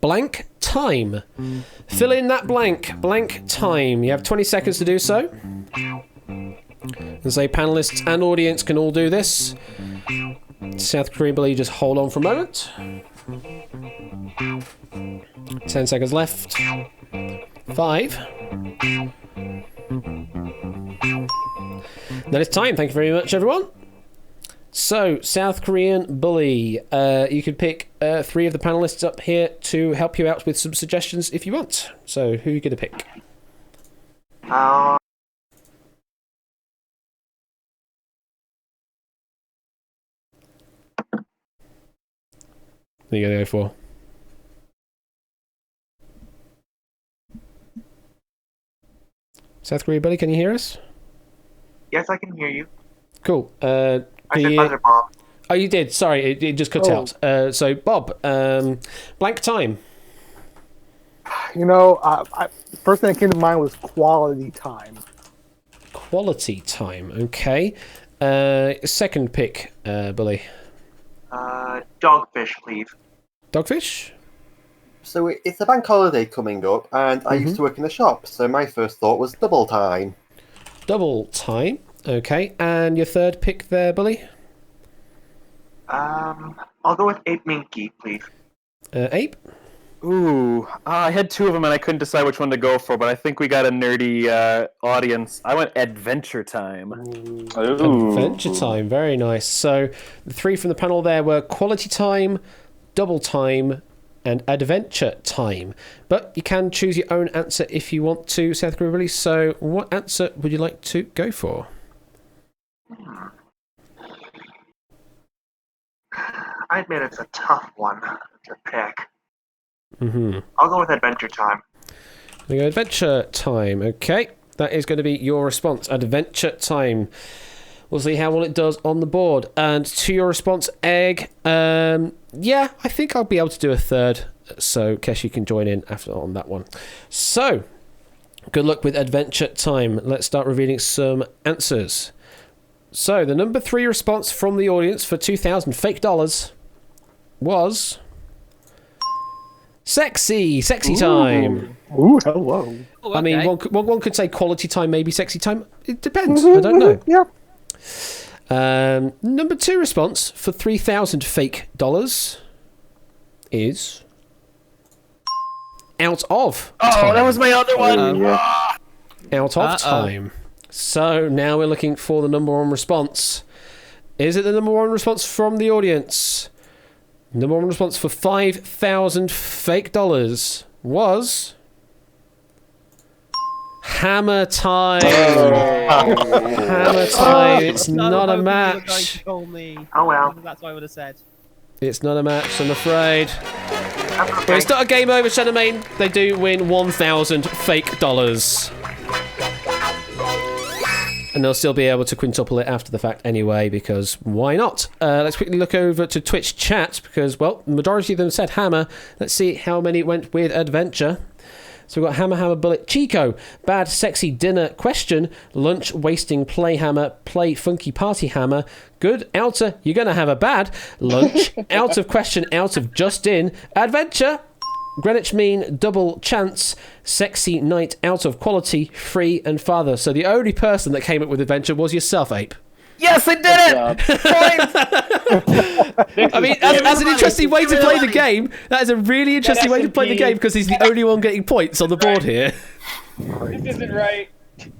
blank time. Fill in that blank time. You have 20 seconds to do so. And say panelists and audience can all do this. South Korean Billy, just hold on for a moment. 10 seconds left. 5. That is time. Thank you very much, everyone. So, South Korean Bully, you can pick 3 of the panelists up here to help you out with some suggestions if you want. So, who are you going to pick? Who are you going to go for? South Korean Bully, can you hear us? Yes, I can hear you. Cool. I said buzzer, Bob. Oh, you did. Sorry, it just cut out. So, Bob, blank time. You know, first thing that came to mind was quality time. Quality time. Okay. Second pick, Bully. Dogfish, please. Dogfish? So it's a bank holiday coming up, and I used to work in a shop, so my first thought was double time. Double time. Okay. And your third pick there, Bully? I'll go with Ape Minky, please. Ape? Ooh, I had 2 of them and I couldn't decide which one to go for, but I think we got a nerdy audience. I went Adventure Time. Ooh. Adventure Time, very nice. So the 3 from the panel there were Quality Time, Double Time, and Adventure Time. But you can choose your own answer if you want to, South Korea Billy. So what answer would you like to go for? I admit it's a tough one to pick. Mm-hmm. I'll go with Adventure Time. We go Adventure Time. Okay, that is going to be your response. Adventure Time. We'll see how well it does on the board. And to your response, Egg. Yeah, I think I'll be able to do a third. So Kesh, you can join in after on that one. So, good luck with Adventure Time. Let's start revealing some answers. So, the number 3 response from the audience for 2,000 fake dollars was sexy time. Ooh, hello. I mean, one could say quality time, maybe sexy time. It depends. I don't know. Yeah. Number 2 response for 3,000 fake dollars is out of time. That was my other one. Out of time. So now we're looking for the number 1 response. Is it the number 1 response from the audience? Number 1 response for 5,000 fake dollars was Hammer Time. Hammer Time. It's not a match. Oh well. That's what I would have said. It's not a match, I'm afraid. But it's not a game over, Shadowmane. They do win 1,000 fake dollars. And they'll still be able to quintuple it after the fact anyway, because why not? Let's quickly look over to Twitch chat, because, well, the majority of them said Hammer. Let's see how many went with Adventure. So we've got Hammer, Bullet, Chico, Bad, Sexy, Dinner, Question, Lunch, Wasting, Play Hammer, Play, Funky, Party Hammer, Good, Outer, You're Gonna Have a Bad, Lunch, Out of Question, Out of Just In, Adventure, Greenwich Mean, Double Chance, Sexy Night, Out of Quality, Free, and Father. So the only person that came up with Adventure was yourself, Ape. Yes, I did it! I mean, as an interesting way to play the game, that is a really interesting way to play the game because he's the only one getting points on the board here. This isn't right.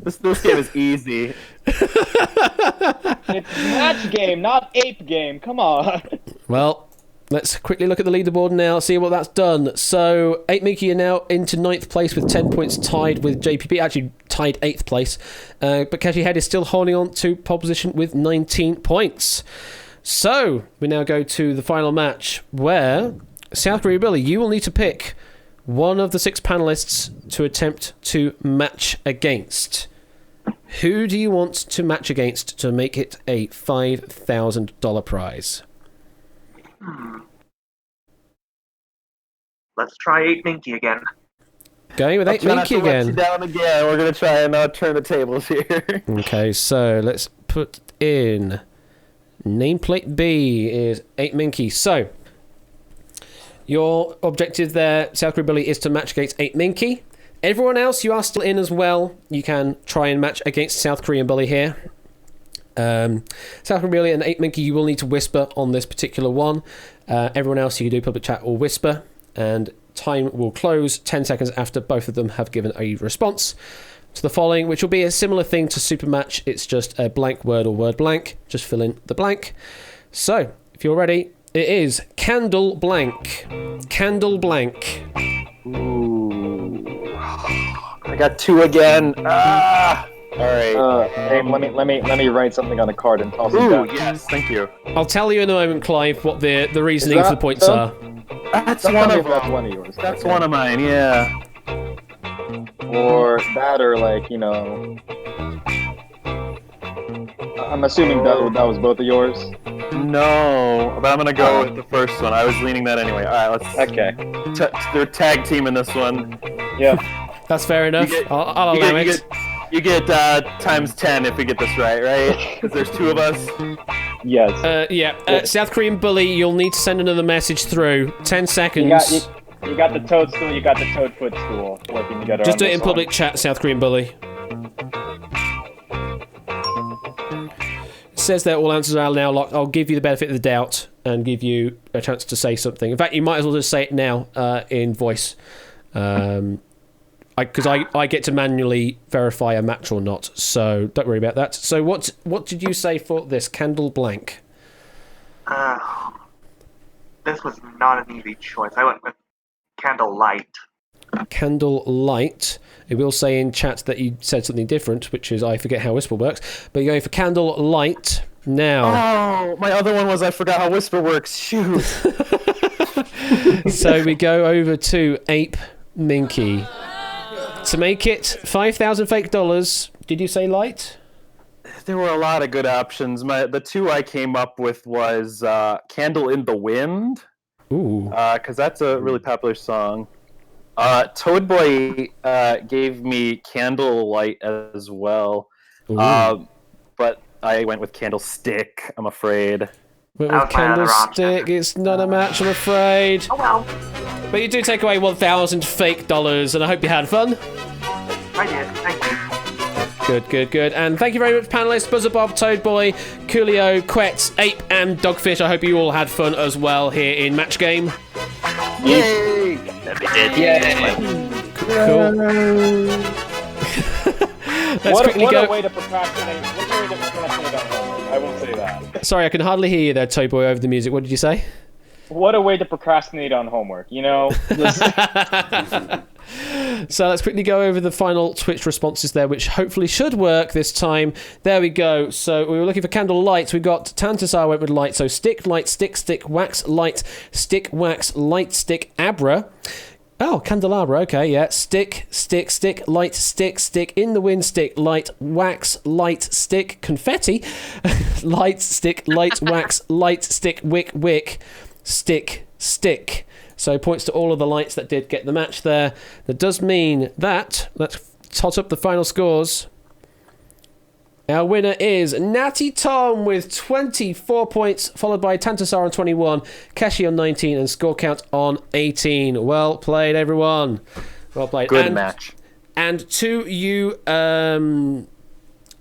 This game is easy. It's match game, not ape game. Come on. Well, let's quickly look at the leaderboard now, see what that's done. So, 8 Mickey are now into 9th place with 10 points, tied with JPP. Actually, tied 8th place. But Kashi Head is still holding on to pole position with 19 points. So, we now go to the final match, where South Korea Billy, you will need to pick one of the 6 panelists to attempt to match against. Who do you want to match against to make it a $5,000 prize? Let's try Ape Minky again. Going with 8 Minky Let you again. down again. We're gonna try and turn the tables here. Okay, so let's put in nameplate B is 8 Minky. So your objective there, South Korea Bully, is to match against 8 Minky. Everyone else, you are still in as well. You can try and match against South Korean Bully here. South Korean Bully and 8 Minky, you will need to whisper on this particular one. Everyone else, you can do public chat or whisper. And time will close 10 seconds after both of them have given a response to the following, which will be a similar thing to Super Match. It's just a blank word or word blank. Just fill in the blank. So, if you're ready, it is candle blank. Candle blank. Ooh. I got 2 again. All right. Hey, let me write something on a card and toss it Ooh, down. yes, thank you. I'll tell you in a moment, Clive, what the reasoning for the points are. That's Don't one tell me of if that's one of yours. That's one of mine. Yeah. Or that, or like, I'm assuming that was both of yours. No, but I'm gonna go with the first one. I was leaning that anyway. All right, let's. Okay. They're tag team in this one. Yeah. That's fair enough. I'll allow it. You get times 10 if we get this right? Because there's 2 of us. Yes. South Korean Bully, you'll need to send another message through. 10 seconds. You got the toadstool, you got the toad footstool working together. Just do it in public chat, South Korean Bully. It says that all answers are now locked. I'll give you the benefit of the doubt and give you a chance to say something. In fact, you might as well just say it now in voice. Because I get to manually verify a match or not, so don't worry about that. So what did you say for this candle blank? This was not an easy choice. I went with candle light. Candle light. It will say in chat that you said something different, which is I forget how Whisper works. But you're going for candle light now. Oh, my other one was I forgot how Whisper works. Shoot. So we go over to Ape Minky. To make it 5,000 fake dollars, did you say light? There were a lot of good options. The 2 I came up with was Candle in the Wind. Ooh. Because that's a really popular song. Toad Boy gave me Candlelight as well. But I went with Candlestick, I'm afraid. Went with Candlestick. It's not a match, I'm afraid. Oh well. But you do take away 1,000 fake dollars, and I hope you had fun. I did. Thank you. Good. And thank you very much, panelists, Buzzer Bob, Toad Boy, Coolio, Quetz, Ape, and Dogfish. I hope you all had fun as well here in Match Game. Yay! Cool. What a way to procrastinate. What a way to procrastinate on homework. I will say that. Sorry, I can hardly hear you there, Toad Boy, over the music. What did you say? What a way to procrastinate on homework, So let's quickly go over the final Twitch responses there, which hopefully should work this time. There we go. So we were looking for candle light. We got Tantasar went with light. So stick, light, stick, wax, light, stick, abra. Oh, candelabra. Okay, yeah. Stick, light, in the wind, stick, light, wax, light, stick, confetti, light, stick, light, wax, light, stick, wick, stick. So points to all of the lights that did get the match there. That does mean that, let's tot up the final scores. Our winner is Natty Tom with 24 points, followed by Tantasar on 21, Kashi on 19, and score count on 18. Well played, everyone. Well played. Good match. And to you,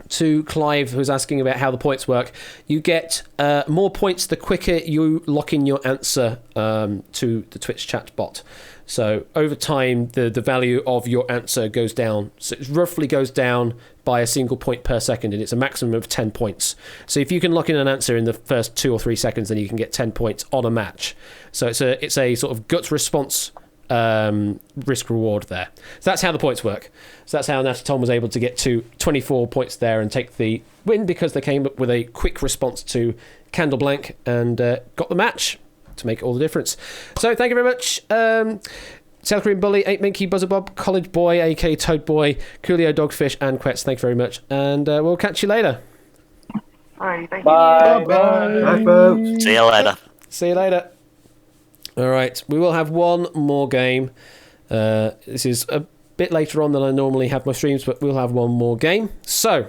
to Clive, who's asking about how the points work, you get more points the quicker you lock in your answer to the Twitch chat bot. So over time, the value of your answer goes down. So it roughly goes down by a single point per second, and it's a maximum of 10 points. So if you can lock in an answer in the first 2 or 3 seconds, then you can get 10 points on a match. So it's a sort of gut response risk reward there. So that's how the points work. So that's how Natty Tom was able to get to 24 points there and take the win, because they came up with a quick response to Candle Blank and got the match to make all the difference. So thank you very much, South Korean Bully, 8 Minky, Buzzer Bob, College Boy, aka Toad Boy, Coolio, Dogfish, and Quetz. Thank you very much, and we'll catch you later. Alright, thank Bye. you. Bye, folks. See you later. See you later. All right, we will have one more game. This is bit later on than I normally have my streams, but we'll have one more game. So,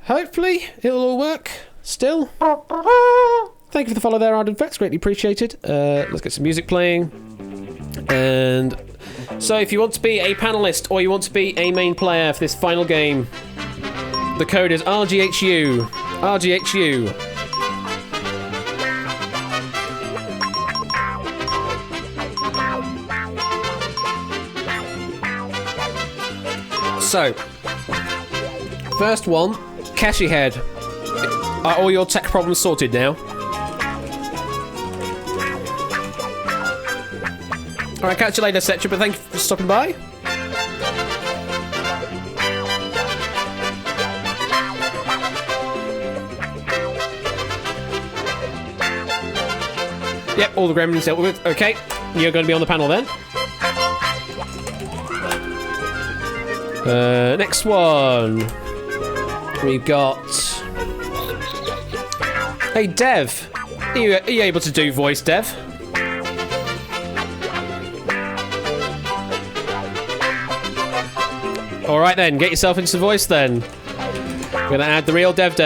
hopefully it'll all work still. Thank you for the follow there, Ardenvex. Greatly appreciated. Let's get some music playing. And so if you want to be a panelist or you want to be a main player for this final game, the code is RGHU. RGHU. So, first one, Cashy Head. Are all your tech problems sorted now? Alright, catch you later, Setcha, but thank you for stopping by. Yep, all the gremlins dealt with. Okay, you're going to be on the panel then. Next one. We've got... Hey, Dev. Are you able to do voice, Dev? Alright then, get yourself into voice then. We're going to add the real Dev.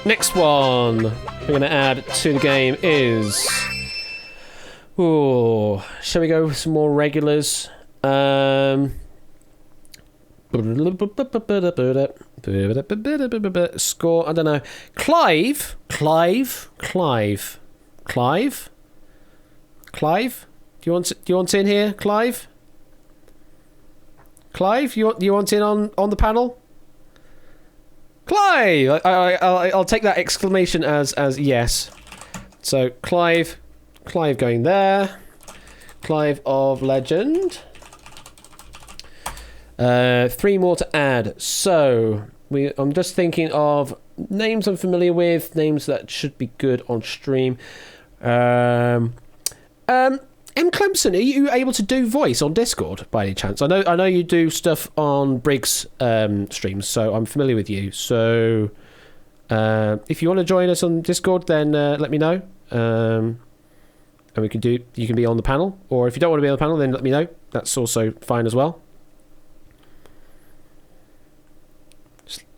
Next one we're going to add to the game is... Ooh, shall we go with some more regulars? Score, I don't know. Clive? Do you want in here, Clive? Clive, you want in on the panel? Clive! I'll take that exclamation as yes. So Clive going there. Clive of Legend. 3 more to add. So I'm just thinking of names I'm familiar with, names that should be good on stream. M. Clemson, are you able to do voice on Discord by any chance? I know you do stuff on Briggs streams, so I'm familiar with you. So if you want to join us on Discord, then let me know. And you can be on the panel, or if you don't want to be on the panel, then let me know. That's also fine as well.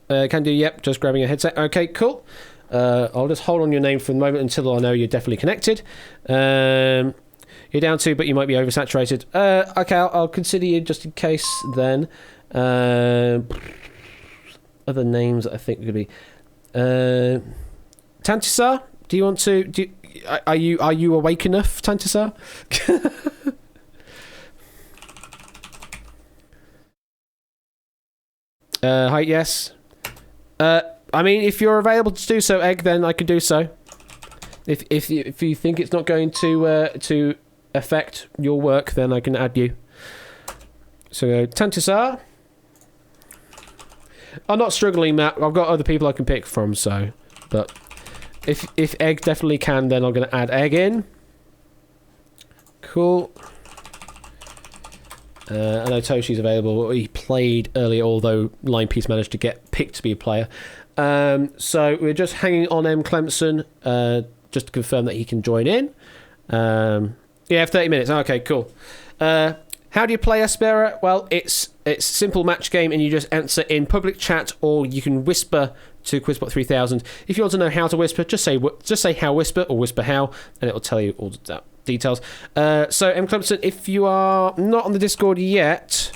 Can do, yep, just grabbing a headset. Okay, cool. I'll just hold on your name for the moment until I know you're definitely connected. You're down 2, but you might be oversaturated. Okay, I'll consider you just in case then. Other names that I think could be... Tantisar, do you want to... Are you awake enough, Tantisar? Hi, yes. I mean, if you're available to do so, Egg, then I can do so. If you think it's not going to affect your work, then I can add you. So, Tantisar. I'm not struggling, Matt. I've got other people I can pick from, so... But if Egg definitely can, then I'm going to add Egg in. Cool. I know Toshi's available. He played earlier, although Line Piece managed to get picked to be a player. So we're just hanging on M. Clemson, just to confirm that he can join in. Yeah, 30 minutes. Okay, cool. How do you play Aspera? Well, it's a simple match game, and you just answer in public chat, or you can whisper to Quizbot 3000. If you want to know how to whisper, just say how whisper or whisper how, and it will tell you all that details. So M. Clemson, if you are not on the Discord yet,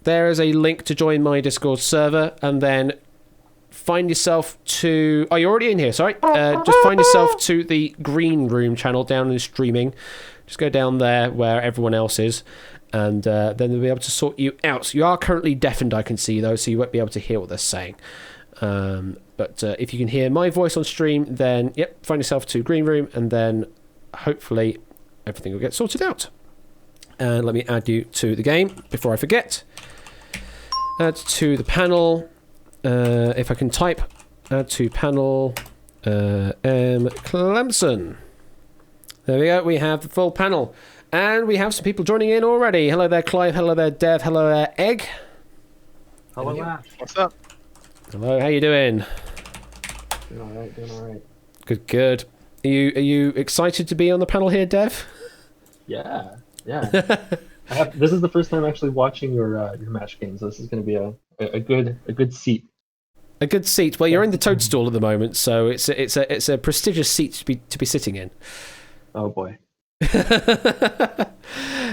there is a link to join my Discord server, and then find yourself to... Oh, you're already in here, sorry. Just find yourself to the Green Room channel down in streaming. Just go down there where everyone else is, and then they'll be able to sort you out. So you are currently deafened, I can see, though, so you won't be able to hear what they're saying. But if you can hear my voice on stream, then, yep, find yourself to Green Room, and then hopefully everything will get sorted out. And let me add you to the game before I forget. Add to the panel. If I can type, add to panel M. Clemson. There we go, we have the full panel. And we have some people joining in already. Hello there, Clive. Hello there, Dev. Hello there, Egg. Hello, Matt. What's up? Hello, how you doing? Doing alright, doing alright. Good. Are you excited to be on the panel here, Dev? Yeah. This is the first time actually watching your match games. So this is going to be a good seat. A good seat. Well, you're in the toadstool at the moment, so it's a prestigious seat to be sitting in. Oh boy.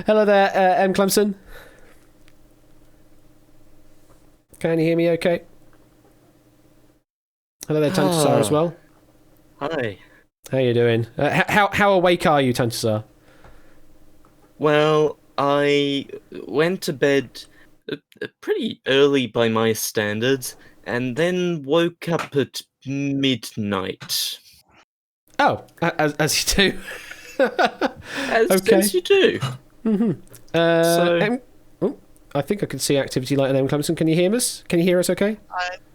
Hello there, M. Clemson. Can you hear me okay? Hello there, Tantasar, as well. Hi. How you doing? How awake are you, Tantasar? Well, I went to bed pretty early by my standards, and then woke up at midnight. Oh, as you do. As you do. Mm-hmm. I think I can see activity light in M. Clemson. Can you hear us? Can you hear us okay?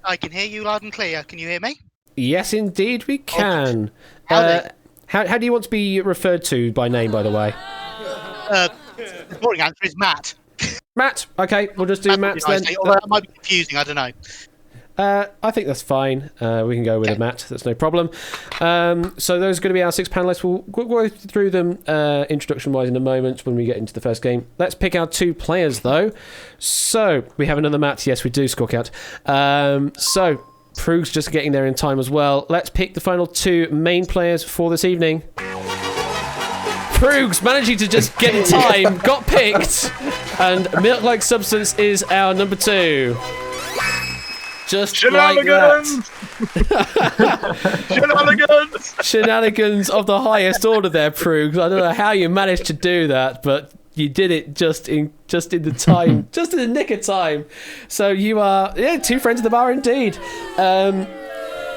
I can hear you loud and clear. Can you hear me? Yes, indeed, we can. How do you want to be referred to by name, by the way? The boring answer is Matt. Matt. Okay, we'll just do Matt then. Although that might be confusing. I don't know. I think that's fine. We can go with a Matt. That's no problem. So those are going to be our 6 panelists. We'll go through them introduction-wise in a moment when we get into the first game. Let's pick our 2 players, though. So we have another Matt. Yes, we do, Scorecount. So Proog's just getting there in time as well. Let's pick the final 2 main players for this evening. Proog's managing to just get in time, got picked, and Milk-like Substance is our number 2. Just like that. Shenanigans! Shenanigans of the highest order there, Proogs. I don't know how you managed to do that, but you did it just in the time, just in the nick of time. So you are, 2 friends of the bar indeed.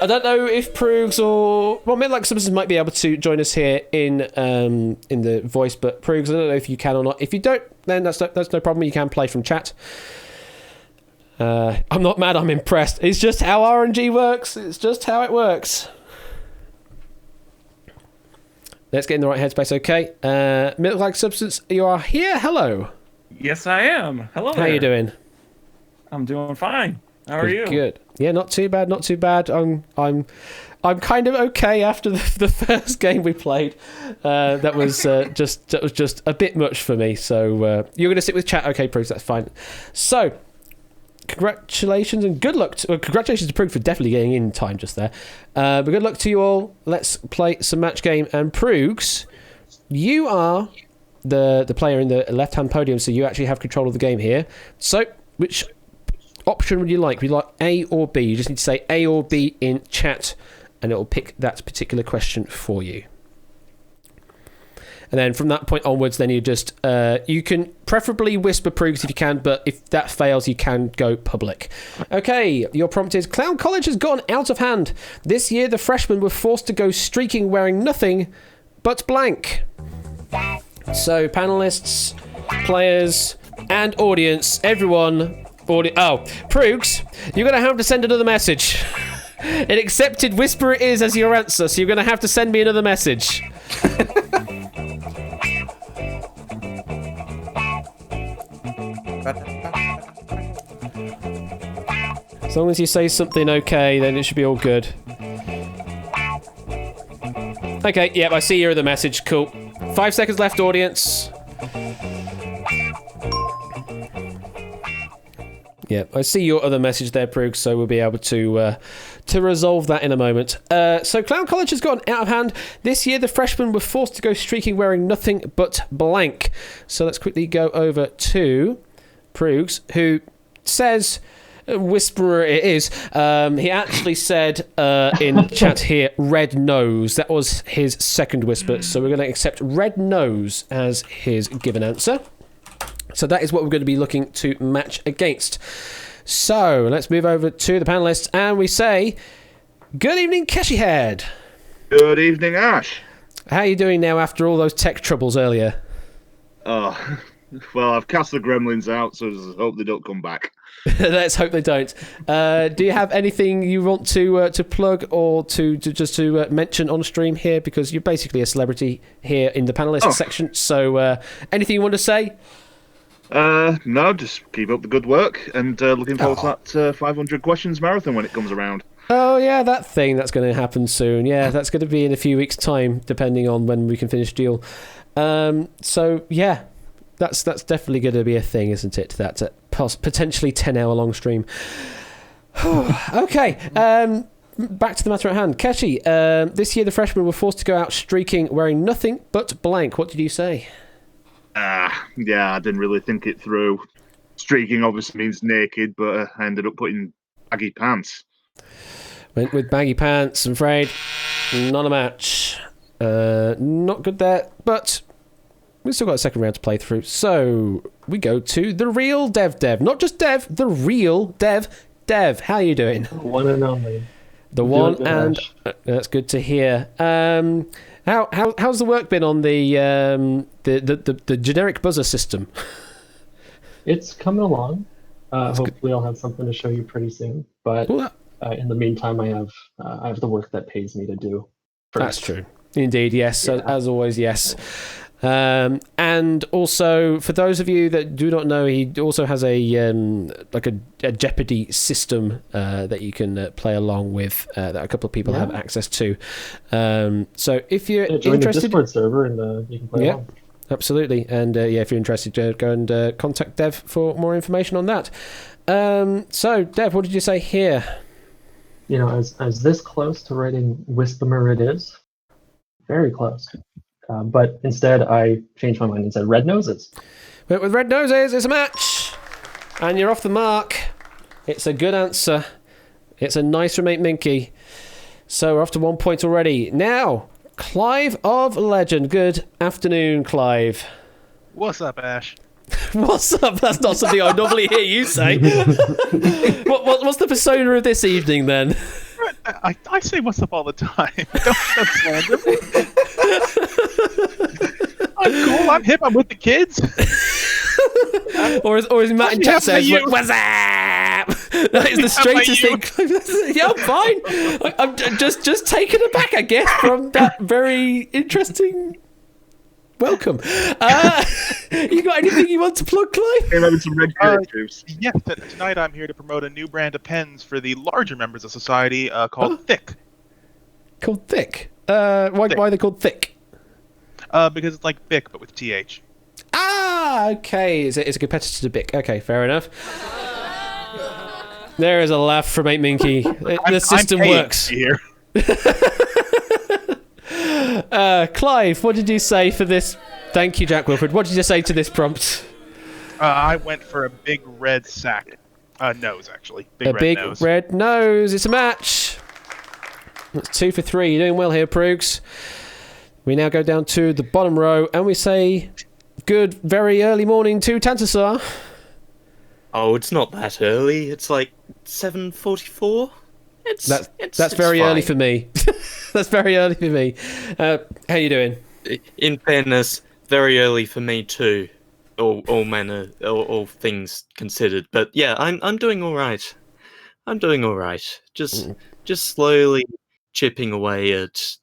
I don't know if Proogs or Midlight Substance might be able to join us here in the voice, but Proogs, I don't know if you can or not. If you don't, then that's no problem. You can play from chat. I'm not mad, I'm impressed. It's just how RNG works. It's just how it works. Let's get in the right headspace, okay. Milk-like Substance, you are here. Hello. Yes, I am. Hello there. How you doing? I'm doing fine. How are you? Good. Yeah, not too bad, not too bad. I'm kind of okay after the first game we played. That was just a bit much for me. So you're going to sit with chat, okay, Proog, that's fine. So, congratulations and good luck. Congratulations to Proog for definitely getting in time just there. But good luck to you all. Let's play some match game. And Proogs, you are the player in the left-hand podium, so you actually have control of the game here. So, which option would you like? Would you like A or B? You just need to say A or B in chat, and it will pick that particular question for you. And then from that point onwards, then you just you can preferably whisper Proogs if you can, but if that fails, you can go public. Okay, your prompt is: Clown College has gone out of hand. This year, the freshmen were forced to go streaking wearing nothing but blank. So, panelists, players, and audience, everyone. Proogs, you're going to have to send another message. An accepted whisper it is as your answer, so you're going to have to send me another message. As long as you say something okay, then it should be all good. Okay, yep, I see your other message. Cool. 5 seconds left, audience. Yep, I see your other message there, Proog, so we'll be able to resolve that in a moment. So Clown College has gone out of hand. This year, the freshmen were forced to go streaking wearing nothing but blank. So let's quickly go over to Proogs, who says, whisperer it is, he actually said in chat here, red nose. That was his second whisper, so we're going to accept red nose as his given answer. So that is what we're going to be looking to match against. So let's move over to the panelists, and we say, good evening, Keshyhead. Good evening, Ash. How are you doing now after all those tech troubles earlier? Oh, well, I've cast the gremlins out, so I hope they don't come back. Let's hope they don't. Do you have anything you want to plug or to mention on stream here? Because you're basically a celebrity here in the panelist section. So anything you want to say? No, just keep up the good work and looking forward to that 500 questions marathon when it comes around. Oh yeah, that thing that's going to happen soon. Yeah, that's going to be in a few weeks' time, depending on when we can finish Duel. So yeah, that's definitely going to be a thing, isn't it? That's a potentially 10-hour long stream. Okay. Back to the matter at hand. Keshi, this year the freshmen were forced to go out streaking wearing nothing but blank. What did you say? Yeah, I didn't really think it through. Streaking obviously means naked, but I ended up putting baggy pants. Went with baggy pants, I'm afraid. Not a match. Not good there, but we've still got a second round to play through. So we go to the real Dev. Not just Dev, the real Dev. Dev, how are you doing? One and only. The one and that's good to hear. How's the work been on the generic buzzer system? It's coming along. Hopefully, I'll have something to show you pretty soon. But in the meantime, I have the work that pays me to do. First. That's true. Indeed, yes. Yeah. As always, yes. And also, for those of you that do not know, he also has a Jeopardy system that you can play along with that a couple of people have access to. So if you're join interested, the Discord server and you can play along. Absolutely. And if you're interested, go and contact Dev for more information on that. So Dev, what did you say here? You know, as this close to writing Whisper It Is, very close. But instead, I changed my mind and said red noses. Went with red noses. It's a match. And you're off the mark. It's a good answer. It's a nice remake Minky. So we're off to 1 point already. Now, Clive of Legend. Good afternoon, Clive. What's up, Ash? What's up? That's not something I normally hear you say. What's the persona of this evening, then? I say what's up all the time. Don't slander me. I'm cool. I'm hip. I'm with the kids. or as Matt in chat says, "What's up?" That is the straightest thing. Yeah, I'm fine. I'm just taken aback, I guess, from that very interesting welcome. You got anything you want to plug, Clive? And having some red characters. Yes, tonight I'm here to promote a new brand of pens for the larger members of society called Thick. Called Thick? Why are they called Thick? Because it's like Bic, but with TH. Ah, okay. It's a competitor to Bic. Okay, fair enough. There is a laugh from 8 Minky. The system works. Here. Clive, what did you say for this? Thank you, Jack Wilford. What did you say to this prompt? I went for a big red sack. Nose, actually. Big red nose. It's a match. That's 2 for 3. You're doing well here, Proogs. We now go down to the bottom row, and we say good, very early morning to Tantasar. Oh, it's not that early. It's like 7:44. That's very early for me. That's very early for me. How you doing? In fairness, very early for me too. All things considered. But yeah, I'm doing all right. I'm doing all right. Just slowly chipping away at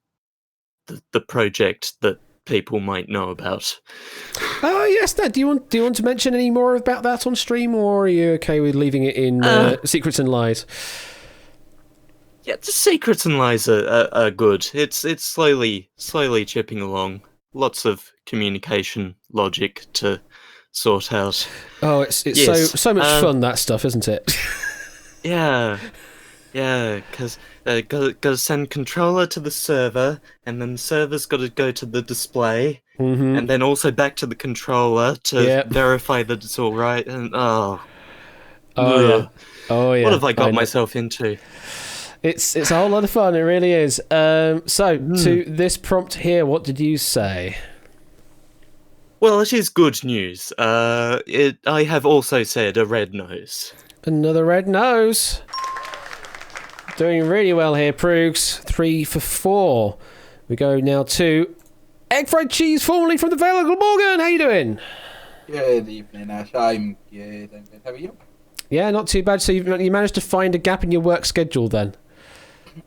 the project that people might know about. Oh yes, Dad. Do you want to mention any more about that on stream, or are you okay with leaving it in secrets and lies? Yeah, the secrets and lies are good. It's slowly chipping along. Lots of communication logic to sort out. Oh, it's so much fun, that stuff, isn't it? Yeah, because got to send controller to the server, and then the server's got to go to the display, and then also back to the controller to verify that it's all right. And oh yeah. What have I got myself into? It's a whole lot of fun. It really is. To this prompt here, what did you say? Well, it is good news. I have also said a red nose. Another red nose. Doing really well here, Proogs. 3 for 4. We go now to Egg Fried Cheese, formerly from the Vale of Glamorgan. How you doing? Good evening, Ash. I'm good. How are you? Yeah, not too bad. So you managed to find a gap in your work schedule then?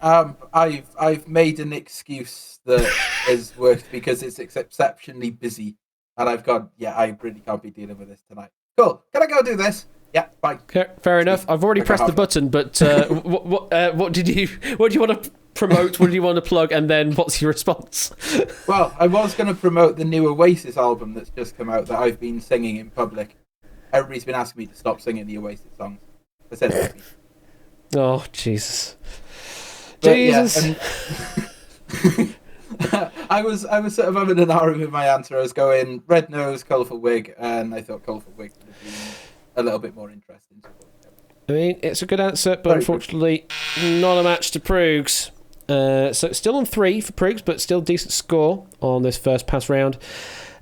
I've made an excuse that has worked because it's exceptionally busy, and I've gone. Yeah, I really can't be dealing with this tonight. Cool. Can I go do this? Yeah, fine. Okay, fair enough. I've already pressed the button, but what do you want to promote? What do you want to plug? And then what's your response? Well, I was going to promote the new Oasis album that's just come out that I've been singing in public. Everybody's been asking me to stop singing the Oasis songs. I said maybe. Oh, Jesus. But, Jesus. Yeah, I was sort of having an hour with my answer. I was going red nose, colourful wig, and I thought colourful wig would have been a little bit more interesting. I mean, it's a good answer, but unfortunately, not a match to Proogs. So it's still on 3 for Proogs, but still decent score on this first pass round.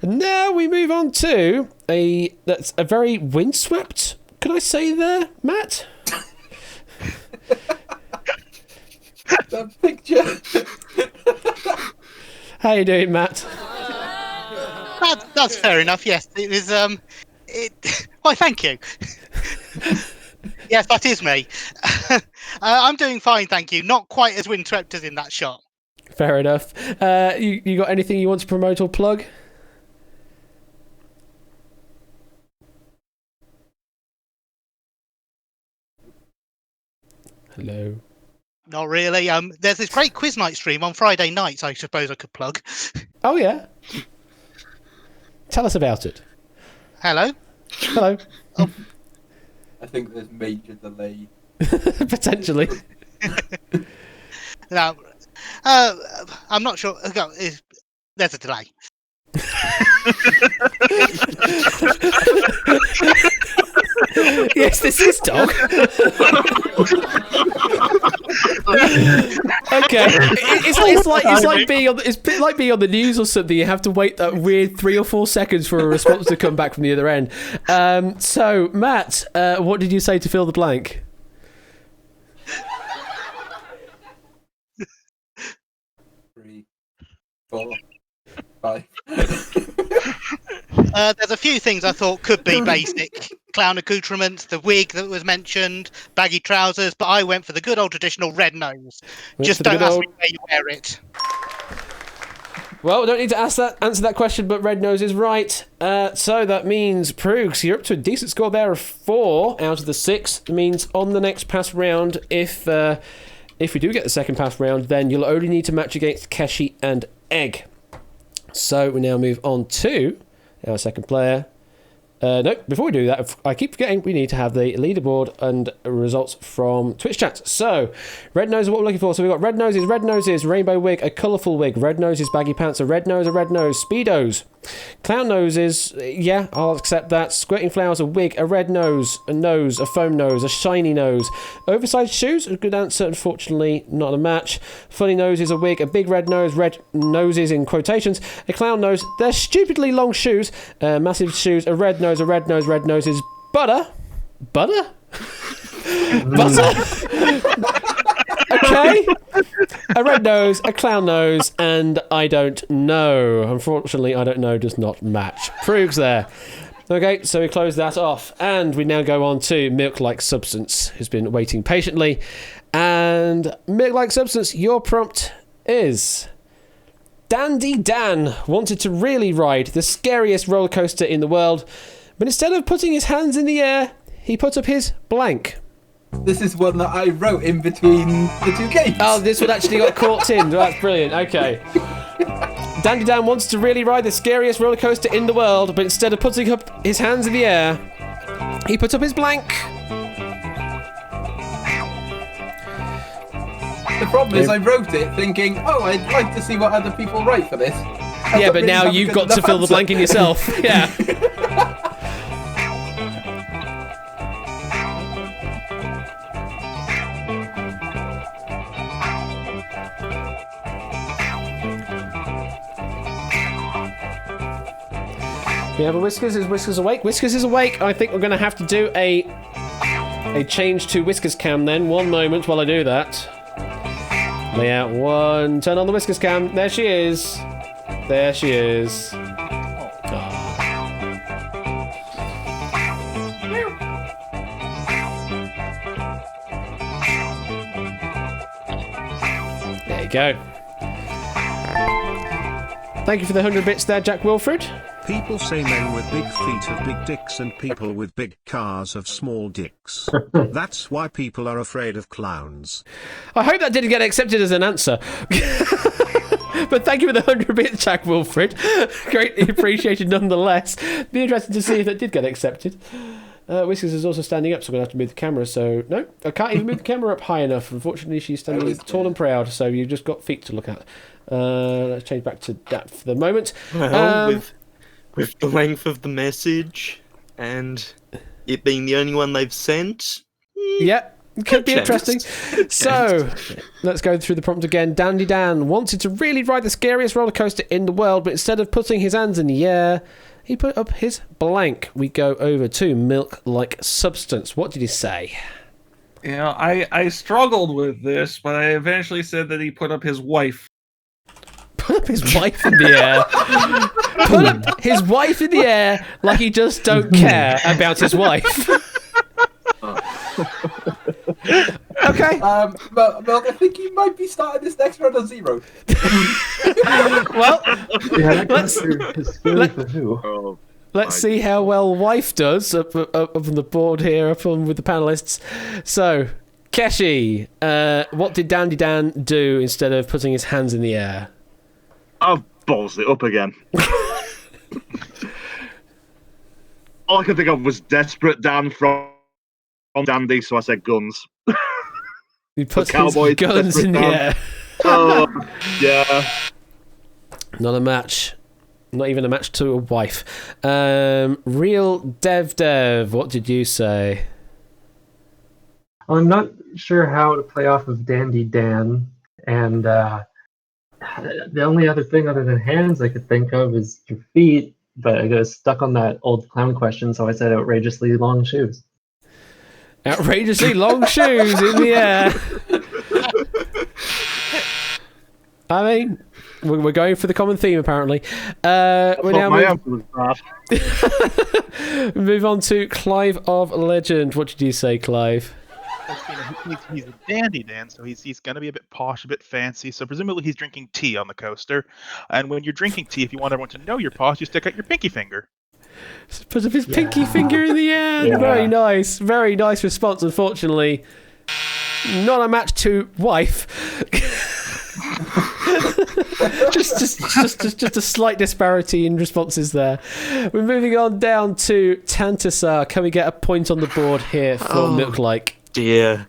And now we move on to that's a very windswept, can I say there, Matt? That picture. How you doing, Matt? That's fair enough. Yes, it is. Why, thank you. Yes, that is me. I'm doing fine, thank you. Not quite as windswept as in that shot. Fair enough. You got anything you want to promote or plug? Hello. Not really. There's this great quiz night stream on Friday nights. I suppose I could plug. Oh yeah. Tell us about it. Hello. Hello. Oh. I think there's major delay. Potentially. No, I'm not sure. There's a delay. Yes, this is Dog. Okay, it's a bit like being on the news or something. You have to wait that weird 3 or 4 seconds for a response to come back from the other end. So, Matt, what did you say to fill the blank? 3, 4, 5. There's a few things I thought could be basic. Clown accoutrements, the wig that was mentioned, baggy trousers, but I went for the good old traditional red nose. Just don't ask me where you wear it. Well, we don't need to answer that question, but red nose is right. So that means, Proogs, you're up to a decent score there of 4 out of the 6. It means on the next pass round, if we do get the second pass round, then you'll only need to match against Keshi and Egg. So we now move on to our second player. No, before we do that, I keep forgetting we need to have the leaderboard and results from Twitch chat. So, red nose is what we're looking for. So we've got red noses, rainbow wig, a colourful wig, red noses, baggy pants, a red nose, speedos. Clown noses, yeah, I'll accept that. Squirting flowers, a wig, a red nose, a foam nose, a shiny nose. Oversized shoes, a good answer, unfortunately not a match. Funny noses, a wig, a big red noses in quotations, a clown nose, they're stupidly long shoes, massive shoes, a red nose is butter? Butter? Okay. A red nose, a clown nose, and I don't know. Unfortunately, I don't know does not match. Proogs there. Okay, so we close that off, and we now go on to Milk-like Substance, who's been waiting patiently. And Milk-like Substance, your prompt is... Dandy Dan wanted to really ride the scariest roller coaster in the world, but instead of putting his hands in the air, he put up his blank. This is one that I wrote in between the 2 games. Oh, this one actually got caught in. That's brilliant. Okay. Dandy Dan wants to really ride the scariest roller coaster in the world, but instead of putting up his hands in the air, he put up his blank. The problem is I wrote it thinking, oh, I'd like to see what other people write for this. Yeah, but now you've got to fill the blank in yourself. Yeah. We have a Whiskers. Is Whiskers awake? Whiskers is awake. I think we're going to have to do a change to Whiskers cam then. One moment while I do that. Layout 1. Turn on the Whiskers cam. There she is. There she is. There you go. Thank you for the 100 bits there, Jack Wilfred. People say men with big feet have big dicks and people with big cars have small dicks. That's why people are afraid of clowns. I hope that didn't get accepted as an answer. But thank you for the 100 bits, Jack Wilfred. Greatly appreciated nonetheless. Be interested to see if that did get accepted. Whiskers is also standing up, so I'm going to have to move the camera. So, no, I can't even move the camera up high enough. Unfortunately, she's standing tall and proud, so you've just got feet to look at. Let's change back to that for the moment. Well, with the length of the message and it being the only one they've sent. Yeah, could be interesting. So, let's go through the prompt again. Dandy Dan wanted to really ride the scariest roller coaster in the world, but instead of putting his hands in the air, he put up his blank. We go over to milk-like substance. What did he say? You know, I struggled with this, but I eventually said that he put up his wife. Put up his wife in the air. Put up his wife in the air like he just don't care about his wife. Okay. Milk, I think you might be starting this next round on 0. Well, Yeah, let's see how well wife does up on the board here, up on with the panelists. So, Keshi, what did Dandy Dan do instead of putting his hands in the air? I've ballsed it up again. All I could think of was Desperate Dan from Dandy, so I said guns. He puts his guns in the air. Oh, yeah. Not a match. Not even a match to a wife. Real Dev, what did you say? I'm not sure how to play off of Dandy Dan, and the only other thing other than hands I could think of is your feet, but I got stuck on that old clown question, so I said outrageously long shoes. Outrageously long shoes in the air. I mean, we're going for the common theme, apparently. Move on to Clive of Legend. What did you say, Clive? He's a dandy Dan, so he's going to be a bit posh, a bit fancy. So presumably he's drinking tea on the coaster. And when you're drinking tea, if you want everyone to know you're posh, you stick out your pinky finger. Put up his pinky finger in the air. Yeah. Very nice response. Unfortunately, not a match to wife. just a slight disparity in responses there. We're moving on down to Tantasar. Can we get a point on the board here for Milk-like? Dear.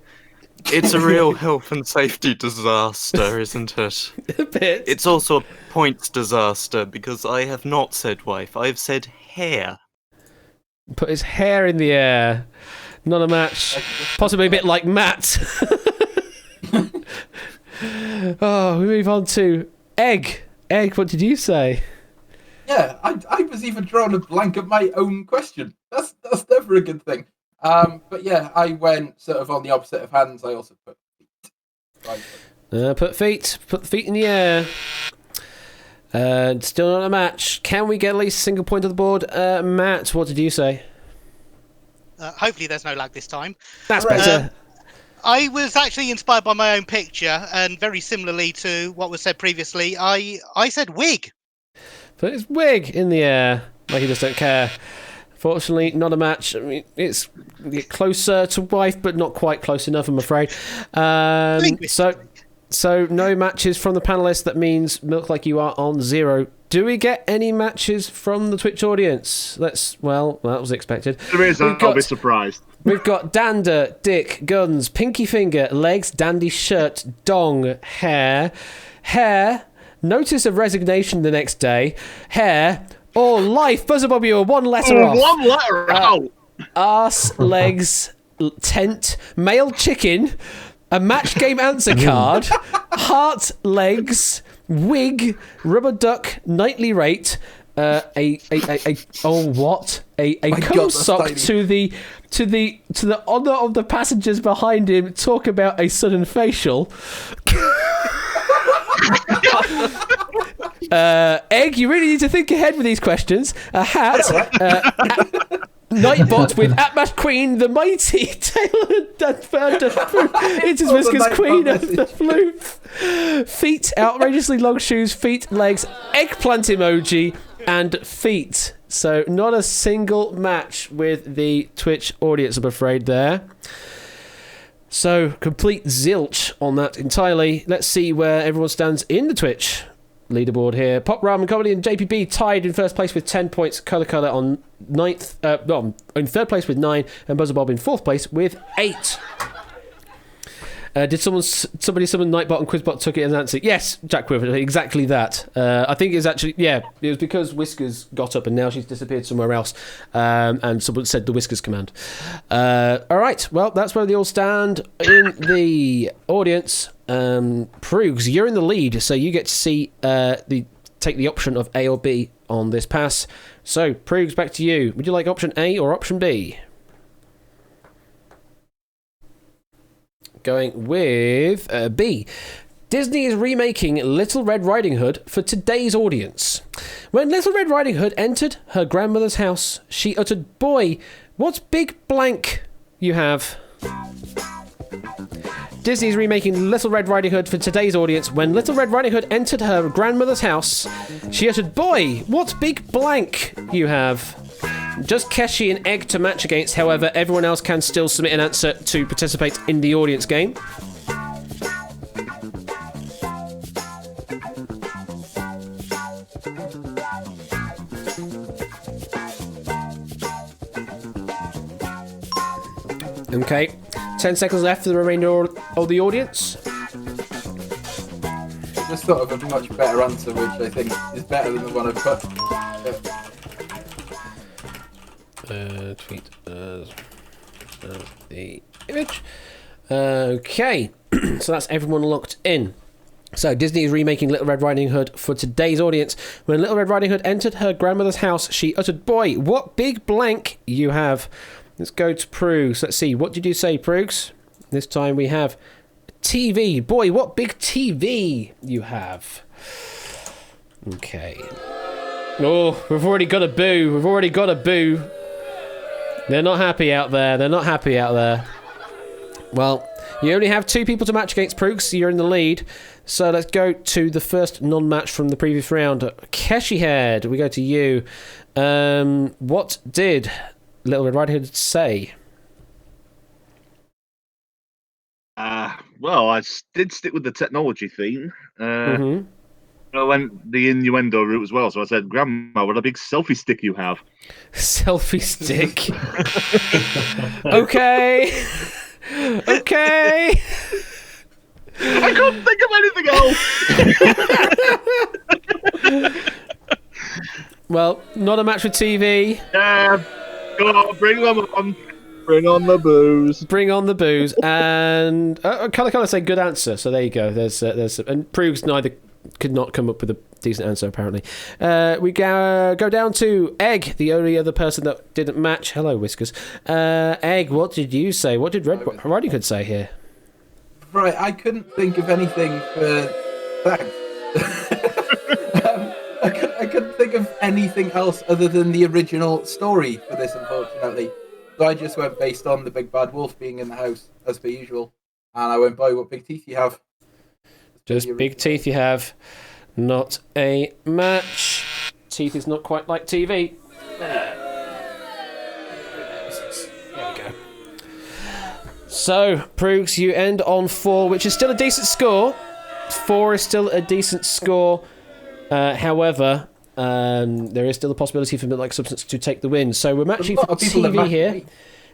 It's a real health and safety disaster, isn't it? A bit. It's also a points disaster because I have not said wife, I have said hair. Put his hair in the air. Not a match. Possibly a bit like Matt. We move on to Egg. Egg, what did you say? Yeah, I was even drawing a blank at my own question. That's never a good thing. But yeah, I went sort of on the opposite of hands. I also put feet. Put the feet in the air. Still not a match. Can we get at least a single point on the board? Matt, what did you say? Hopefully there's no lag this time. That's better. I was actually inspired by my own picture, and very similarly to what was said previously, I said wig. Put his wig in the air, like he just don't care. Fortunately, not a match. I mean, it's closer to wife, but not quite close enough, I'm afraid. So no matches from the panelists. That means Milk Like You are on 0. Do we get any matches from the Twitch audience? That was expected. There is, I'll be surprised. We've got dander, dick, guns, pinky finger, legs, dandy shirt, dong, hair, notice of resignation the next day, hair, or life. Buzzer Bob, you are one letter off. One letter out. Arse, legs, tent, male chicken, a match game answer card, heart, legs, wig, rubber duck, nightly rate, a cum sock to the honour of the passengers behind him. Talk about a sudden facial. Egg, you really need to think ahead with these questions. A hat, Nightbot with Atmash Queen, the mighty Taylor It is Whiskers Queen of the Floof. Feet, outrageously long shoes, feet, legs, eggplant emoji, and feet. So not a single match with the Twitch audience, I'm afraid, there. So complete zilch on that entirely. Let's see where everyone stands in the Twitch leaderboard here. Pop Ramen Comedy and JPB tied in first place with 10 points. Color on in third place with 9, and Buzzer Bob in fourth place with 8. Did somebody summon Nightbot and Quizbot took it as an answer? Yes, Jack Quiver, exactly that. I think it's actually, it was because Whiskers got up and now she's disappeared somewhere else, and someone said the Whiskers command. All right, well, that's where they all stand in the audience. Proogs, you're in the lead, so you get to see take the option of A or B on this pass. So, Proogs, back to you. Would you like option A or option B? Going with B. Disney is remaking Little Red Riding Hood for today's audience. When Little Red Riding Hood entered her grandmother's house, she uttered, "Boy, what's big blank you have?" Disney's remaking Little Red Riding Hood for today's audience. When Little Red Riding Hood entered her grandmother's house, she uttered, "Boy, what's big blank you have?" Just Keshi and Egg to match against, however, everyone else can still submit an answer to participate in the audience game. Okay, 10 seconds left for the remainder of the audience. Just thought of a much better answer, which I think is better than the one I put. Tweet as the image. Okay, so that's everyone locked in. So Disney is remaking Little Red Riding Hood for today's audience. When Little Red Riding Hood entered her grandmother's house, she uttered, "Boy, what big blank you have." Let's go to Proogs. Let's see, what did you say, Proogs? This time we have TV. Boy, what big TV you have. Okay. Oh, we've already got a boo. They're not happy out there. Well, you only have 2 people to match against, Proogs, so you're in the lead. So let's go to the first non-match from the previous round. Keshi Head, we go to you. What did Little Red Riding Hood say? Well, I did stick with the technology theme. I went the innuendo route as well, so I said, "Grandma, what a big selfie stick you have." Selfie stick. Okay. I couldn't think of anything else. Well, not a match with TV. Yeah, go on, bring them on. Bring on the booze. And Color say good answer. So there you go. There's and Proogs could not come up with a decent answer apparently. We go down to Egg, the only other person that didn't match. Hello, Whiskers. Egg, what did you say? What did Red Riding Hood say here? Right, I couldn't think of anything for thanks. I couldn't think of anything else other than the original story for this, unfortunately. So I just went based on the big bad wolf being in the house, as per usual. And I went by what big teeth you have. Just big teeth you have. Not a match. Teeth is not quite like TV. There we go. So, Proogs, you end on 4, which is still a decent score. 4 is still a decent score. However, there is still a possibility for Midnight Substance to take the win. So we're matching for TV here.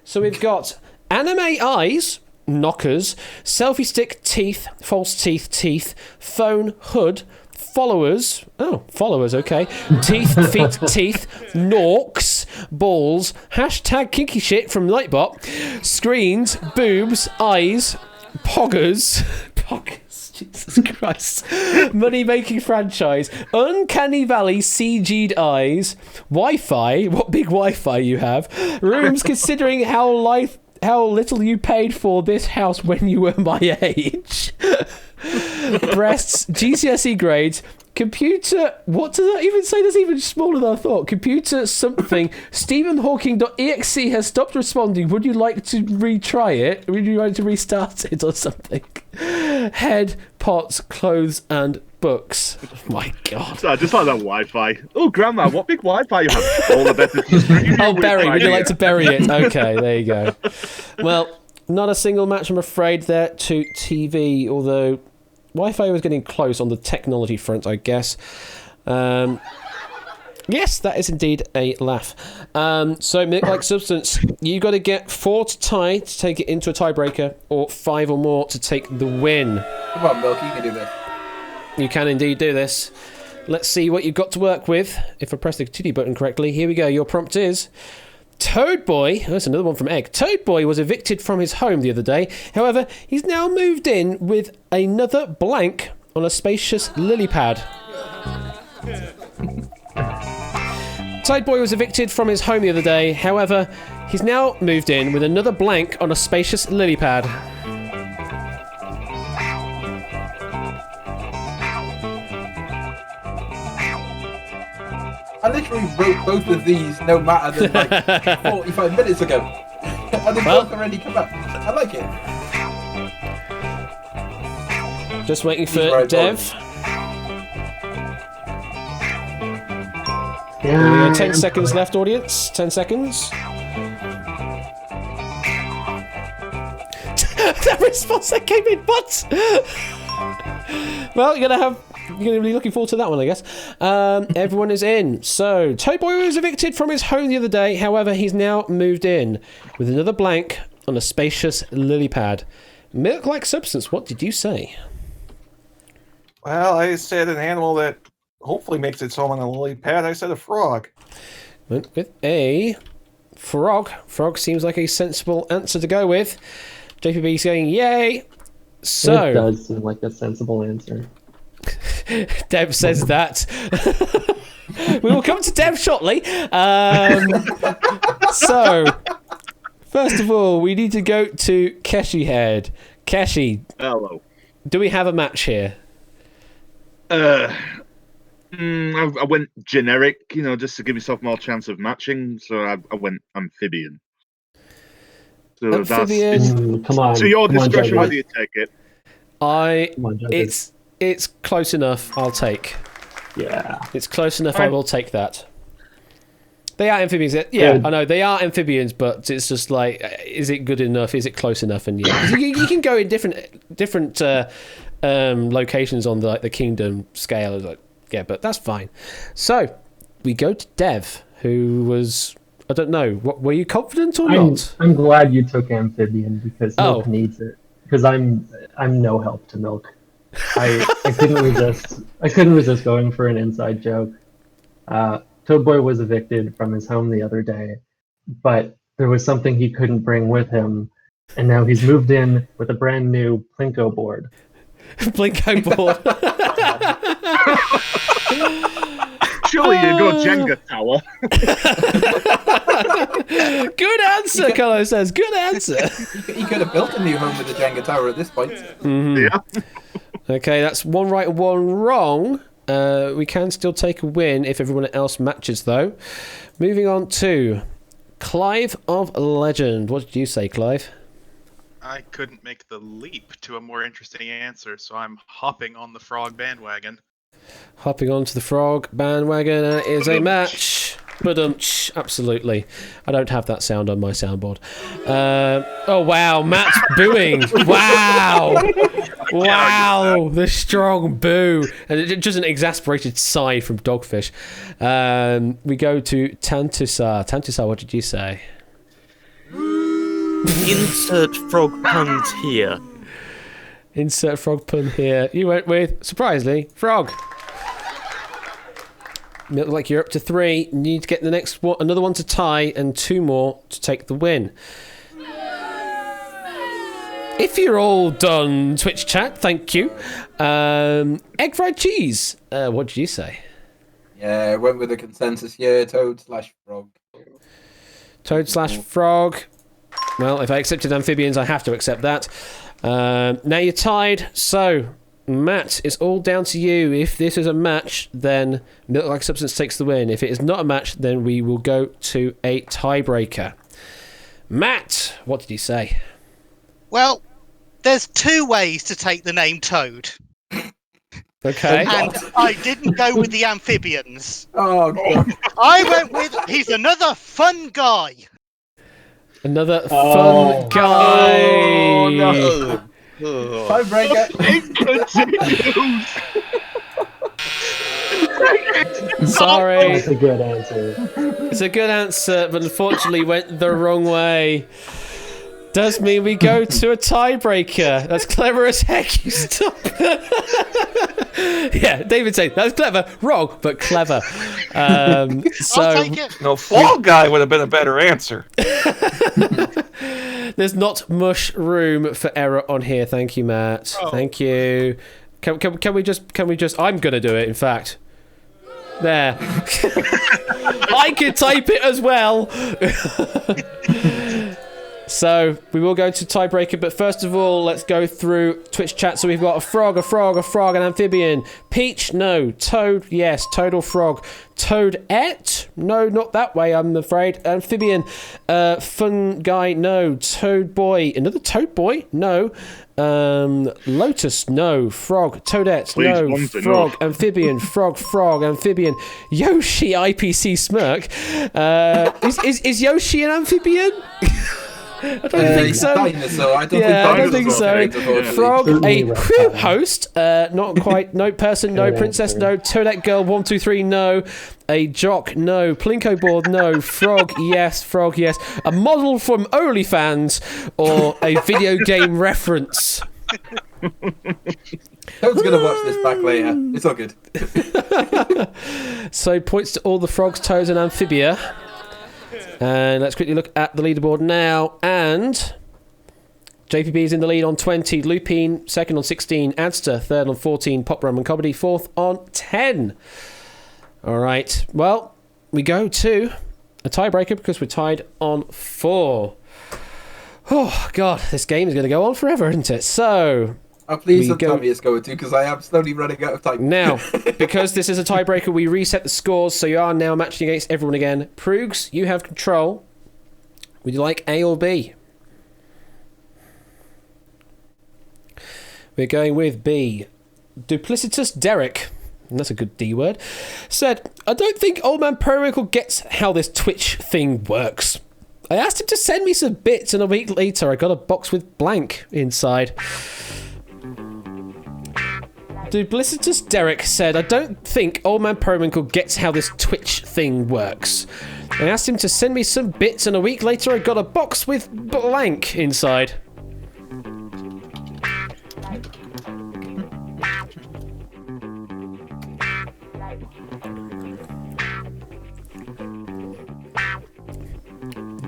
So we've got Anime Eyes, Knockers, Selfie Stick, Teeth, False Teeth, Phone, Hood, Followers, okay, Teeth, Feet, Teeth, Norks, Balls, hashtag Kinky Shit from Nightbot, Screens, Boobs, Eyes, Poggers, Jesus Christ, Money Making Franchise, Uncanny Valley, CG'd Eyes, Wi-Fi, what big Wi-Fi you have, Rooms considering how little you paid for this house when you were my age, Breasts, GCSE grades, Computer, what does that even say? That's even smaller than I thought. Computer something. StephenHawking.exe has stopped responding. Would you like to retry it? Would you like to restart it or something? Head, pots, clothes, and books. Oh my God. So I just like that Wi-Fi. Oh, Grandma, what big Wi-Fi you have? All the better. Oh, bury. Would you like to bury it? Okay, there you go. Well, not a single match, I'm afraid, there to TV, although Wi-Fi was getting close on the technology front, I guess. Yes, that is indeed a laugh. So, Milk Like Substance, you got to get 4 to tie to take it into a tiebreaker, or 5 or more to take the win. Come on, Milk, you can do this. You can indeed do this. Let's see what you've got to work with. If I press the continue button correctly, here we go. Your prompt is... Toad Boy, that's another one from Egg. Toad Boy was evicted from his home the other day. However, he's now moved in with another blank on a spacious lily pad. Toad Boy was evicted from his home the other day. However, he's now moved in with another blank on a spacious lily pad. I literally wrote both of these no matter than like 45 minutes ago. And they both already come up. I like it. Just waiting for Dev. Yeah, 10 seconds left, audience. 10 seconds. That response that came in, what? Well, you're going to be looking forward to that one, I guess. Everyone is in. So, Toad Boy was evicted from his home the other day. However, he's now moved in with another blank on a spacious lily pad. Milk-like substance, what did you say? Well, I said an animal that hopefully makes its home on a lily pad. I said a frog. Went with a frog. Frog seems like a sensible answer to go with. JPB saying yay. So it does seem like a sensible answer. Dev says that. We will come to Dev shortly. So, first of all, we need to go to Keshi Head. Keshi. Hello. Do we have a match here? I went generic, just to give myself more chance of matching. So I went amphibian. So Amphibian. Come on. To your come on, discretion Judges. whether you take it. Come on, Judges. It's close enough. I'll take. Yeah. It's close enough. I will take that. They are amphibians. Yeah, I know they are amphibians, but it's just like, is it good enough? Is it close enough? And yeah, 'cause you can go in different locations on the kingdom scale. Like, yeah, but that's fine. So we go to Dev, who was, I don't know, were you confident or not? I'm glad you took amphibian because Milk needs it. Because I'm no help to Milk. I couldn't resist. I couldn't resist going for an inside joke. Toad Boy was evicted from his home the other day, but there was something he couldn't bring with him, and now he's moved in with a brand new Plinko board. Plinko board. Surely you go Jenga tower. Good answer, Carlo says. Good answer. He could have built a new home with a Jenga tower at this point. Mm-hmm. Yeah. Okay, that's one right and one wrong. We can still take a win if everyone else matches, though. Moving on to Clive of Legend. What did you say, Clive? I couldn't make the leap to a more interesting answer, so I'm hopping on the frog bandwagon. Hopping onto the frog bandwagon, and it is a match. Badumch, absolutely. I don't have that sound on my soundboard. Oh, wow, Matt's booing. Wow. Wow, the strong boo. And just an exasperated sigh from Dogfish. We go to Tantusar. Tantusar, what did you say? Insert frog puns here. Insert frog pun here. You went with, surprisingly, frog. Look like you're up to 3. You need to get the next one, another one to tie, and 2 more to take the win. If you're all done, Twitch chat, thank you. Egg fried cheese. What did you say? Yeah, I went with a consensus here. Toad/frog. Toad/frog. Well, if I accepted amphibians, I have to accept that. Now you're tied, so Matt, it's all down to you. If this is a match, then Milk-like Substance takes the win. If it is not a match, then we will go to a tiebreaker. Matt, what did you say? Well, there's two ways to take the name Toad. Okay. And I didn't go with the amphibians. Oh, God. I went with he's another fun guy. Another fun guy. Oh, no. Tiebreaker. Sorry. That's a good answer. It's a good answer, but unfortunately went the wrong way. Does mean we go to a tiebreaker. That's clever as heck. You stop. Yeah, David saying that's clever, wrong, but clever. So No, Fall Guy would have been a better answer. there's not much room for error on here. Thank you, Matt. Oh. Thank you. Can we just? I'm gonna do it. In fact, there. I could type it as well. So we will go to tiebreaker, but first of all, let's go through Twitch chat. So we've got a frog, an amphibian. Peach, no. Toad, yes. Toad or frog. Toadette? No, not that way, I'm afraid. Amphibian. Fun guy, no. Toad boy. Another toad boy? No. Lotus, no. Frog. Toadette, Please, no. one's Frog. enough. Amphibian. Frog. Amphibian. Yoshi, IPC smirk. Is Yoshi an amphibian? I don't think so. Dinosaur. I don't think so. Frog, a host, not quite. No person, no princess, no. Toadette girl, 1, 2, 3, no. A jock, no. Plinko board, no. Frog, yes. Frog, yes. A model from OnlyFans or a video game reference. Toad's gonna watch this back later. It's all good. So points to all the frogs, toads, and amphibia. And let's quickly look at the leaderboard now. And JPB is in the lead on 20. Lupine, second on 16. Adster, third on 14. Pop Rum and Comedy, fourth on 10. All right. Well, we go to a tiebreaker because we're tied on 4. Oh, God. This game is going to go on forever, isn't it? So... Oh, please don't tell me it's going to, because I am slowly running out of time. Now, because this is a tiebreaker, we reset the scores, so you are now matching against everyone again. Proogs, you have control. Would you like A or B? We're going with B. Duplicitous Derek, and that's a good D word, said, I don't think Old Man Pro Miracle gets how this Twitch thing works. I asked him to send me some bits, and a week later I got a box with blank inside. Duplicitous Derek said, I don't think Old Man Periwinkle gets how this Twitch thing works. I asked him to send me some bits, and a week later I got a box with blank inside.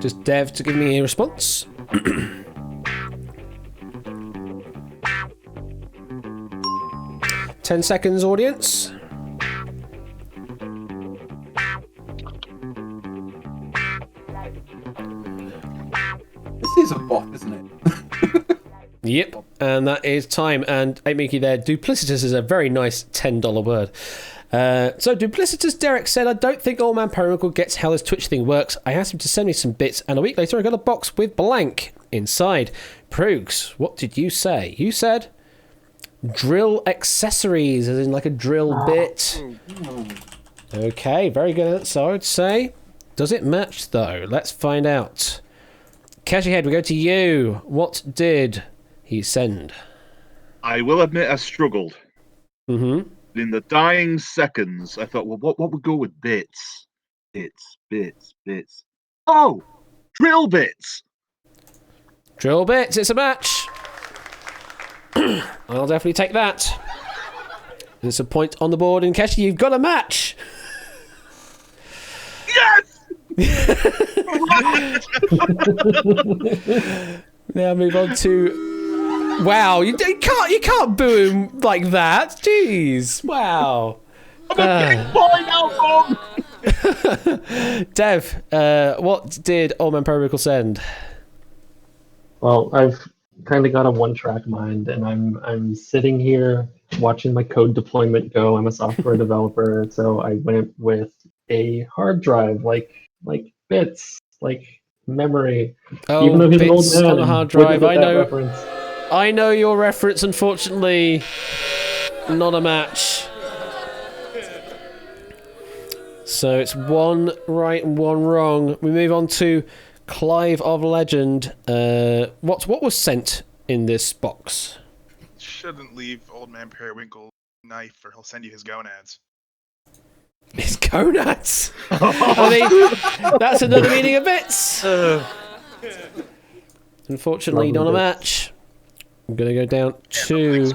Just Dev to give me a response. 10 seconds, audience. This is a bot, isn't it? Yep, and that is time. And hey, Mickey there, duplicitous is a very nice $10 word. So Duplicitous Derek said, I don't think Old Man Periwinkle gets how this Twitch thing works. I asked him to send me some bits, and a week later I got a box with blank inside. Proogs, what did you say? You said drill accessories, as in like a drill bit. Okay, very good. So I would say, does it match though? Let's find out. Cashy Head, we go to you. What did he send? I will admit I struggled. Mm-hmm. In the dying seconds, I thought, well, what would go with bits? Bits. Oh, drill bits. Drill bits, it's a match. I'll definitely take that. There's a point on the board, and Keshi, you've got a match. Yes! Now move on to. Wow, you can't boo him like that. Jeez, wow. Dev, what did Old Man Periwinkle send? Well, I've kind of got a one-track mind, and I'm sitting here watching my code deployment go. I'm a software developer, so I went with a hard drive, like bits, like memory. Oh, Even though he's an old bits man on a and hard wouldn't drive. get that reference. I know your reference. Unfortunately, not a match. So it's 1 right and 1 wrong. We move on to Clive of Legend. What was sent in this box? Shouldn't leave Old Man Periwinkle knife, or he'll send you his gonads. His gonads? I mean, that's another meaning of bits. Unfortunately, not a match. I'm going to go down to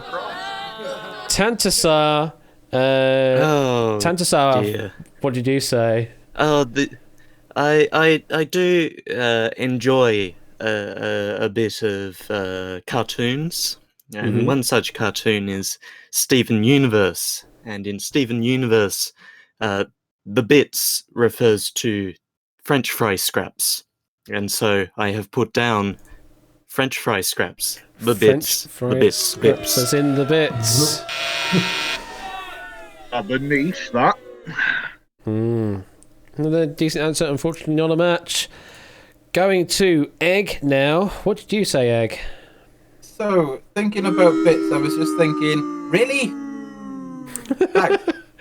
Tantasar. Tantasar, dear. what did you say? Oh, I do enjoy a bit of cartoons, and Mhm. one such cartoon is Steven Universe. And in Steven Universe, the bits refers to French fry scraps, and so I have put down French fry scraps. The bits, the bits, scraps, bits. as in the bits. Beneath that. Another decent answer, unfortunately not a match. Going to Egg now. What did you say, Egg? So, thinking about bits, I was just thinking, really?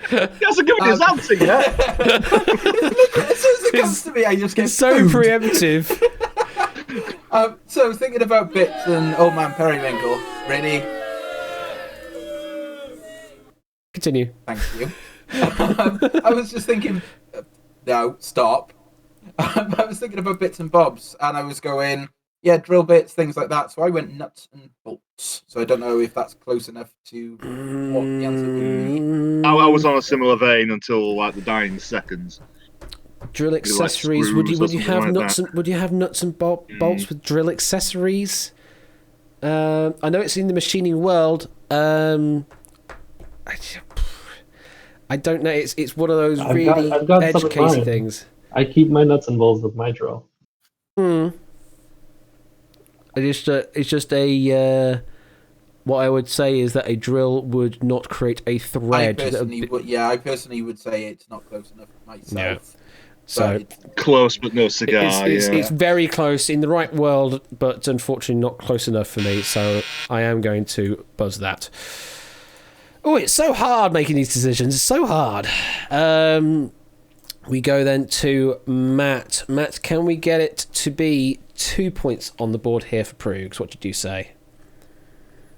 He hasn't given his answer yet. As soon as it comes to me, I just get so spooned. preemptive. So, thinking about bits and Old Man Periwinkle, really? Continue. Thank you. I was just thinking, no, stop. I was thinking about bits and bobs, and I was going, yeah, drill bits, things like that. So I went nuts and bolts. So I don't know if that's close enough to what the answer would be. I was on a similar vein until like the dying seconds. Drill Maybe, like, accessories. Would you screws or have something like nuts that. and would you have nuts and bolts with drill accessories? I know it's in the machining world. I don't know. It's one of those really I've got edge some in casey mind. things. I keep my nuts and bolts with my drill. It's just a. What I would say is that a drill would not create a thread. I personally would say it's not close enough myself. Yeah. So close, but no cigar. It's very close in the right world, but unfortunately not close enough for me. So I am going to buzz that. Oh, it's so hard making these decisions. It's so hard. We go then to Matt. Matt, can we get it to be 2 points on the board here for Proogs? What did you say?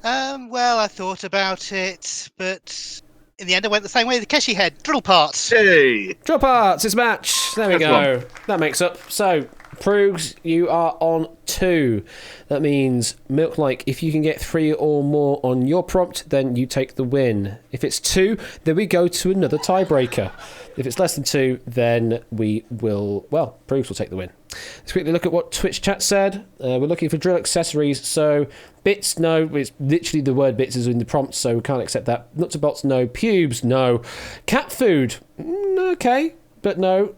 Well, I thought about it, but in the end I went the same way the Keshi head. Drill parts. Hey! Drill parts, it's match. There we go. That makes up. So, Proogs, you are on 2. That means, Milk Like, if you can get 3 or more on your prompt, then you take the win. If it's 2, then we go to another tiebreaker. If it's less than 2, then we will, well, Proogs will take the win. Let's quickly look at what Twitch chat said. We're looking for drill accessories, so bits, no. It's literally the word bits is in the prompt, so we can't accept that. Nuts and bolts, no. Pubes, no. Cat food, okay, but no.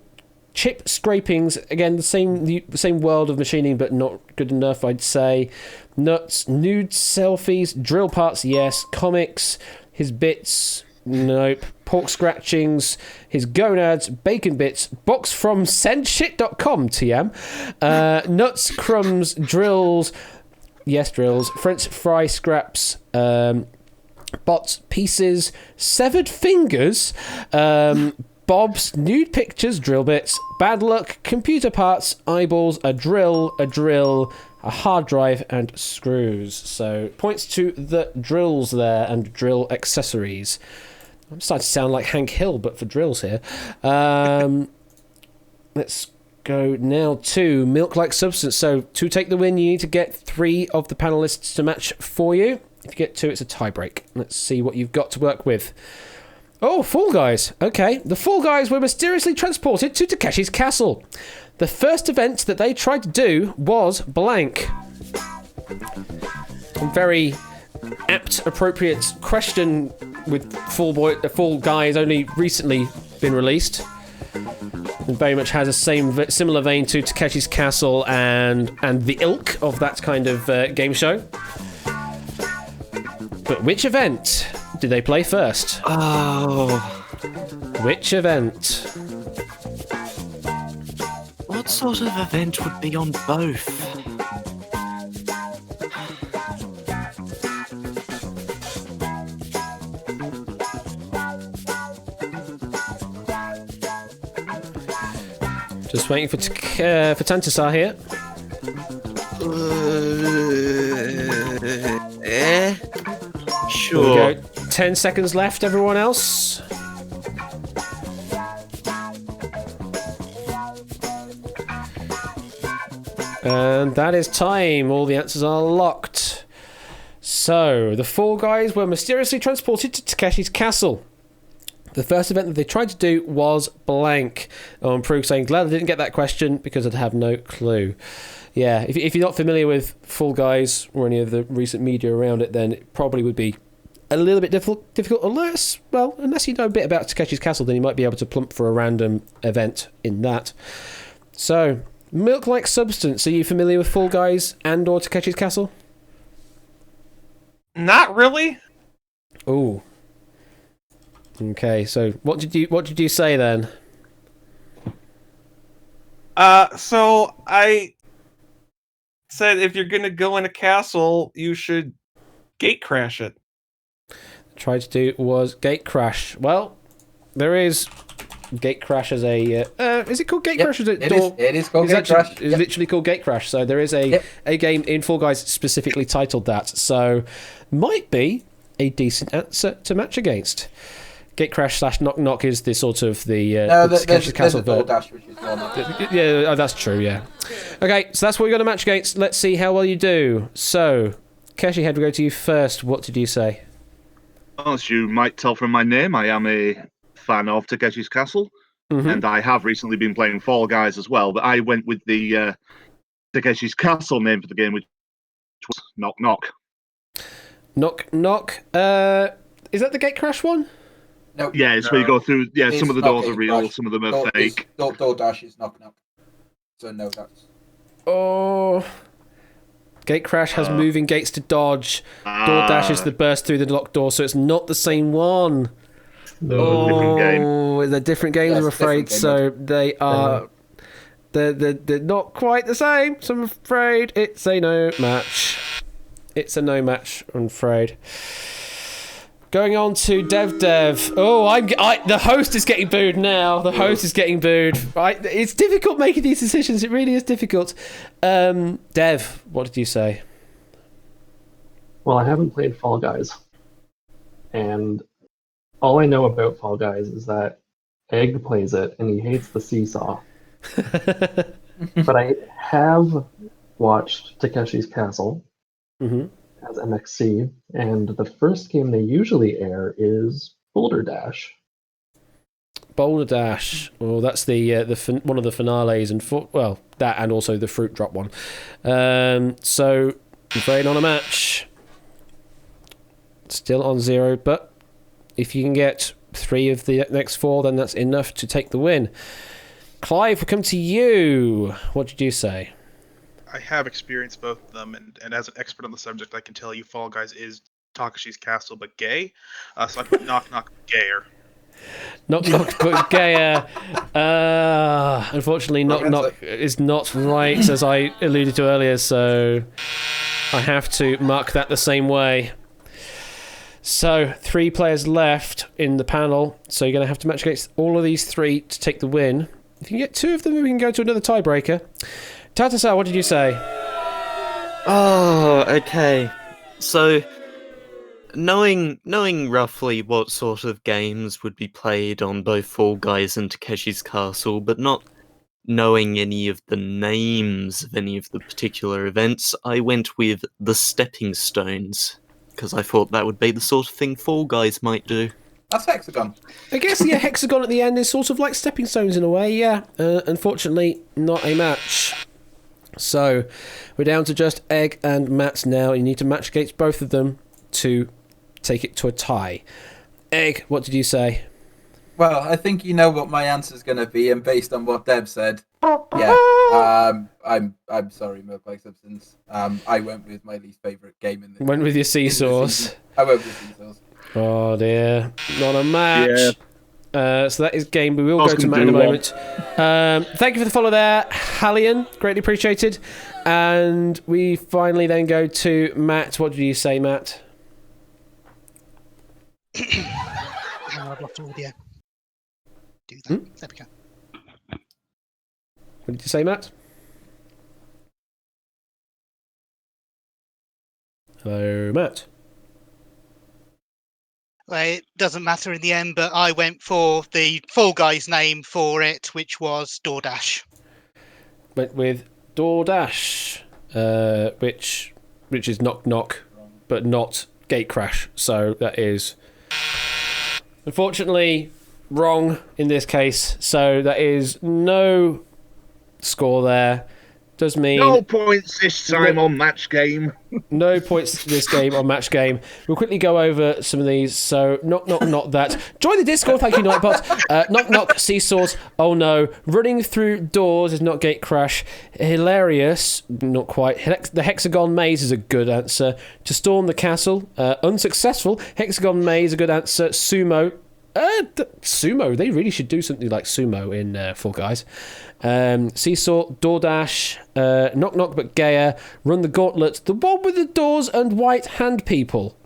Chip scrapings, again, the same world of machining, but not good enough, I'd say. Nuts, nude selfies, drill parts, yes. Comics, his bits, nope. Pork scratchings, his gonads, bacon bits, box from sendshit.com, TM. Nuts, crumbs, drills, yes, drills. French fry scraps, bots, pieces, severed fingers, bobs, nude pictures, drill bits, bad luck, computer parts, eyeballs, a drill, a hard drive, and screws. So points to the drills there and drill accessories. I'm starting to sound like Hank Hill, but for drills here. Let's go now to Milk Like Substance. So to take the win, you need to get 3 of the panelists to match for you. If you get 2, it's a tie break. Let's see what you've got to work with. Oh, Fall Guys. Okay. The Fall Guys were mysteriously transported to Takeshi's castle. The first event that they tried to do was blank. Very apt, appropriate question with Fall Guys only recently been released. And very much has a similar vein to Takeshi's Castle and the ilk of that kind of game show. But which event do they play first? Oh. Which event? What sort of event would be on both? Just waiting for Tantasar here. Sure. There we go. 10 seconds left, everyone else. And that is time. All the answers are locked. So, the Fall Guys were mysteriously transported to Takeshi's castle. The first event that they tried to do was blank. I'm saying, glad I didn't get that question because I'd have no clue. Yeah, if you're not familiar with Fall Guys or any of the recent media around it, then it probably would be a little bit difficult unless you know a bit about Takeshi's castle, then you might be able to plump for a random event in that. So, milk-like substance. Are you familiar with Fall Guys and or Takeshi's castle? Not really. Ooh. Okay, so what did you say then? So I said if you're gonna go in a castle, you should gate crash it. Tried to do was gate crash. Well, there is gate crash as a. Is it called gate crash? It is called Gate Crash. It's literally called gate crash. So there is a game in Fall Guys specifically titled that. So might be a decent answer to match against. Gate crash / knock knock is the sort of the there's castle a DoorDash, which is one. Yeah, that's true. Yeah. Okay, so that's what we're going to match against. Let's see how well you do. So, Keshi, head we go to you first. What did you say? As you might tell from my name, I am a fan of Takeshi's Castle, and I have recently been playing Fall Guys as well. But I went with the Takeshi's Castle name for the game, which was Knock Knock. Knock knock. Is that the gate crash one? No. Yeah, it's where you go through. Yeah, some of the not doors are Gate real, Crash. some of them are fake. DoorDash is Knock Knock. So no, that's. Oh. Gate crash has moving gates to dodge. DoorDash is the burst through the locked door, so it's not the same one. Different game. They're different games, Yes, I'm afraid. different game, So they are. They're not quite the same. So I'm afraid it's a no match. It's a no match, I'm afraid. Going on to Dev. Oh, the host is getting booed now. The host is getting booed. It's difficult making these decisions. It really is difficult. Dev, what did you say? Well, I haven't played Fall Guys. And all I know about Fall Guys is that Egg plays it and he hates the seesaw. But I have watched Takeshi's Castle as MXC, and the first game they usually air is Boulder Dash. Boulder Dash. Well, that's the one of the finales, and that and also the fruit drop one. So, I'm afraid not a match. Still on 0, but if you can get 3 of the next 4, then that's enough to take the win. Clive, we'll come to you. What did you say? I have experienced both of them, and as an expert on the subject, I can tell you Fall Guys is Takeshi's Castle, but gay. So I put Knock Knock gayer. Knock Knock but gayer. Unfortunately, Knock Knock is not right, as I alluded to earlier, so I have to mark that the same way. So, 3 players left in the panel, so you're going to have to match against all of these 3 to take the win. If you can get 2 of them, we can go to another tiebreaker. Tatasa, what did you say? Oh, okay. So, knowing roughly what sort of games would be played on both Fall Guys and Takeshi's Castle, but not knowing any of the names of any of the particular events, I went with the Stepping Stones, because I thought that would be the sort of thing Fall Guys might do. That's Hexagon. I guess, yeah, Hexagon at the end is sort of like Stepping Stones in a way, yeah. Unfortunately, not a match. So, we're down to just Egg and Matt now. You need to match against both of them to take it to a tie. Egg, what did you say? Well, I think you know what my answer's going to be, and based on what Deb said, yeah, I'm sorry, Milk Like Substance. I went with my least favourite game in the. Went with your seesaws. I went with seesaws. Oh dear, not a match. So that is game. We will I was go to gonna Matt in a do moment. Thank you for the follow there, Hallian. Greatly appreciated. And we finally then go to Matt. What did you say, Matt? Hang on, I've lost audio. Do that. There we go. What did you say, Matt? Hello, Matt. Well, it doesn't matter in the end, but I went for the Fall Guys name for it, which was DoorDash. Went with DoorDash, which is knock knock, but not gate crash. So that is unfortunately wrong in this case. So that is no score there. Does mean no points this time on match game. No points this game on match game. We'll quickly go over some of these. So, knock, knock, not that. Join the Discord, thank you, Nightbot. Knock, knock, seesaws. Oh no. Running through doors is not gate crash. Hilarious, not quite. The hexagon maze is a good answer. To storm the castle, unsuccessful. Hexagon maze, a good answer. Sumo. Sumo, they really should do something like sumo in Fall Guys. Seesaw, DoorDash, knock knock but gayer, run the gauntlet, the one with the doors and white hand people.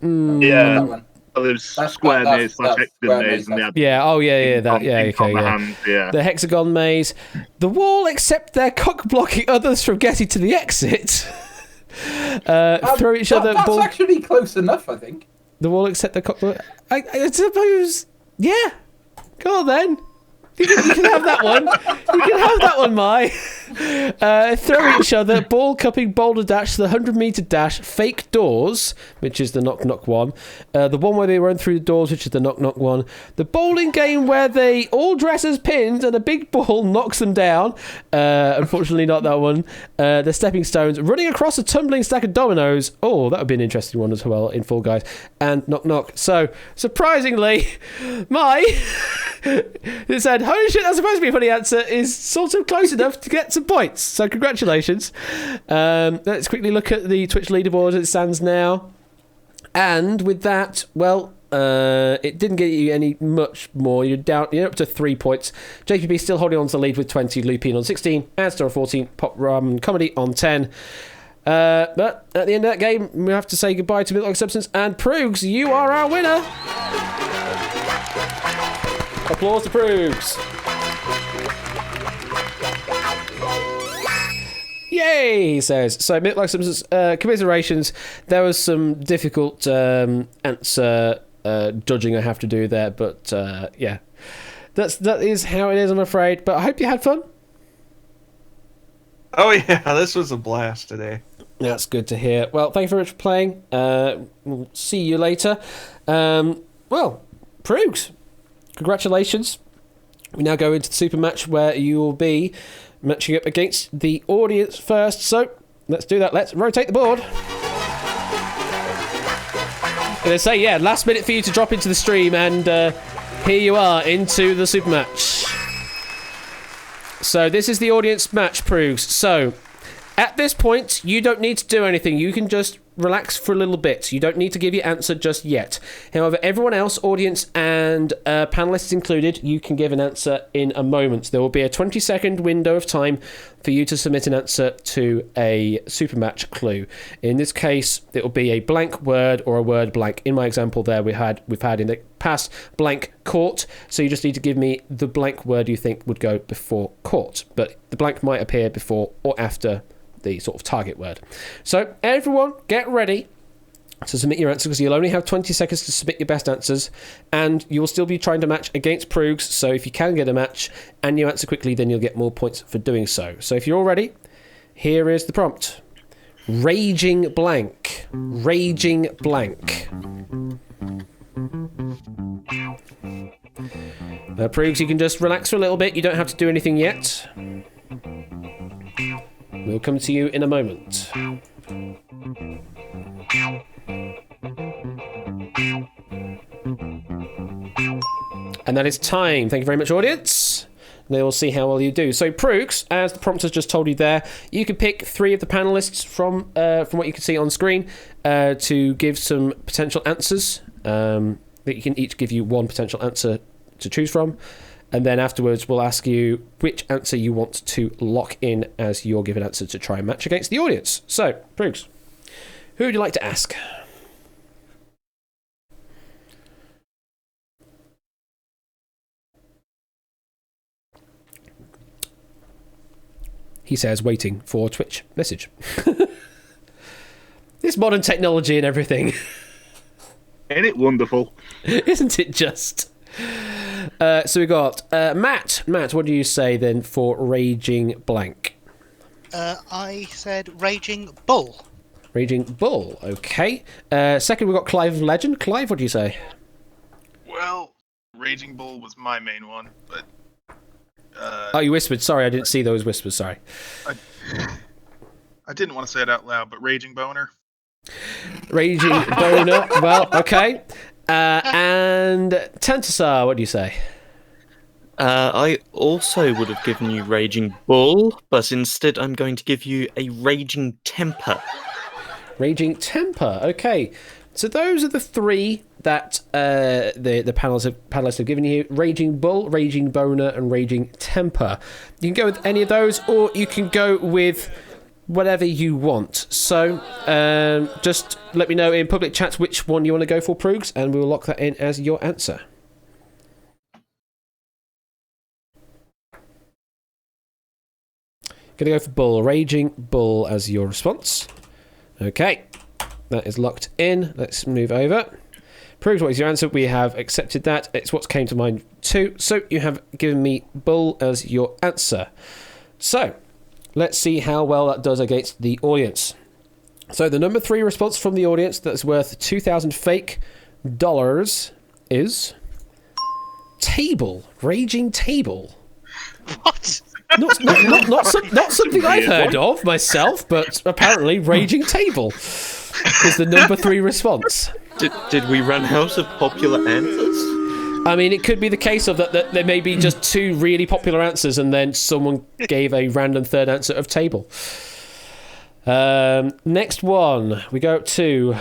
Yeah, well, there's square maze / hexagon maze, and yeah, oh yeah, that, yeah, okay, yeah. Hand, yeah. The hexagon maze, the wall except they're cock blocking others from getting to the exit. Throw each other. That's actually close enough, I think. The wall except the cock. I suppose. Yeah. Go on then. You can have that one. You can have that one, Mai. Throw each other, ball cupping, boulder dash, the 100-meter dash, fake doors, which is the knock knock one. The one where they run through the doors, which is the knock knock one. The bowling game where they all dress as pins and a big ball knocks them down. Unfortunately, not that one. The stepping stones, running across a tumbling stack of dominoes. Oh, that would be an interesting one as well in Fall Guys. And knock knock. So surprisingly, Mai it said, holy shit, that's supposed to be a funny answer, is sort of close enough to get some points. So congratulations. Let's quickly look at the Twitch leaderboard as it stands now. And with that, well, it didn't get you any much more. You're up to 3 points. JPB still holding on to the lead with 20, Lupine on 16, Anstar on 14, Pop Rum Comedy on 10. But at the end of that game, we have to say goodbye to Milk Like Substance and Proogs. You are our winner. Applause to Proogs. Yay, he says. So, Milk Like Substance, commiserations. There was some difficult answer judging I have to do there, but yeah. That is how it is, I'm afraid. But I hope you had fun. Oh yeah, this was a blast today. That's good to hear. Well, thank you very much for playing. We'll see you later. Well, Proogs, congratulations. We now go into the super match where you will be matching up against the audience first. So let's do that. Let's rotate the board. And they say, yeah, last minute for you to drop into the stream, and here you are into the super match. So this is the audience match, Proogs. So at this point, you don't need to do anything. You can just relax for a little bit. You don't need to give your answer just yet. However, everyone else, audience and panelists included, you can give an answer in a moment. There will be a 20-second window of time for you to submit an answer to a super match clue. In this case, it will be a blank word or a word blank. In my example there, we've had in the past blank court. So you just need to give me the blank word you think would go before court. But the blank might appear before or after the sort of target word. So everyone get ready to submit your answer, because you'll only have 20 seconds to submit your best answers, and you will still be trying to match against Proogs. So if you can get a match and you answer quickly, then you'll get more points for doing so. So if you're all ready, here is the prompt. Raging blank. Raging blank. Proogs, you can just relax for a little bit. You don't have to do anything yet. We'll come to you in a moment. And that is time. Thank you very much, audience. Then we'll see how well you do. So, Prooks, as the prompt has just told you there, you can pick 3 of the panelists from what you can see on screen to give some potential answers. That you can each give you 1 potential answer to choose from. And then afterwards, we'll ask you which answer you want to lock in as your given answer to try and match against the audience. So, Prooks, who would you like to ask? He says, waiting for Twitch message. This modern technology and everything. Ain't it wonderful? Isn't it just? So we got Matt. Matt, what do you say then for Raging Blank? I said Raging Bull. Raging Bull, okay. Second, we got Clive Legend. Clive, what do you say? Well, Raging Bull was my main one, but... Oh, you whispered. Sorry, I didn't see those whispers. Sorry. I didn't want to say it out loud, but Raging Boner. Raging Boner. Well, okay. And Tantasar, what do you say? I also would have given you Raging Bull, but instead I'm going to give you a Raging Temper. Raging Temper, okay. So those are the 3 that the panelists have given you. Raging Bull, Raging Boner, and Raging Temper. You can go with any of those, or you can go with whatever you want. So just let me know in public chats which one you want to go for, Proogs, and we'll lock that in as your answer. Gonna go for Bull. Raging Bull as your response. Okay, that is locked in. Let's move over. Proogs, what is your answer? We have accepted that. It's what came to mind too. So you have given me Bull as your answer. So let's see how well that does against the audience. So the number 3 response from the audience that's worth 2,000 fake dollars is Table. Raging Table. What? Not something I've heard of myself, but apparently Raging Table is the number 3 response. Did we run out of popular answers? I mean, it could be the case of that there may be just 2 really popular answers and then someone gave a random third answer of Table. Next one, we go to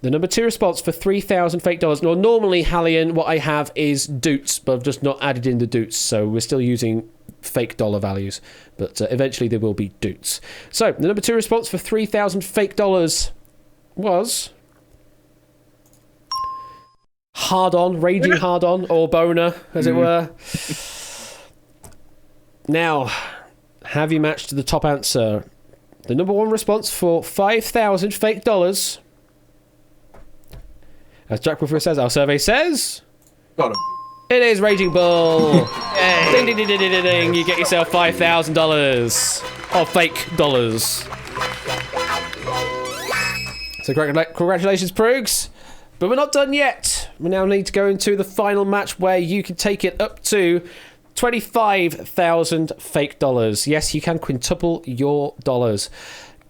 the number 2 response for 3,000 fake dollars. Now, normally, Hallian, what I have is doots, but I've just not added in the doots, so we're still using fake dollar values, but eventually there will be doots. So, the number 2 response for 3,000 fake dollars was... Hard on, Raging Hard On, or Boner, as it were. Now, have you matched the top answer? The number 1 response for 5,000 fake dollars. As Jack Wolfer says, our survey says... Got him. It is Raging Bull. Ding, ding, ding, ding, ding, ding. You get yourself $5,000 of fake dollars. So congratulations, Proogs. But we're not done yet. We now need to go into the final match where you can take it up to 25,000 fake dollars. Yes, you can quintuple your dollars.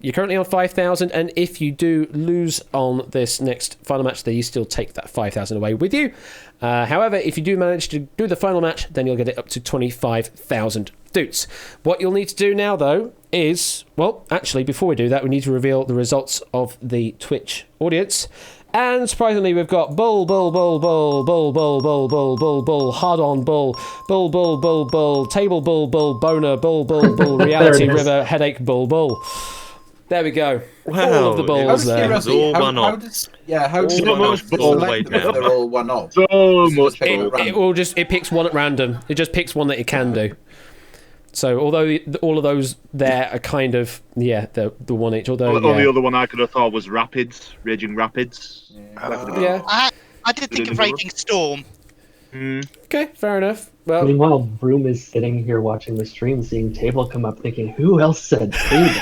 You're currently on 5,000, and if you do lose on this next final match, then you still take that 5,000 away with you. However, if you do manage to do the final match, then you'll get it up to 25,000 doots. What you'll need to do now, though, is... Well, actually, before we do that, we need to reveal the results of the Twitch audience. And surprisingly, we've got Bull, Bull, Bull, Bull, Bull, Bull, Bull, Bull, Bull, Bull, Hard On Bull, Bull, Bull, Bull, Bull, Table Bull, Bull, Boner, Bull, Bull, Bull, Reality River, Headache Bull, Bull. There we go. Wow, all of the bulls there. It's all one-offs. How does So much bull way down. they're all one off? So much It picks one at random. It just picks one that it can do. So although all of those there are kind of the one each. Although the only other one I could have thought was Rapids, Raging Rapids. Yeah. I did think of Raging Storm. Okay, fair enough. Well, meanwhile, Vroom is sitting here watching the stream, seeing Table come up, thinking, "Who else said Table?"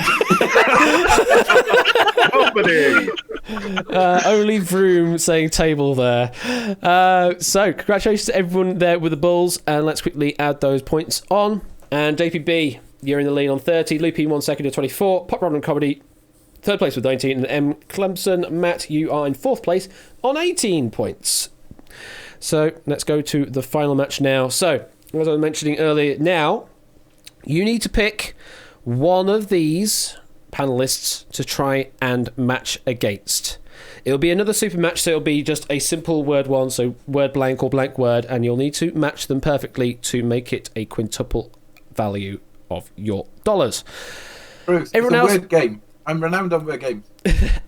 Only Vroom saying Table there. So congratulations to everyone there with the bulls, and let's quickly add those points on. And JPB, you're in the lead on 30. Loopy 1 second to 24. Pop Rod and Comedy, 3rd place with 19. And M. Clemson, Matt, you are in 4th place on 18 points. So let's go to the final match now. So as I was mentioning earlier, now you need to pick one of these panelists to try and match against. It'll be another super match, so it'll be just a simple word one, so word blank or blank word, and you'll need to match them perfectly to make it a quintuple value of your dollars. Bruce, Everyone it's a else, word game. I'm renowned on word games.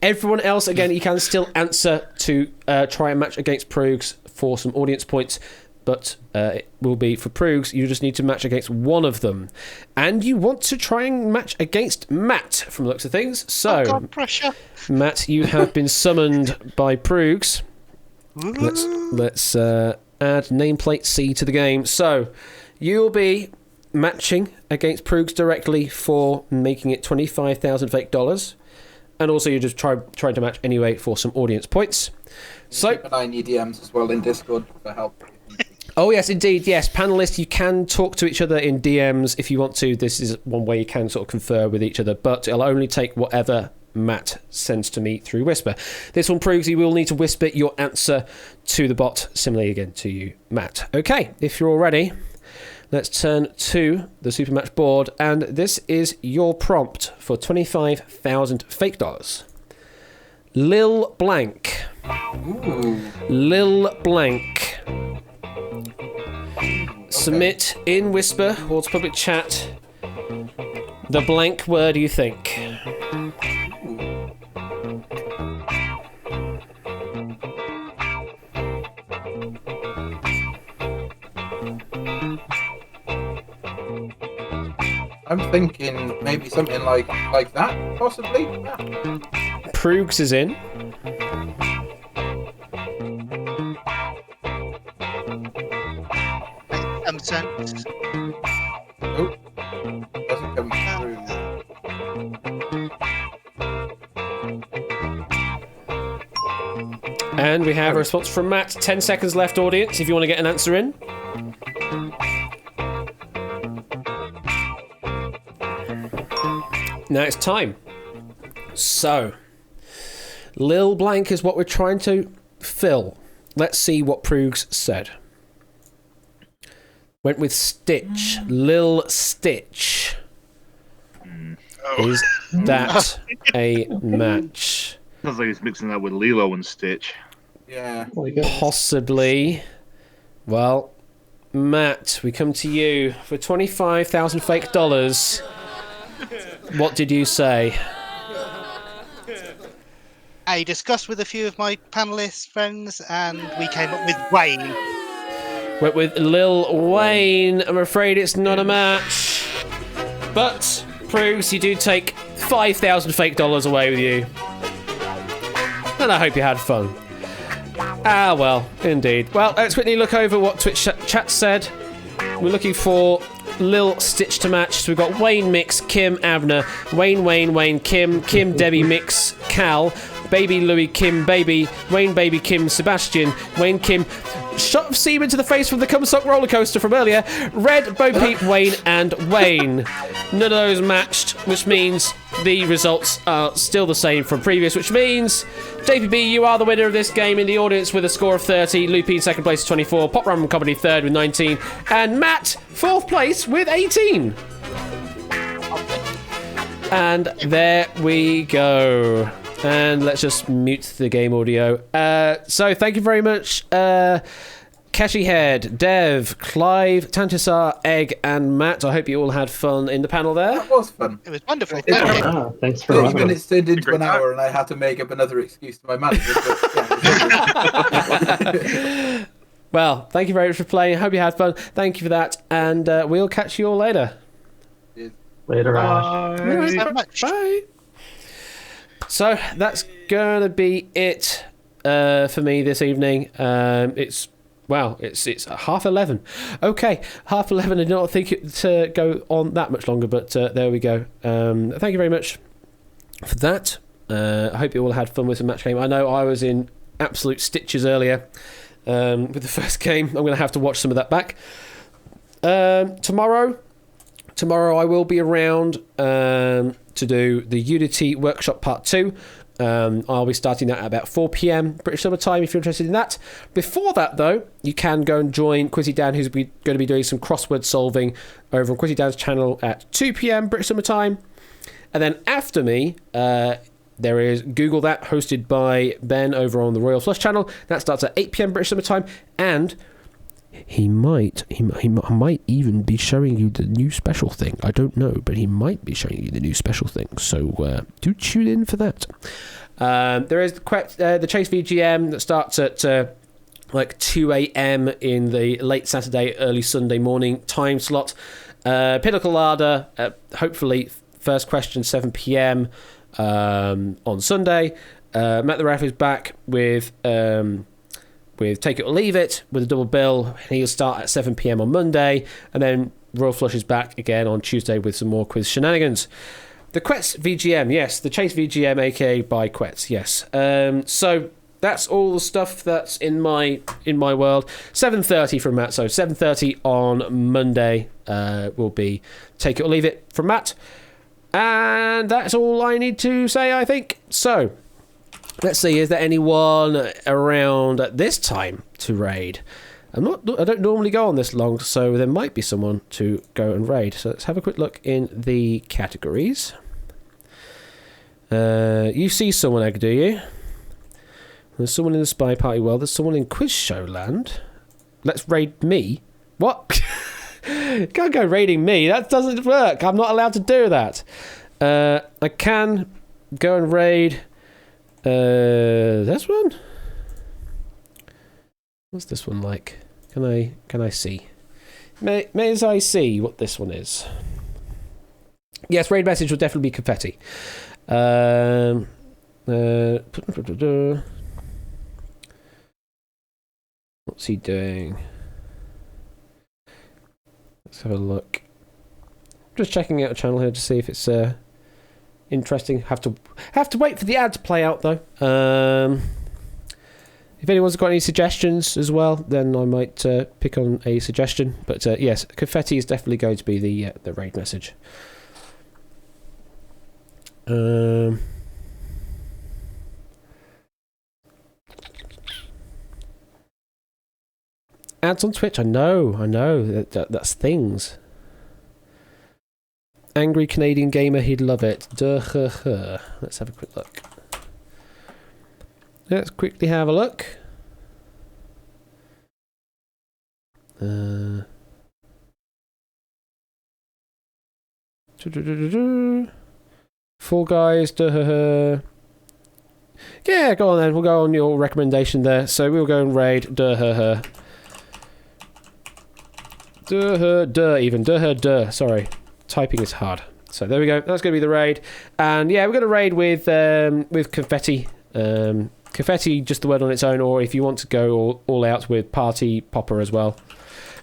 everyone else, again, you can still answer to try and match against Proogs for some audience points, but it will be for Proogs. You just need to match against one of them. And you want to try and match against Matt, from the looks of things. So, God, pressure. Matt, you have been summoned by Proogs. Let's add nameplate C to the game. So, you'll be matching against Proogs directly for making it 25,000 fake dollars. And also, you're just trying to match anyway for some audience points. So, Keep an eye on your DMs as well in Discord for help. Oh, yes, indeed. Yes, panelists, you can talk to each other in DMs if you want to. This is one way you can sort of confer with each other, but it'll only take whatever Matt sends to me through Whisper. This one proves you will need to whisper your answer to the bot, similarly again to you, Matt. Okay, if you're all ready, let's turn to the Supermatch board, and this is your prompt for 25,000 fake dollars. Lil Blank. Ooh. Lil Blank. Submit in Whisper or to public chat the blank word you think. I'm thinking maybe something like that, possibly. Yeah. Proogs is in. Sense. Nope. Doesn't come through. And we have a response from Matt. 10 seconds left, audience, if you want to get an answer in. Now it's time. So, Lil Blank is what we're trying to fill. Let's see what Proogs said. Went with Stitch. Lil Stitch. Is that a match? Sounds like he's mixing that with Lilo and Stitch. Yeah. Possibly. Well, Matt, we come to you for 25,000 fake dollars. What did you say? I discussed with a few of my panelist friends, and we came up with Wayne. Went with Lil Wayne. I'm afraid it's not a match. But, Proogs, you do take 5,000 fake dollars away with you. And I hope you had fun. Ah, well, indeed. Well, let's quickly look over what Twitch chat said. We're looking for Lil Stitch to match. So we've got Wayne Mix, Kim, Abner, Wayne, Kim, Debbie Mix, Cal, Baby Louie, Kim, Baby, Wayne, Baby, Kim, Sebastian, Wayne, Kim, shot of semen to the face from the Cumsock roller coaster from earlier, Red, Bo Peep, Wayne, and Wayne. None of those matched, which means the results are still the same from previous, which means JPB, you are the winner of this game in the audience with a score of 30, Lupine second place with 24, Pop Rum Comedy third with 19, and Matt fourth place with 18. And there we go. And let's just mute the game audio. So thank you very much, Keshi Head, Dev, Clive, Tantisar, Egg, and Matt. I hope you all had fun in the panel there. That was fun. It was wonderful. Thanks for 30 having minutes us. turned into an hour, and I had to make up another excuse to my manager. But, yeah. Well, thank you very much for playing. I hope you had fun. Thank you for that. And we'll catch you all later. Later, Ash. Thanks so much. Bye. So that's gonna be it for me this evening. It's 11:30. Okay, 11:30. I did not think it to go on that much longer, but there we go. Thank you very much for that. I hope you all had fun with the match game. I know I was in absolute stitches earlier with the first game. I'm going to have to watch some of that back. Tomorrow I will be around to do the Unity Workshop Part 2. I'll be starting that at about 4 p.m. British Summer Time if you're interested in that. Before that, though, you can go and join Quizzy Dan, who's going to be doing some crossword solving over on Quizzy Dan's channel at 2 p.m. British Summer Time. And then after me, there is Google That, hosted by Ben over on the Royal Flush channel. That starts at 8 p.m. British Summer Time. And he might even be showing you the new special thing. I don't know, but he might be showing you the new special thing. So do tune in for that. There is the Chase VGM that starts at like 2 a.m. in the late Saturday, early Sunday morning time slot. Pinnacle Larder, hopefully first question 7 p.m. On Sunday. Matt the Ref is back with Take It or Leave It with a double bill. He'll start at 7 p.m. on Monday, and then Royal Flush is back again on Tuesday with some more quiz shenanigans. The Quets VGM, yes, the Chase VGM, aka by Quets, yes. So that's all the stuff that's in my world. 7:30 from Matt, so 7:30 on Monday will be Take It or Leave It from Matt, and that's all I need to say, I think. So let's see, is there anyone around at this time to raid? I don't normally go on this long, so there might be someone to go and raid. So let's have a quick look in the categories. You see someone, Egg, do you? There's someone in the Spy Party world. There's someone in Quiz Show land. Let's raid me. What? Can't go raiding me. That doesn't work. I'm not allowed to do that. I can go and raid... this one? What's this one like? Can I see? May as I see what this one is? Yes, raid message will definitely be confetti. What's he doing? Let's have a look. Just checking out a channel here to see if it's interesting. Have to wait for the ad to play out though. If anyone's got any suggestions as well, then I might pick on a suggestion. But yes, confetti is definitely going to be the raid message. Ads on Twitch, I know. That's things. Angry Canadian gamer, he'd love it. Let's have a quick look. Let's quickly have a look. Fall Guys. Yeah, go on then. We'll go on your recommendation there. So we'll go and raid. Sorry. Typing is hard. So there we go. That's going to be the raid. And yeah, we're going to raid with confetti. Confetti, just the word on its own, or if you want to go all out with Party Popper as well.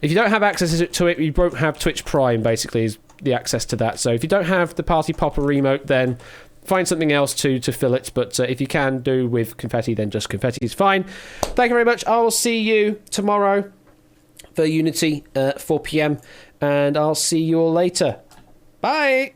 If you don't have access to it, you won't have Twitch Prime, basically, is the access to that. So if you don't have the Party Popper remote, then find something else to fill it. But if you can do with confetti, then just confetti is fine. Thank you very much. I will see you tomorrow for Unity at 4 p.m. and I'll see you all later. Bye!